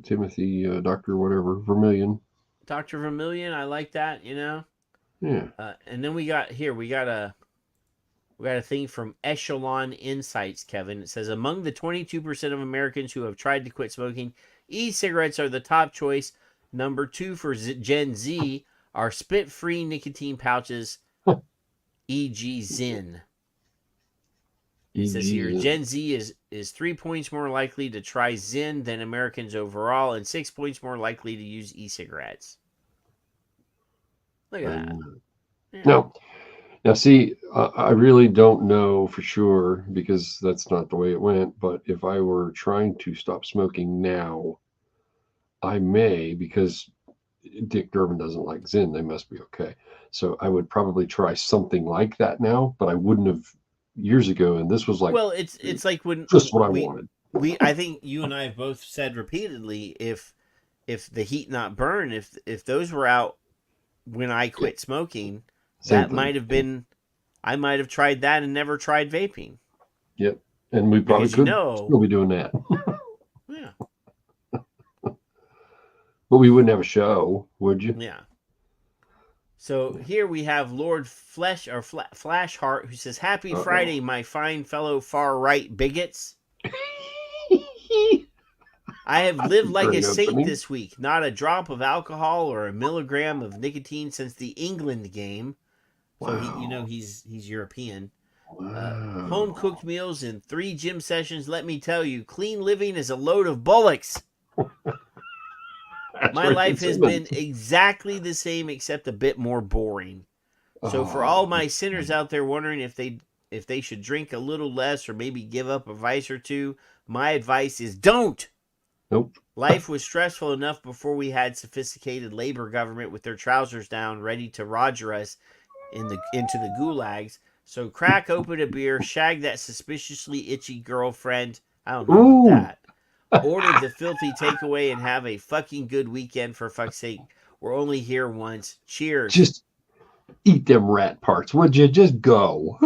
S12: Timothy Dr. whatever Vermillion.
S11: Dr. Vermillion, I like that,
S12: Yeah.
S11: And then we got a thing from Echelon Insights, Kevin. It says, among the 22% of Americans who have tried to quit smoking, e-cigarettes are the top choice. Number 2 for Gen Z are spit-free nicotine pouches, e.g. Zyn. It says here, Gen Z is 3 points more likely to try Zyn than Americans overall, and 6 points more likely to use e-cigarettes. Look at that.
S12: Yeah. Now, see, I really don't know for sure because that's not the way it went. But if I were trying to stop smoking now, I may, because Dick Durbin doesn't like Zyn. They must be okay. So I would probably try something like that now, but I wouldn't have years ago. And this was like,
S11: well, it's like when
S12: just what I wanted.
S11: I think you and I have both said repeatedly, if the heat not burn, if those were out when I quit smoking, that might have been, I might have tried that and never tried vaping.
S12: Yep. And we probably could still be doing that.
S11: Yeah.
S12: But we wouldn't have a show, would you?
S11: Yeah. So here we have Lord Flashheart, who says, happy Friday, my fine fellow far-right bigots. I have lived like a saint this week. Not a drop of alcohol or a milligram of nicotine since the England game. So, he's European. Home cooked meals and 3 gym sessions. Let me tell you, clean living is a load of bullocks. My life has been exactly the same, except a bit more boring. So for all my sinners out there wondering if they should drink a little less or maybe give up a vice or two, my advice is don't.
S12: Nope.
S11: Life was stressful enough before we had sophisticated labor government with their trousers down, ready to roger us into the gulags. So crack open a beer, shag that suspiciously itchy girlfriend. I don't know about that. Order the filthy takeaway and have a fucking good weekend, for fuck's sake. We're only here once. Cheers.
S12: Just eat them rat parts, would you? Just go.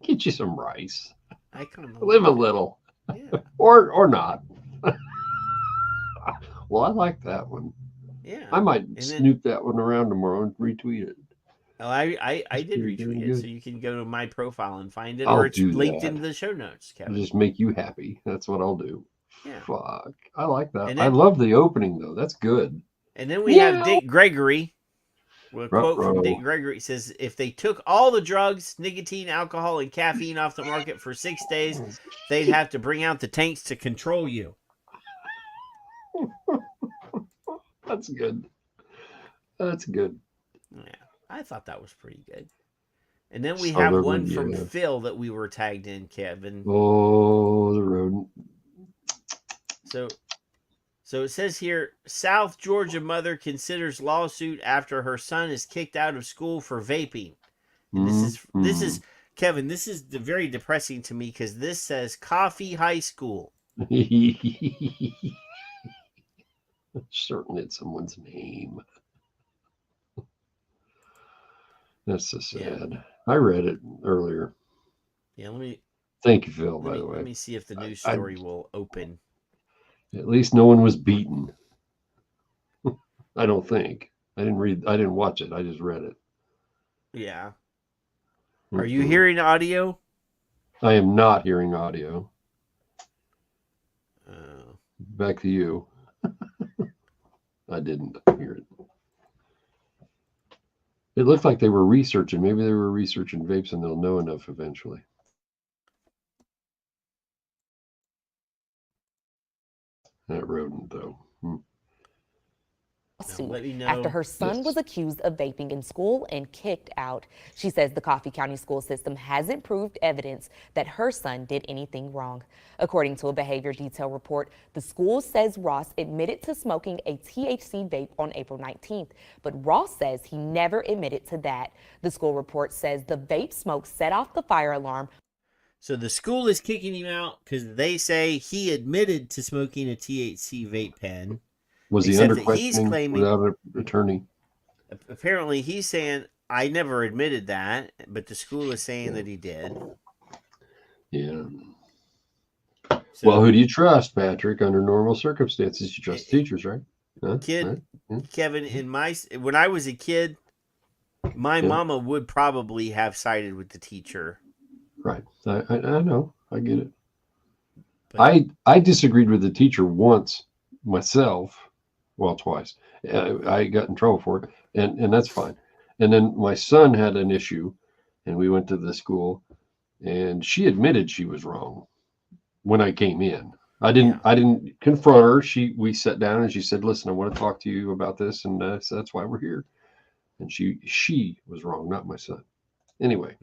S12: Get you some rice.
S11: I kind of
S12: live a little.
S11: Yeah.
S12: or not. Well, I like that one.
S11: Yeah.
S12: I might snoop that one around tomorrow and retweet it.
S11: Oh, I did retweet it, so you can go to my profile and find it,
S12: I'll
S11: or it's
S12: do
S11: linked
S12: that.
S11: into the show notes, Kevin.
S12: I'll just make you happy. That's what I'll do.
S11: Yeah.
S12: Fuck. I like that.
S11: And
S12: I
S11: then-
S12: love the opening, though. That's good.
S11: And then we have Dick Gregory. A quote from
S12: Ruh-roh.
S11: Dick Gregory says, if they took all the drugs, nicotine, alcohol, and caffeine off the market for 6 days, they'd have to bring out the tanks to control you.
S12: That's good. That's good.
S11: Yeah, I thought that was pretty good. And then we have
S12: Southern
S11: one from
S12: India.
S11: Phil that we were tagged in, Kevin.
S12: Oh, the rodent.
S11: So it says here, South Georgia mother considers lawsuit after her son is kicked out of school for vaping. And this is Kevin, this is very depressing to me because this says Coffee High School.
S12: Certainly it's someone's name. That's so sad.
S11: Yeah.
S12: I read it earlier.
S11: Yeah, let me
S12: Thank you, Phil, by the way.
S11: Let me see if the news story will open.
S12: At least no one was beaten. I don't think. I didn't watch it. I just read it.
S11: Yeah. Are you hearing audio?
S12: I am not hearing audio. Back to you. I didn't hear it. It looked like they were researching. Maybe they were researching vapes and they'll know enough eventually. That rodent, though.
S14: Lawsuit after her son was accused of vaping in school and kicked out. She says the Coffee County school system hasn't proved evidence that her son did anything wrong. According to a behavior detail report, the school says Ross admitted to smoking a THC vape on April 19th, but Ross says he never admitted to that. The school report says the vape smoke set off the fire alarm.
S11: So the school is kicking him out because they say he admitted to smoking a THC vape pen.
S12: Was he
S11: Except
S12: under
S11: that
S12: questioning without an attorney?
S11: Apparently, he's saying, I never admitted that, but the school is saying that he did.
S12: Yeah.
S11: So,
S12: Well, who do you trust, Patrick? Under normal circumstances, you trust teachers, right? Huh?
S11: Kid,
S12: Right? Yeah.
S11: Kevin, when I was a kid, my mama would probably have sided with the teacher.
S12: Right. I know. I get it. But I disagreed with the teacher once myself. Well, twice. I got in trouble for it, and that's fine. And then my son had an issue, and we went to the school, and she admitted she was wrong when I came in. I didn't confront her. We sat down and she said, "Listen, I want to talk to you about this, and so that's why we're here." And she was wrong, not my son. Anyway,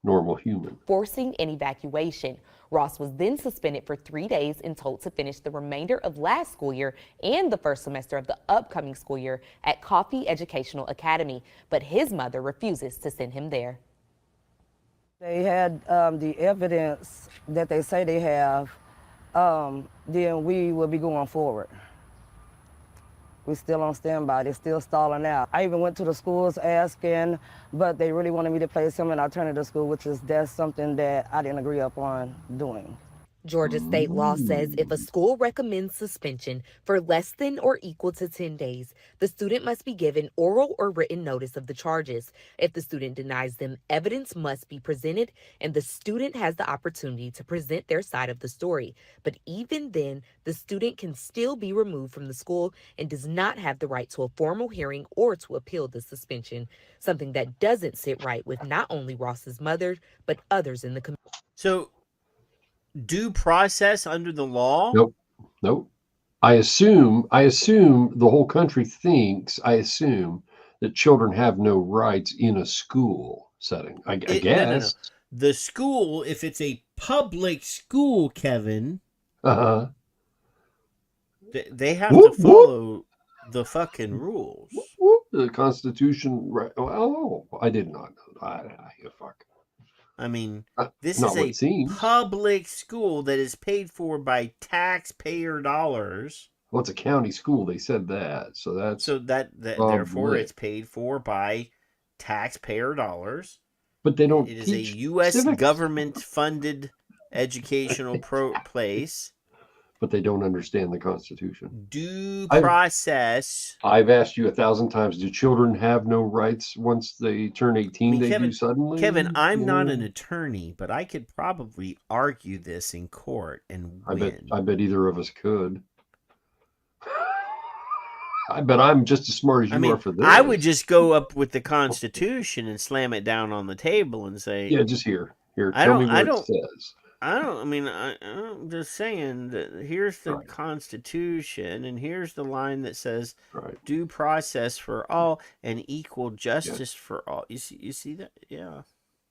S12: normal human.
S14: Forcing an evacuation. Ross was then suspended for 3 days and told to finish the remainder of last school year and the first semester of the upcoming school year at Coffee Educational Academy, but his mother refuses to send him there.
S15: They had the evidence that they say they have, then we will be going forward. We're still on standby. They're still stalling out. I even went to the schools asking, but they really wanted me to place him in alternative school, that's something that I didn't agree upon doing.
S14: Georgia state law says if a school recommends suspension for less than or equal to 10 days, the student must be given oral or written notice of the charges. If the student denies them, evidence must be presented, and the student has the opportunity to present their side of the story. But even then, the student can still be removed from the school and does not have the right to a formal hearing or to appeal the suspension, something that doesn't sit right with not only Ross's mother, but others in the community.
S11: So, due process under the law?
S12: Nope. I assume the whole country thinks, that children have no rights in a school setting. I guess.
S11: No. The school, if it's a public school, Kevin, they have to follow the fucking rules.
S12: The Constitution. Right? Oh, I did not know. Fuck.
S11: I mean, this is a public school that is paid for by taxpayer dollars.
S12: Well, it's a county school. They said that,
S11: therefore it's paid for by taxpayer dollars.
S12: But they don't.
S11: It is a U.S. government-funded educational place.
S12: But they don't understand the Constitution.
S11: Due process.
S12: I've asked you 1,000 times, do children have no rights once they turn 18?
S11: Kevin,
S12: do suddenly?
S11: Kevin, I'm not an attorney, but I could probably argue this in court and win.
S12: I bet either of us could. I bet I'm just as smart as you are for this.
S11: I would just go up with the Constitution and slam it down on the table and say,
S12: "Yeah, just here. Tell me what it says."
S11: I'm just saying that here's the Constitution, and here's the line that says due process for all and equal justice for all. You see that? Yeah.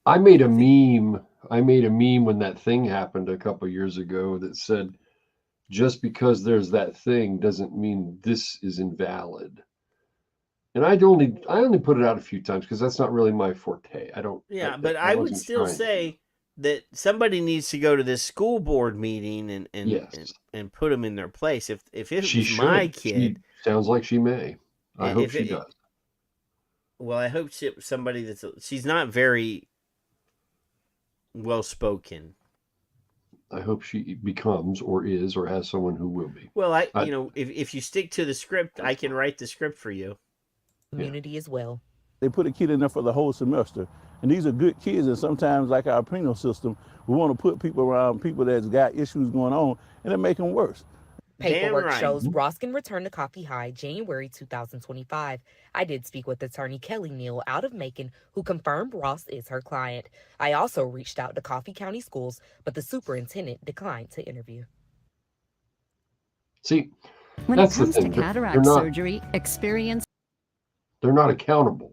S12: I made a meme when that thing happened a couple of years ago that said, just because there's that thing doesn't mean this is invalid. And I only put it out a few times because that's not really my forte.
S11: But I would still say that somebody needs to go to this school board meeting and put them in their place. If it was my kid,
S12: sounds like she may. I hope she does.
S11: Well, I hope somebody she's not very well spoken.
S12: I hope she becomes or is or has someone who will be.
S11: Well, if you stick to the script, I can write the script for you.
S14: Community as well.
S16: They put a kid in there for the whole semester. And these are good kids, and sometimes, like our penal system, we want to put people around people that's got issues going on, and it make them worse.
S14: Paperwork shows Ross can return to Coffee High January 2025. I did speak with attorney Kelly Neal out of Macon, who confirmed Ross is her client. I also reached out to Coffee County Schools, but the superintendent declined to interview.
S12: See,
S17: when it comes to cataract surgery,
S12: they're not accountable.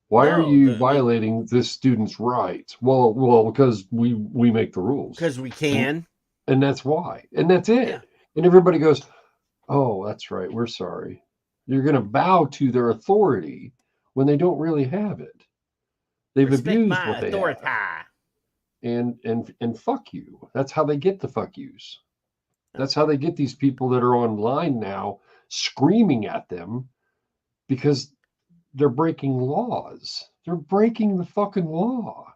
S12: Why are you violating this student's rights? Well, because we make the rules.
S11: Because we can.
S12: And that's why. And that's it. Yeah. And everybody goes, oh, that's right. We're sorry. You're going to bow to their authority when they don't really have it. They've abused what they have. And fuck you. That's how they get the fuck yous. That's how they get these people that are online now screaming at them because they're breaking laws. They're breaking the fucking law.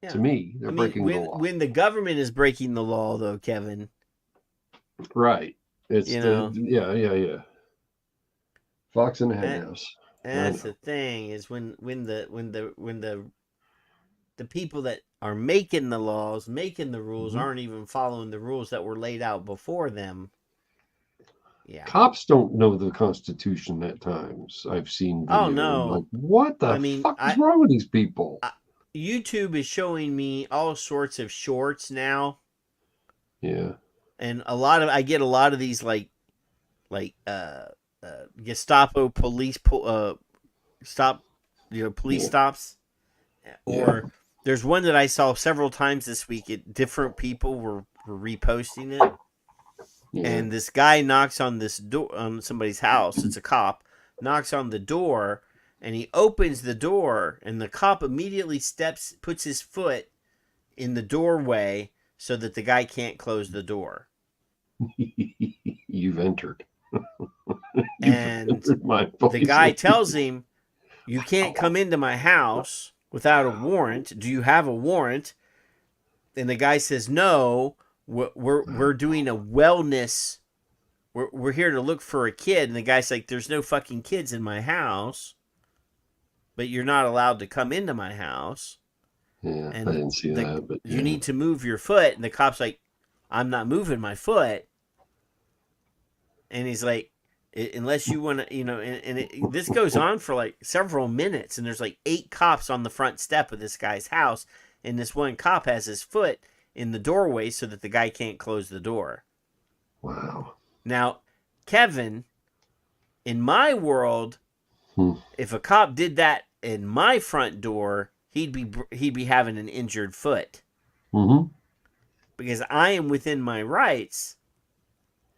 S12: Yeah. To me, they're breaking the law.
S11: When the government is breaking the law, though, Kevin.
S12: Right. It's yeah. Fox in the henhouse.
S11: That's the thing is when the people that are making the laws, making the rules, aren't even following the rules that were laid out before them. Yeah.
S12: Cops don't know the Constitution at times. I've seen videos.
S11: Oh no!
S12: Like, what the fuck is wrong with these people?
S11: YouTube is showing me all sorts of shorts now.
S12: Yeah.
S11: And I get a lot of these like Gestapo police police stops. Or there's one that I saw several times this week. Different people were reposting it. Yeah. And this guy knocks on this door on somebody's house. It's a cop. Knocks on the door, and he opens the door, and the cop immediately puts his foot in the doorway so that the guy can't close the door.
S12: You've entered.
S11: And the guy tells him, "You can't come into my house without a warrant. Do you have a warrant?" And the guy says, "No." we're doing a wellness. We're here to look for a kid, and the guy's like, "There's no fucking kids in my house, but you're not allowed to come into my house."
S12: Yeah,
S11: and
S12: I didn't see that, but
S11: you need to move your foot, and the cop's like, "I'm not moving my foot," and he's like, "Unless you want to, this goes on for like several minutes, and there's like 8 cops on the front step of this guy's house, and this one cop has his foot in the doorway so that the guy can't close the door.
S12: Wow.
S11: Now, Kevin, in my world, if a cop did that in my front door, he'd be having an injured foot.
S12: Mm-hmm.
S11: Because I am within my rights.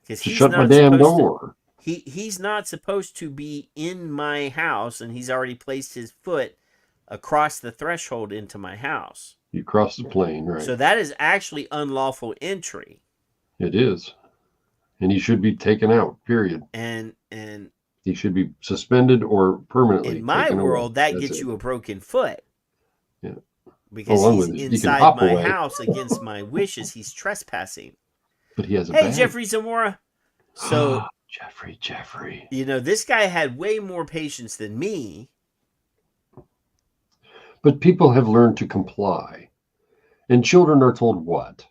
S11: Because he's
S12: shut
S11: not
S12: my damn door.
S11: He's not supposed to be in my house, and he's already placed his foot across the threshold into my house.
S12: You crossed the plane, right?
S11: So that is actually unlawful entry.
S12: It is. And he should be taken out, period.
S11: And
S12: he should be suspended or permanently
S11: in my
S12: taken
S11: world,
S12: away.
S11: that gets you a broken foot.
S12: Yeah.
S11: Because
S12: Along
S11: he's
S12: with it,
S11: inside my house against my wishes. He's trespassing.
S12: But he has a
S11: Hey,
S12: bag.
S11: Jeffrey Zamora. So
S12: Jeffrey.
S11: This guy had way more patience than me.
S12: But people have learned to comply. And children are told what?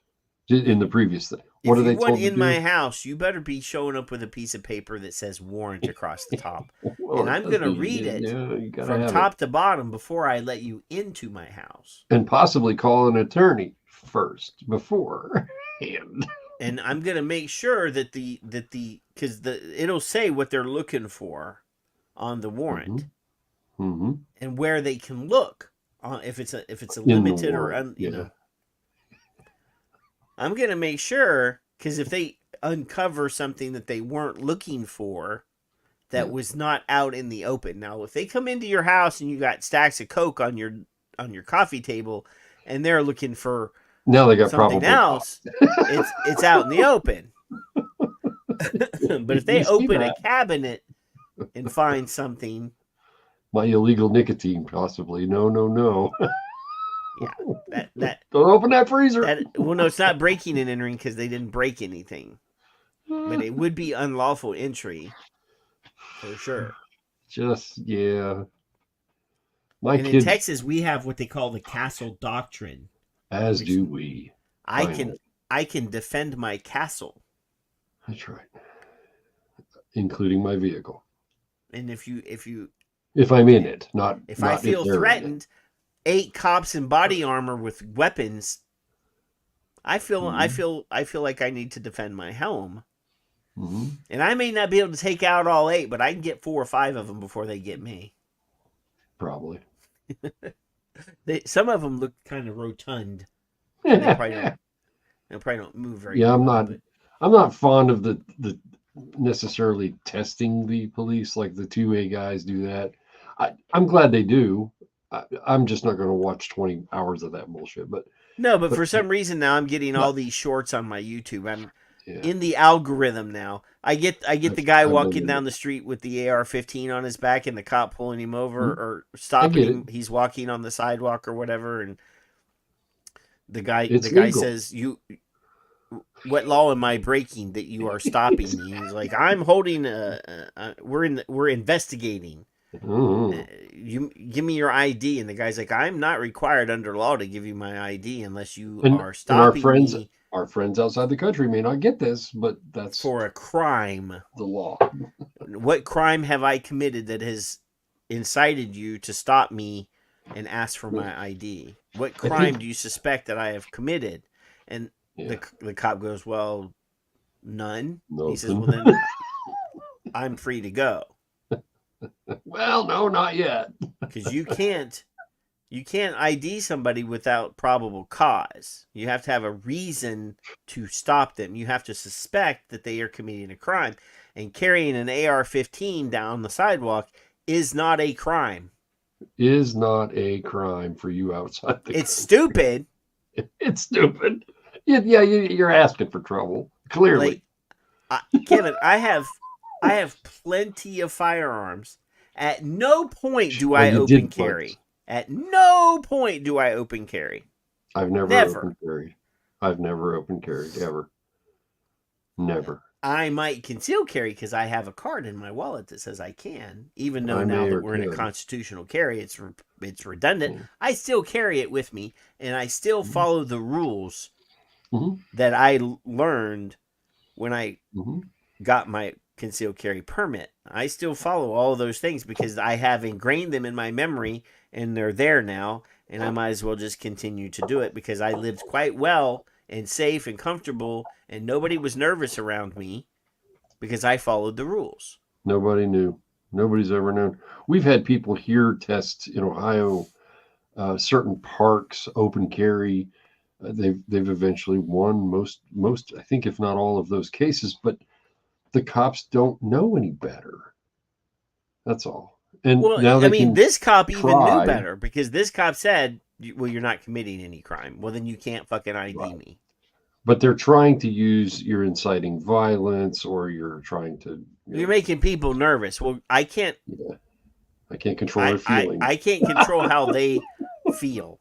S12: In the previous thing. What are they told to do?
S11: In my house, you better be showing up with a piece of paper that says warrant across the top. And I'm going to read it from top to bottom before I let you into my house.
S12: And possibly call an attorney first before.
S11: And I'm going to make sure that because it'll say what they're looking for on the warrant.
S12: Mm-hmm.
S11: And where they can look if it's a limited or I'm going to make sure, because if they uncover something that they weren't looking for that was not out in the open. Now, if they come into your house and you got stacks of Coke on your coffee table and they're looking for
S12: now they got
S11: something else, it's out in the open. But if they open a cabinet and find something,
S12: my illegal nicotine, possibly. No.
S11: Yeah, that
S12: don't open that freezer.
S11: Well, no, it's not breaking and entering because they didn't break anything, but it would be unlawful entry for sure.
S12: In
S11: Texas, we have what they call the castle doctrine.
S12: As do we.
S11: I can defend my castle.
S12: That's right, including my vehicle.
S11: And if
S12: I'm in it,
S11: if I feel threatened. 8 cops in body armor with weapons. I feel like I need to defend my home.
S12: Mm-hmm.
S11: And I may not be able to take out all 8, but I can get 4 or 5 of them before they get me.
S12: Probably.
S11: Some of them look kind of rotund. They probably don't move very.
S12: Yeah,
S11: well,
S12: I'm not fond of the necessarily testing the police like the 2A guys do that. I'm glad they do. I'm just not going to watch 20 hours of that bullshit. But
S11: for some reason now I'm getting all these shorts on my YouTube. I'm in the algorithm now. I get the guy walking down the street with the AR-15 on his back and the cop pulling him over or stopping him. He's walking on the sidewalk or whatever, and the guy says, "What law am I breaking that you are stopping me?" He's like, "I'm holding we're investigating."
S12: Mm-hmm.
S11: You give me your ID, and the guy's like, "I'm not required under law to give you my ID unless you are stopping me."
S12: Our friends outside the country may not get this, but that's
S11: for a crime.
S12: The law.
S11: What crime have I committed that has incited you to stop me and ask for my ID? What crime do you suspect that I have committed? And the cop goes, "Well, none." He says, "Well, then I'm free to go."
S12: Well, no, not yet.
S11: Because you can't ID somebody without probable cause. You have to have a reason to stop them. You have to suspect that they are committing a crime. And carrying an AR-15 down the sidewalk is not a crime.
S12: Is not a crime for you outside the
S11: It's stupid.
S12: It's stupid. Yeah, you're asking for trouble. Clearly.
S11: Kevin, I have plenty of firearms. At no point do I open carry. At no point do I open carry.
S12: I've never open carried. I've never open carried ever. Never.
S11: I might conceal carry because I have a card in my wallet that says I can, even though
S12: I
S11: now
S12: may
S11: that
S12: or
S11: we're in a
S12: could.
S11: constitutional carry, it's redundant.
S12: Yeah.
S11: I still carry it with me, and I still follow the rules
S12: Mhm.
S11: that I learned when I
S12: Mhm.
S11: got my concealed carry permit. I still follow all those things because I have ingrained them in my memory, and they're there now, and I might as well just continue to do it because I lived quite well and safe and comfortable, and nobody was nervous around me because I followed the rules.
S12: Nobody knew. Nobody's ever known. We've had people here test in Ohio, certain parks, open carry. They've eventually won most, I think, if not all of those cases, but the cops don't know any better. That's all. And
S11: Well,
S12: now
S11: I mean, this cop even knew
S12: try.
S11: better because this cop said, well, you're not committing any crime. Well, then you can't fucking ID me.
S12: But they're trying to use you're inciting violence or you're trying to.
S11: You're making people nervous. Well, I can't.
S12: Yeah. I can't control their feelings.
S11: I can't control how they feel.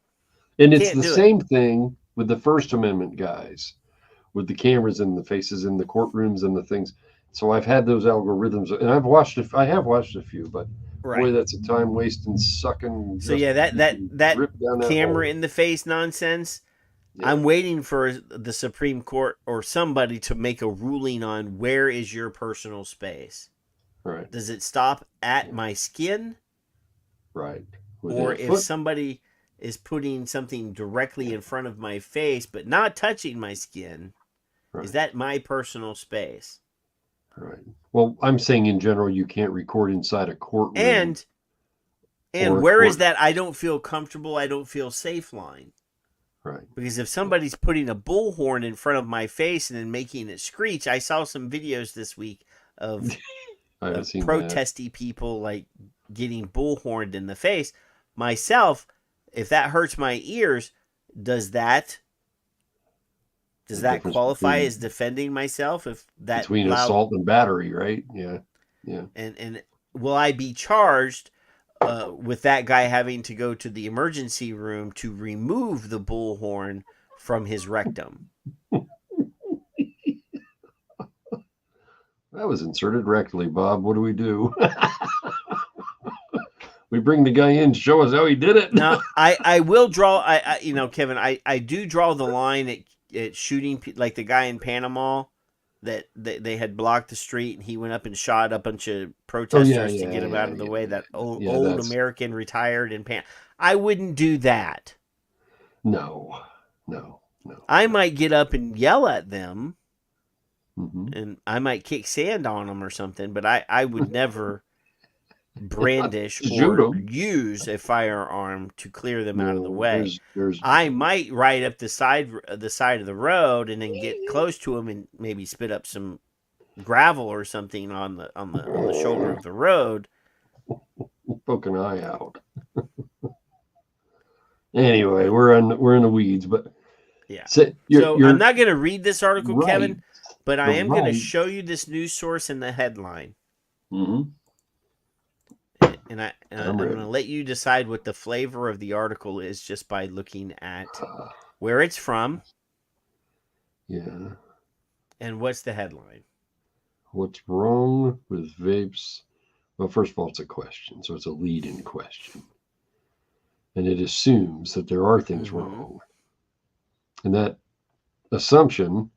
S12: And it's
S11: Can't
S12: the
S11: do
S12: same thing with the First Amendment guys, with the cameras and the faces in the courtrooms and the things. So I've had those algorithms, and I have watched a few, but boy,
S11: Right.
S12: that's a time wasting, sucking.
S11: So yeah, that camera in the face nonsense. Yeah. I'm waiting for the Supreme Court or somebody to make a ruling on where is your personal space.
S12: Right.
S11: Does it stop at my skin?
S12: Right.
S11: Or if somebody is putting something directly in front of my face but not touching my skin, is that my personal space?
S12: Right. Well, I'm saying in general, you can't record inside a courtroom.
S11: And where is that I don't feel comfortable, I don't feel safe line?
S12: Right.
S11: Because if somebody's putting a bullhorn in front of my face and then making it screech, I saw some videos this week of protesty people like getting bullhorned in the face. Myself, if that hurts my ears, does that qualify as defending myself? If that
S12: between assault and battery, right? Yeah, yeah.
S11: And will I be charged with that guy having to go to the emergency room to remove the bullhorn from his rectum?
S12: That was inserted rectally, Bob. What do we do? We bring the guy in, show us how he did it.
S11: Now, I will draw, Kevin, I do draw the line at shooting, like the guy in Panama that they had blocked the street and he went up and shot a bunch of protesters to get him out of the way. That old American retired in Panama. I wouldn't do that.
S12: No.
S11: I might get up and yell at them,
S12: mm-hmm.
S11: and I might kick sand on them or something, but I would never brandish or use a firearm to clear them out of the way. I might ride up the side of the road and then get close to them and maybe spit up some gravel or something on the shoulder of the road.
S12: Poke an eye out. Anyway, we're in the weeds, but
S11: yeah.
S12: So
S11: I'm not going to read this article,
S12: right,
S11: Kevin, but I am going to show you this news source and the headline.
S12: Mm-hmm.
S11: And I'm going to let you decide what the flavor of the article is just by looking at where it's from.
S12: Yeah.
S11: And what's the headline?
S12: What's wrong with vapes? Well, first of all, it's a question, so it's a lead-in question. And it assumes that there are things wrong. And that assumption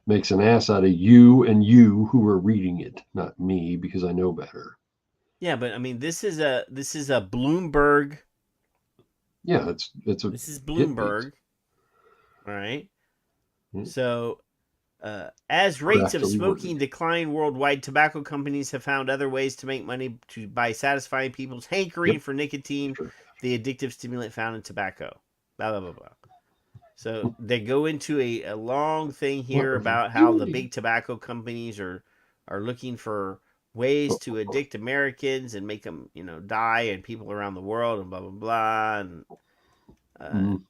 S12: makes an ass out of you and you who are reading it, not me, because I know better.
S11: Yeah, but I mean, this is a Bloomberg.
S12: Yeah, this
S11: is Bloomberg. All right. Mm-hmm. So, as rates of smoking decline worldwide, tobacco companies have found other ways to make money by satisfying people's hankering for nicotine, the addictive stimulant found in tobacco. Blah blah blah blah. So they go into a long thing here about how the big tobacco companies are looking for ways to addict Americans and make them, die, and people around the world, and blah blah blah. And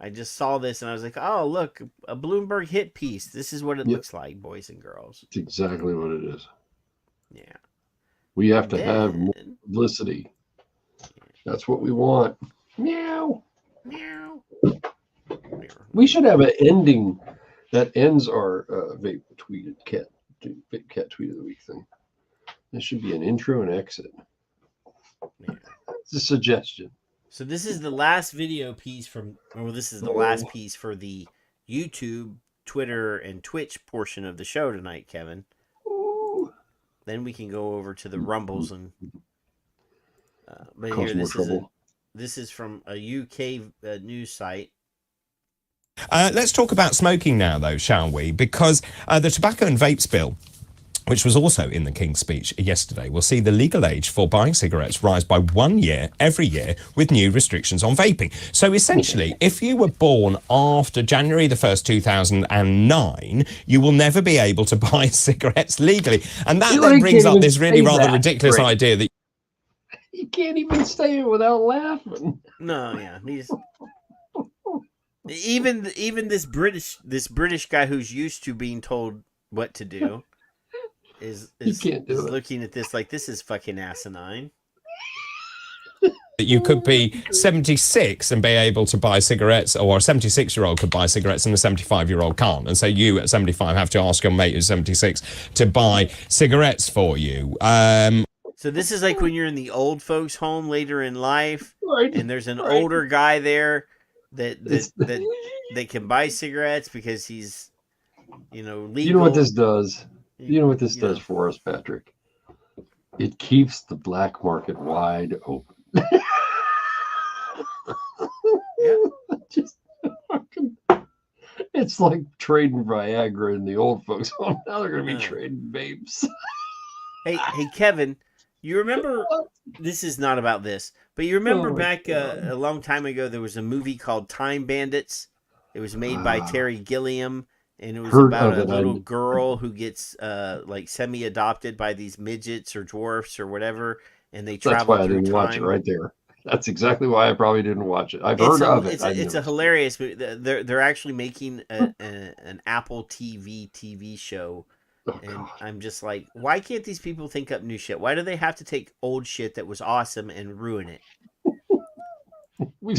S11: I just saw this and I was like, oh look, a Bloomberg hit piece. This is what it looks like, boys and girls.
S12: It's exactly what it is.
S11: Yeah.
S12: We have to have more publicity. That's what we want. Meow.
S11: Meow.
S12: We should have an ending that ends our vape tweeted cat tweet of the week thing. There should be an intro and exit.
S11: Yeah.
S12: It's a suggestion.
S11: So this is the last video piece this is the last piece for the YouTube, Twitter, and Twitch portion of the show tonight, Kevin. Ooh. Then we can go over to the Rumbles and. But here, this is from a UK news site.
S18: Let's talk about smoking now, though, shall we? Because the Tobacco and Vapes Bill, which was also in the King's speech yesterday, will see the legal age for buying cigarettes rise by 1 year every year with new restrictions on vaping. So essentially, if you were born after January the 1st, 2009, you will never be able to buy cigarettes legally. And that then brings up this really rather ridiculous idea that
S12: you can't even say it without laughing.
S11: No, yeah. Even this British guy who's used to being told what to do is looking at this like this is fucking asinine.
S18: You could be 76 and be able to buy cigarettes, or a 76-year-old could buy cigarettes and a 75-year-old can't. And so you at 75 have to ask your mate who's 76 to buy cigarettes for you.
S11: So this is like when you're in the old folks' home later in life,
S12: right,
S11: and there's an older guy there that can buy cigarettes because he's, legal.
S12: You know what this does? You know what this does for us, Patrick? It keeps the black market wide open. It's like trading Viagra in the old folks' home. Now they're going to be trading vapes.
S11: Hey, Kevin, you remember? This is not about this, but you remember back a long time ago there was a movie called Time Bandits. It was made by Terry Gilliam, and it was about a little girl who gets like semi-adopted by these midgets or dwarfs or whatever, and they travel.
S12: That's why I didn't watch it right there. That's exactly why I probably didn't watch it. I've heard of it.
S11: It's a hilarious movie. They're actually making an Apple TV show. And I'm just like, why can't these people think up new shit? Why do they have to take old shit that was awesome and ruin it?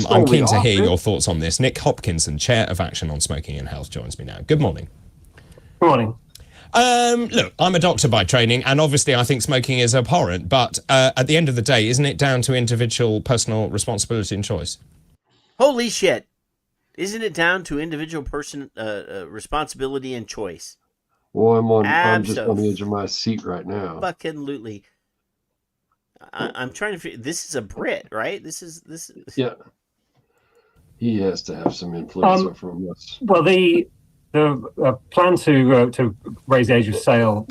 S18: I'm keen to hear your thoughts on this. Nick Hopkinson, Chair of Action on Smoking and Health, joins me now. Good morning.
S19: Good morning.
S18: Look, I'm a doctor by training, and obviously I think smoking is abhorrent, but at the end of the day, isn't it down to individual personal responsibility and choice?
S11: Holy shit. Isn't it down to individual person responsibility and choice?
S12: Well, I'm just on the edge of my seat right now.
S11: Fucking lootly. I'm trying to figure. This is a Brit, right? This is.
S12: Yeah. He has to have some influence from us.
S19: Well, the plan to raise the age of sale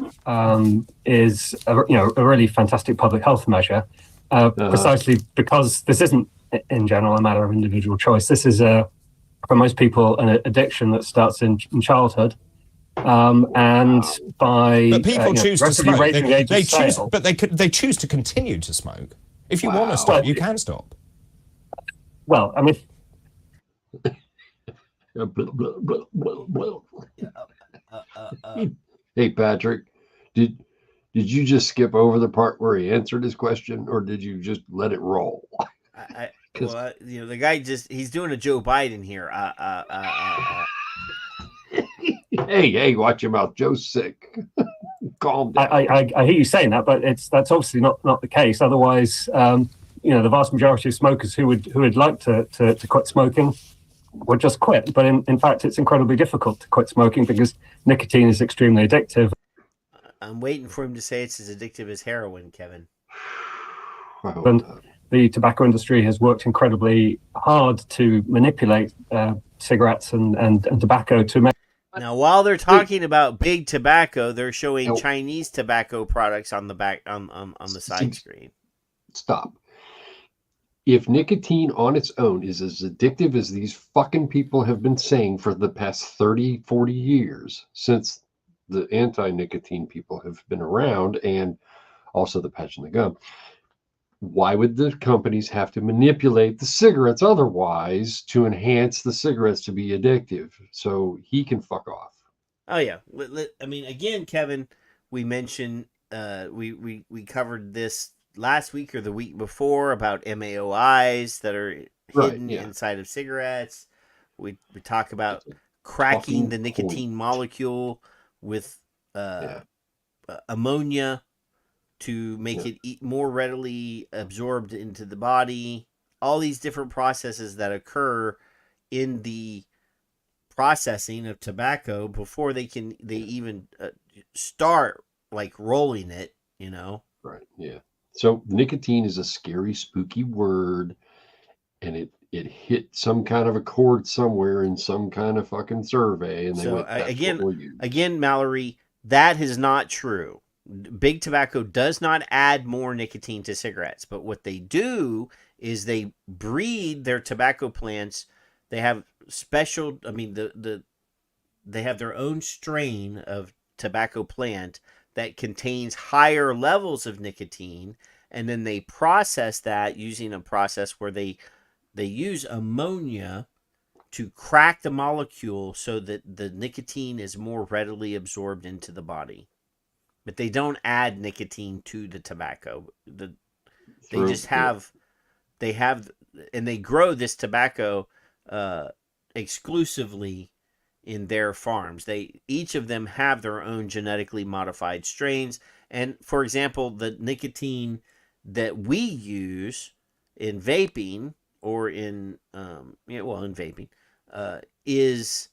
S19: is a really fantastic public health measure, precisely because this isn't in general a matter of individual choice. This is for most people an addiction that starts in childhood. And
S18: but people choose to smoke. They choose to continue to smoke. If you want to stop, you can stop.
S19: Well, I mean,
S12: hey Patrick, did you just skip over the part where he answered his question, or did you just let it roll?
S11: The guy he's doing a Joe Biden here.
S12: Hey, watch your mouth. Joe's sick. Calm down.
S19: I hear you saying that, but that's obviously not the case. Otherwise, the vast majority of smokers who would like to quit smoking would just quit. But in fact, it's incredibly difficult to quit smoking because nicotine is extremely addictive.
S11: I'm waiting for him to say it's as addictive as heroin, Kevin.
S19: And the tobacco industry has worked incredibly hard to manipulate cigarettes and tobacco to make.
S11: Now, while they're talking about big tobacco, they're showing Chinese tobacco products on the back on the side screen.
S12: Stop. If nicotine on its own is as addictive as these fucking people have been saying for the past 30, 40 years, since the anti-nicotine people have been around, and also the patch and the gum, why would the companies have to manipulate the cigarettes otherwise to enhance the cigarettes to be addictive? So he can fuck off.
S11: Oh yeah. I mean, again, Kevin, we mentioned we covered this last week or the week before about MAOIs that are hidden inside of cigarettes. We talk about cracking the nicotine molecule with ammonia to make it more readily absorbed into the body. All these different processes that occur in the processing of tobacco before they even start like rolling it, you know.
S12: Right. Yeah. So nicotine is a scary, spooky word, and it hit some kind of a chord somewhere in some kind of fucking survey, and they
S11: So
S12: went, that's
S11: again,
S12: what we'll use.
S11: again, Mallory, that is not true. Big tobacco does not add more nicotine to cigarettes, but what they do is they breed their tobacco plants. They have special, I mean, they have their own strain of tobacco plant that contains higher levels of nicotine, and then they process that using a process where they use ammonia to crack the molecule so that the nicotine is more readily absorbed into the body. But they don't add nicotine to the tobacco. They just have, and they grow this tobacco exclusively in their farms. Each of them have their own genetically modified strains. And for example, the nicotine that we use in vaping or in vaping is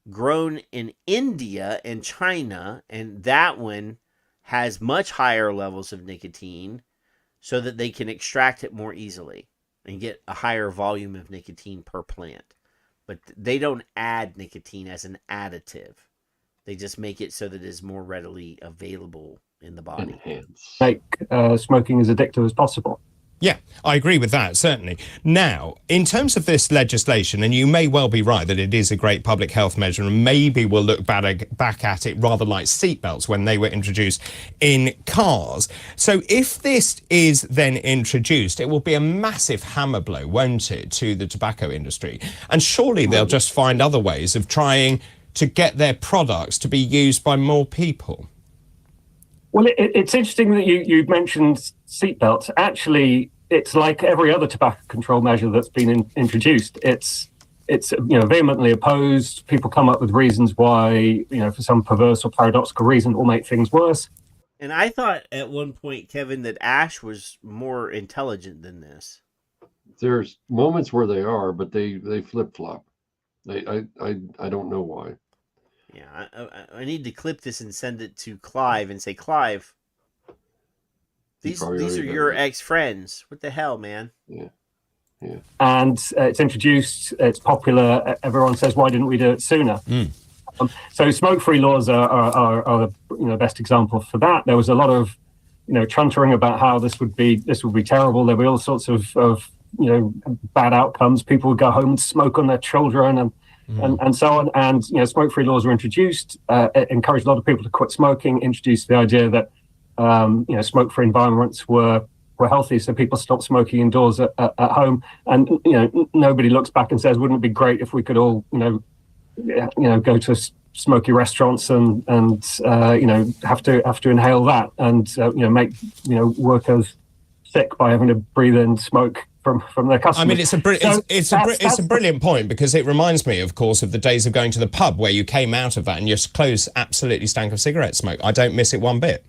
S11: grown in India and China, and that one has much higher levels of nicotine so that they can extract it more easily and get a higher volume of nicotine per plant. But they don't add nicotine as an additive. They just make it so that it is more readily available in the body.
S19: Make smoking as addictive as possible.
S18: Yeah, I agree with that, certainly. Now, in terms of this legislation, and you may well be right that it is a great public health measure, and maybe we'll look back at it rather like seatbelts when they were introduced in cars. So if this is then introduced, it will be a massive hammer blow, won't it, to the tobacco industry? And surely they'll just find other ways of trying to get their products to be used by more people.
S19: Well, it's interesting that you mentioned seatbelts. Actually, it's like every other tobacco control measure that's been introduced. It's vehemently opposed. People come up with reasons why, for some perverse or paradoxical reason, it will make things worse.
S11: And I thought at one point, Kevin, that Ash was more intelligent than this.
S12: There's moments where they are, but they flip-flop. I don't know why.
S11: Yeah, I need to clip this and send it to Clive and say, Clive, these are your ex-friends. What the hell, man?
S12: Yeah.
S19: And it's introduced, it's popular. Everyone says, why didn't we do it sooner? So smoke-free laws are the best example for that. There was a lot of chuntering about how this would be terrible. There were all sorts of bad outcomes. People would go home and smoke on their children and so on. And smoke-free laws were introduced, encouraged a lot of people to quit smoking, introduced the idea that smoke-free environments were healthy, so people stopped smoking indoors at home. And nobody looks back and says, wouldn't it be great if we could all go to smoky restaurants and have to inhale that and make workers sick by having to breathe in smoke from their customers.
S18: I mean, it's a brilliant point, because it reminds me, of course, of the days of going to the pub where you came out of that and your clothes absolutely stank of cigarette smoke. I don't miss it one bit.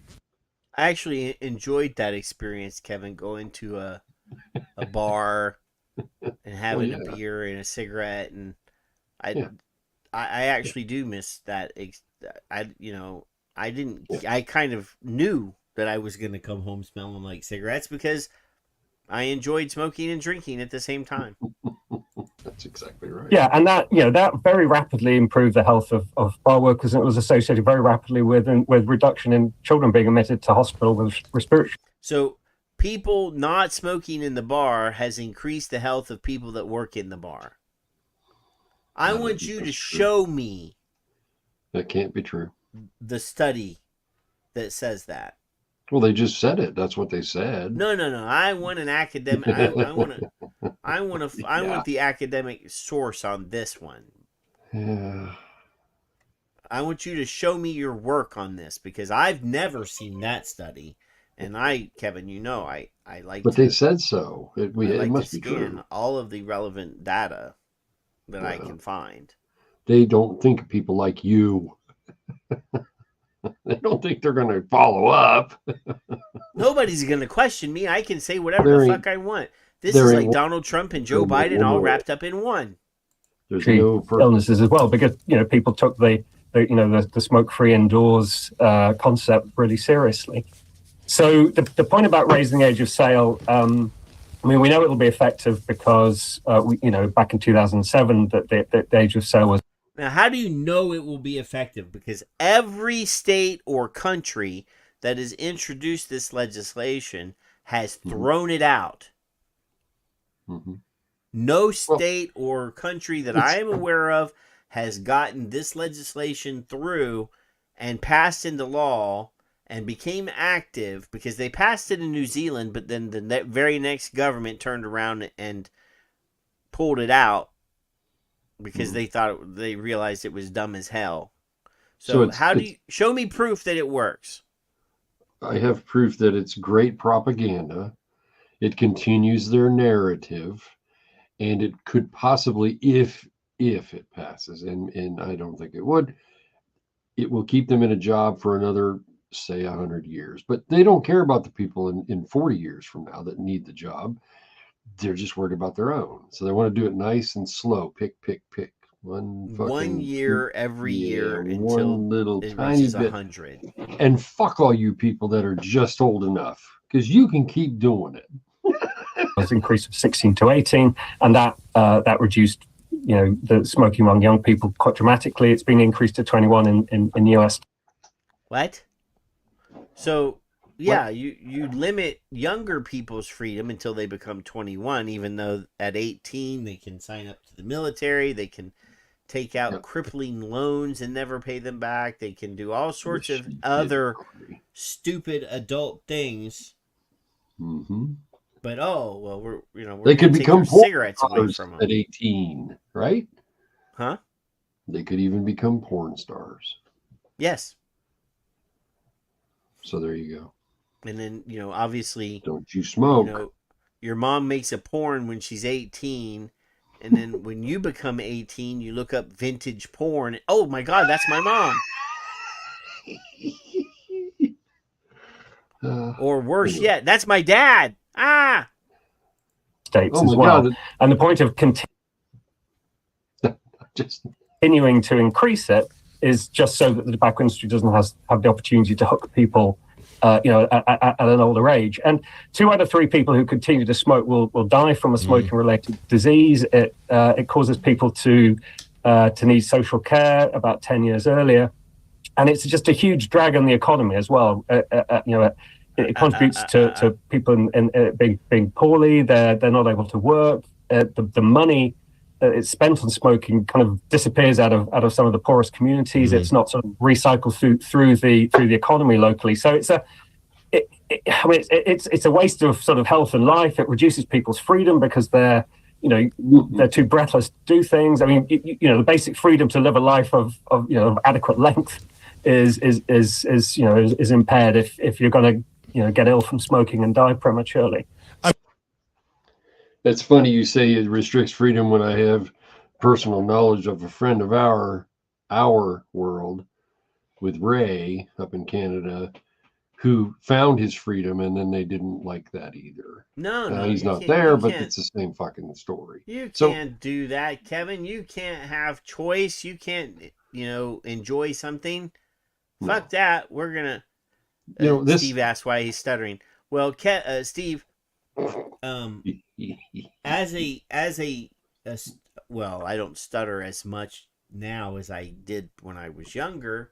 S11: I actually enjoyed that experience, Kevin, going to a bar and having a beer and a cigarette, and I actually do miss that. I kind of knew that I was going to come home smelling like cigarettes because I enjoyed smoking and drinking at the same time.
S12: That's exactly right.
S19: Yeah, and that very rapidly improved the health of bar workers, and it was associated very rapidly with reduction in children being admitted to hospital with respiratory.
S11: So people not smoking in the bar has increased the health of people that work in the bar. I want you to show me.
S12: That can't be true.
S11: The study that says that.
S12: Well, they just said it. That's what they said.
S11: No. I want an academic. I want the academic source on this one.
S12: Yeah.
S11: I want you to show me your work on this, because I've never seen that study. And Kevin, I like.
S12: But they said so. It
S11: I like
S12: must
S11: to
S12: be
S11: scan
S12: true.
S11: all of the relevant data. that I can find.
S12: They don't think of people like you. They don't think they're going to follow up.
S11: Nobody's going to question me. I can say whatever the fuck I want. This is like Donald Trump and Joe Biden all wrapped up in one.
S12: There's no
S19: illnesses as well, because people took the smoke-free indoors concept really seriously. So the point about raising the age of sale, we know it'll be effective because back in 2007 that the age of sale was.
S11: Now, how do you know it will be effective? Because every state or country that has introduced this legislation has thrown it out.
S12: Mm-hmm.
S11: No state or country that I am aware of has gotten this legislation through and passed into law and became active, because they passed it in New Zealand, but then the very next government turned around and pulled it out because they realized it was dumb as hell. So how do you show me proof that it works?
S12: I have proof that it's great propaganda. It continues their narrative, and it could possibly, if it passes, and I don't think it would, it will keep them in a job for another, say, 100 years. But they don't care about the people in 40 years from now that need the job. They're just worried about their own. So they want to do it nice and slow. Pick. One
S11: year every year until
S12: one little
S11: it
S12: tiny
S11: reaches
S12: bit.
S11: 100.
S12: And fuck all you people that are just old enough, because you can keep doing it.
S19: Was increased from 16 to 18, and that reduced the smoking among young people quite dramatically. It's been increased to 21 in the US.
S11: What? So yeah, you limit younger people's freedom until they become 21, even though at 18 they can sign up to the military, they can take out crippling loans and never pay them back, they can do all sorts of other stupid adult things.
S12: Mm-hmm.
S11: But we're
S12: they could become
S11: cigarettes away from them
S12: at 18, right?
S11: Huh?
S12: They could even become porn stars.
S11: Yes.
S12: So there you go.
S11: And then, obviously,
S12: don't you smoke.
S11: Your mom makes a porn when she's 18, and then when you become 18, you look up vintage porn. Oh my God, that's my mom. Or worse yet, that's my dad.
S19: States as well. God. And the point of continuing to increase it is just so that the tobacco industry doesn't have the opportunity to hook people at an older age. And 2 out of 3 people who continue to smoke will die from a smoking-related disease. It causes people to need social care about 10 years earlier, and it's just a huge drag on the economy as well. It contributes to people being poorly. They're not able to work. The money it's spent on smoking kind of disappears out of some of the poorest communities. It's not sort of recycled through the economy locally. So it's a waste of sort of health and life. It reduces people's freedom because they're too breathless to do things. I mean, the basic freedom to live a life of adequate length is impaired if you're going to get ill from smoking and die prematurely.
S12: That's funny you say it restricts freedom when I have personal knowledge of a friend of our world with Ray up in Canada who found his freedom, and then they didn't like that either.
S11: No,
S12: he's not there, but it's the same fucking story.
S11: You can't do that, Kevin. You can't have choice. You can't, enjoy something. No. Fuck that. We're gonna. Steve asked why he's stuttering. Well, Steve, I don't stutter as much now as I did when I was younger.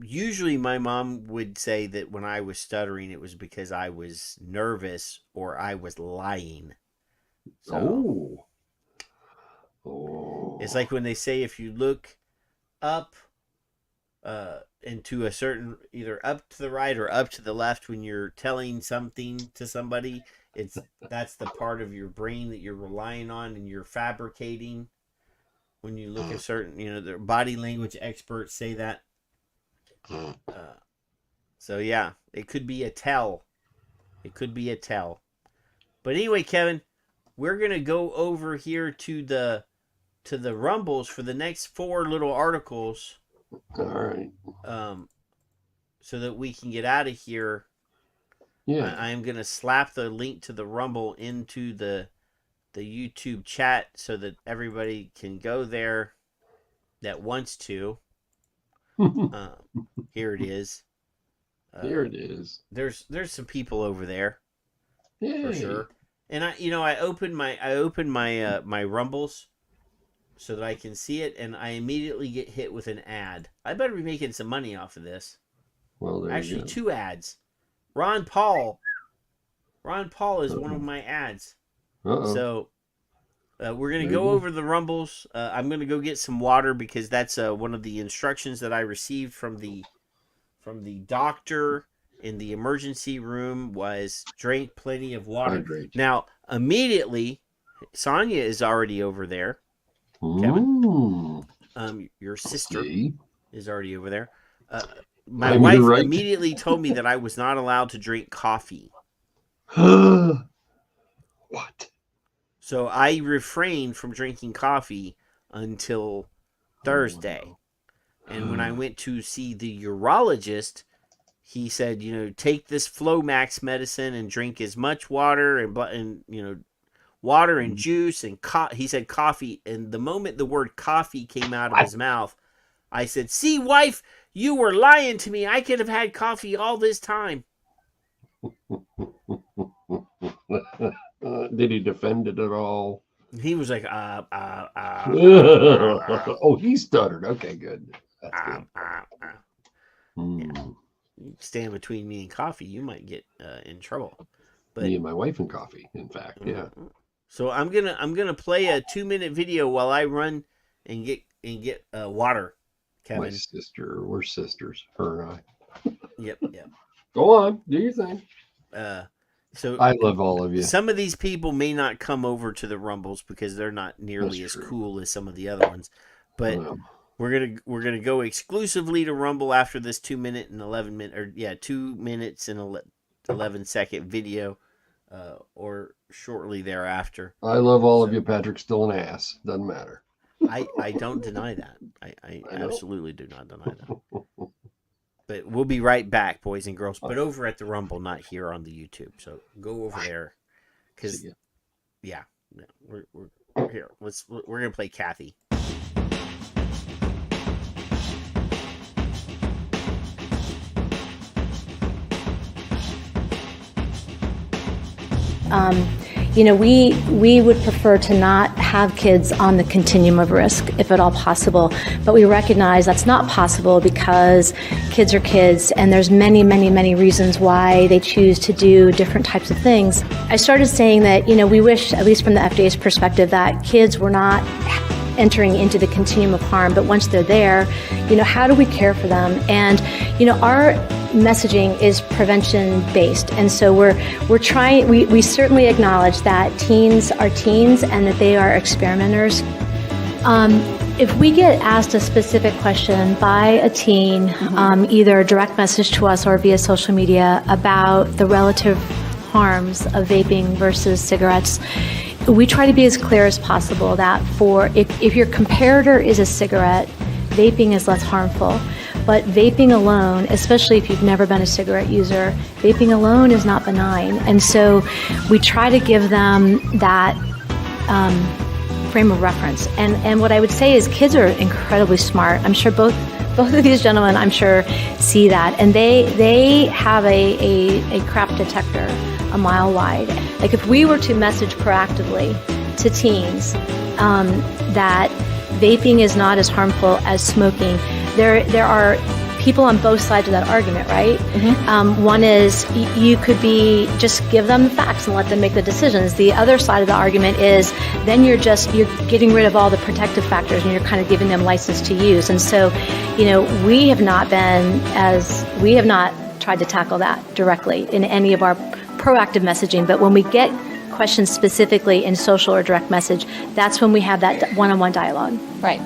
S11: Usually my mom would say that when I was stuttering, it was because I was nervous or I was lying. So, it's like when they say if you look up into a certain, either up to the right or up to the left when you're telling something to somebody, that's the part of your brain that you're relying on and you're fabricating. When you look at certain, the body language experts say that. So yeah, it could be a tell. It could be a tell. But anyway, Kevin, we're gonna go over here to the Rumbles for the next 4 little articles.
S12: All right.
S11: So that we can get out of here.
S12: Yeah.
S11: I am gonna slap the link to the Rumble into the YouTube chat so that everybody can go there that wants to. Here it is.
S12: Here it is.
S11: There's some people over there.
S12: Yay.
S11: For sure. And I opened my my Rumbles so that I can see it, and I immediately get hit with an ad. I better be making some money off of this.
S12: Well, there
S11: actually,
S12: you go.
S11: 2 ads. Ron Paul is one of my ads. So we're gonna go over the Rumbles. I'm gonna go get some water because that's one of the instructions that I received from the doctor in the emergency room was drink plenty of water.
S12: Hydrate.
S11: Now immediately, Sonia is already over there. Kevin, your sister is already over there. My wife immediately told me that I was not allowed to drink coffee.
S12: What?
S11: So I refrained from drinking coffee until Thursday. And when I went to see the urologist, he said, take this Flomax medicine and drink as much water and water and juice and he said coffee. And the moment the word coffee came out of his mouth, I said, "See, wife, you were lying to me. I could have had coffee all this time."
S12: Did he defend it at all?
S11: He was like,
S12: Oh, he stuttered. Okay, good.
S11: Yeah. You stand between me and coffee, you might get in trouble. But
S12: me and my wife and coffee, in fact, yeah.
S11: So I'm gonna play a 2-minute video while I run and get water. Kevin,
S12: my sister, we're sisters, her and I.
S11: Yep.
S12: Go on, do your thing.
S11: So
S12: I love all of you.
S11: Some of these people may not come over to the Rumbles because they're not nearly as cool as some of the other ones, but we're gonna go exclusively to Rumble after this 2 minute and 11 minute 2 minutes and 11-second video, or shortly thereafter.
S12: I love all of you. Patrick's still an ass. Doesn't matter.
S11: I don't deny that. I absolutely do not deny that. But we'll be right back, boys and girls. But over at the Rumble, not here on the YouTube. So go over there, because we're here. We're gonna play Kathy.
S7: We would prefer to not have kids on the continuum of risk, if at all possible. But we recognize that's not possible because kids are kids, and there's many, many, many reasons why they choose to do different types of things. I started saying that, we wish, at least from the FDA's perspective, that kids were not entering into the continuum of harm, but once they're there, how do we care for them? And, our messaging is prevention based, and so we're trying. We certainly acknowledge that teens are teens and that they are experimenters. If we get asked a specific question by a teen, either a direct message to us or via social media about the relative harms of vaping versus cigarettes, we try to be as clear as possible that if your comparator is a cigarette, vaping is less harmful. But vaping alone, especially if you've never been a cigarette user, vaping alone is not benign. And so we try to give them that frame of reference. And what I would say is kids are incredibly smart. I'm sure both of these gentlemen, I'm sure, see that. And they have a crap detector a mile wide. Like if we were to message proactively to teens that vaping is not as harmful as smoking, there are people on both sides of that argument, right? Mm-hmm. One is you could just give them the facts and let them make the decisions. The other side of the argument is then you're getting rid of all the protective factors and you're kind of giving them license to use. And so, we have not tried to tackle that directly in any of our proactive messaging. But when we get questions specifically in social or direct message, that's when we have that one-on-one dialogue.
S14: Right.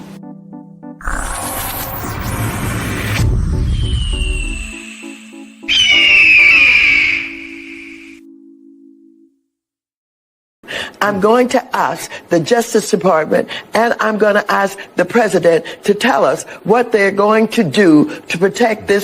S20: I'm going to ask the Justice Department and I'm going to ask the President to tell us what they're going to do to protect this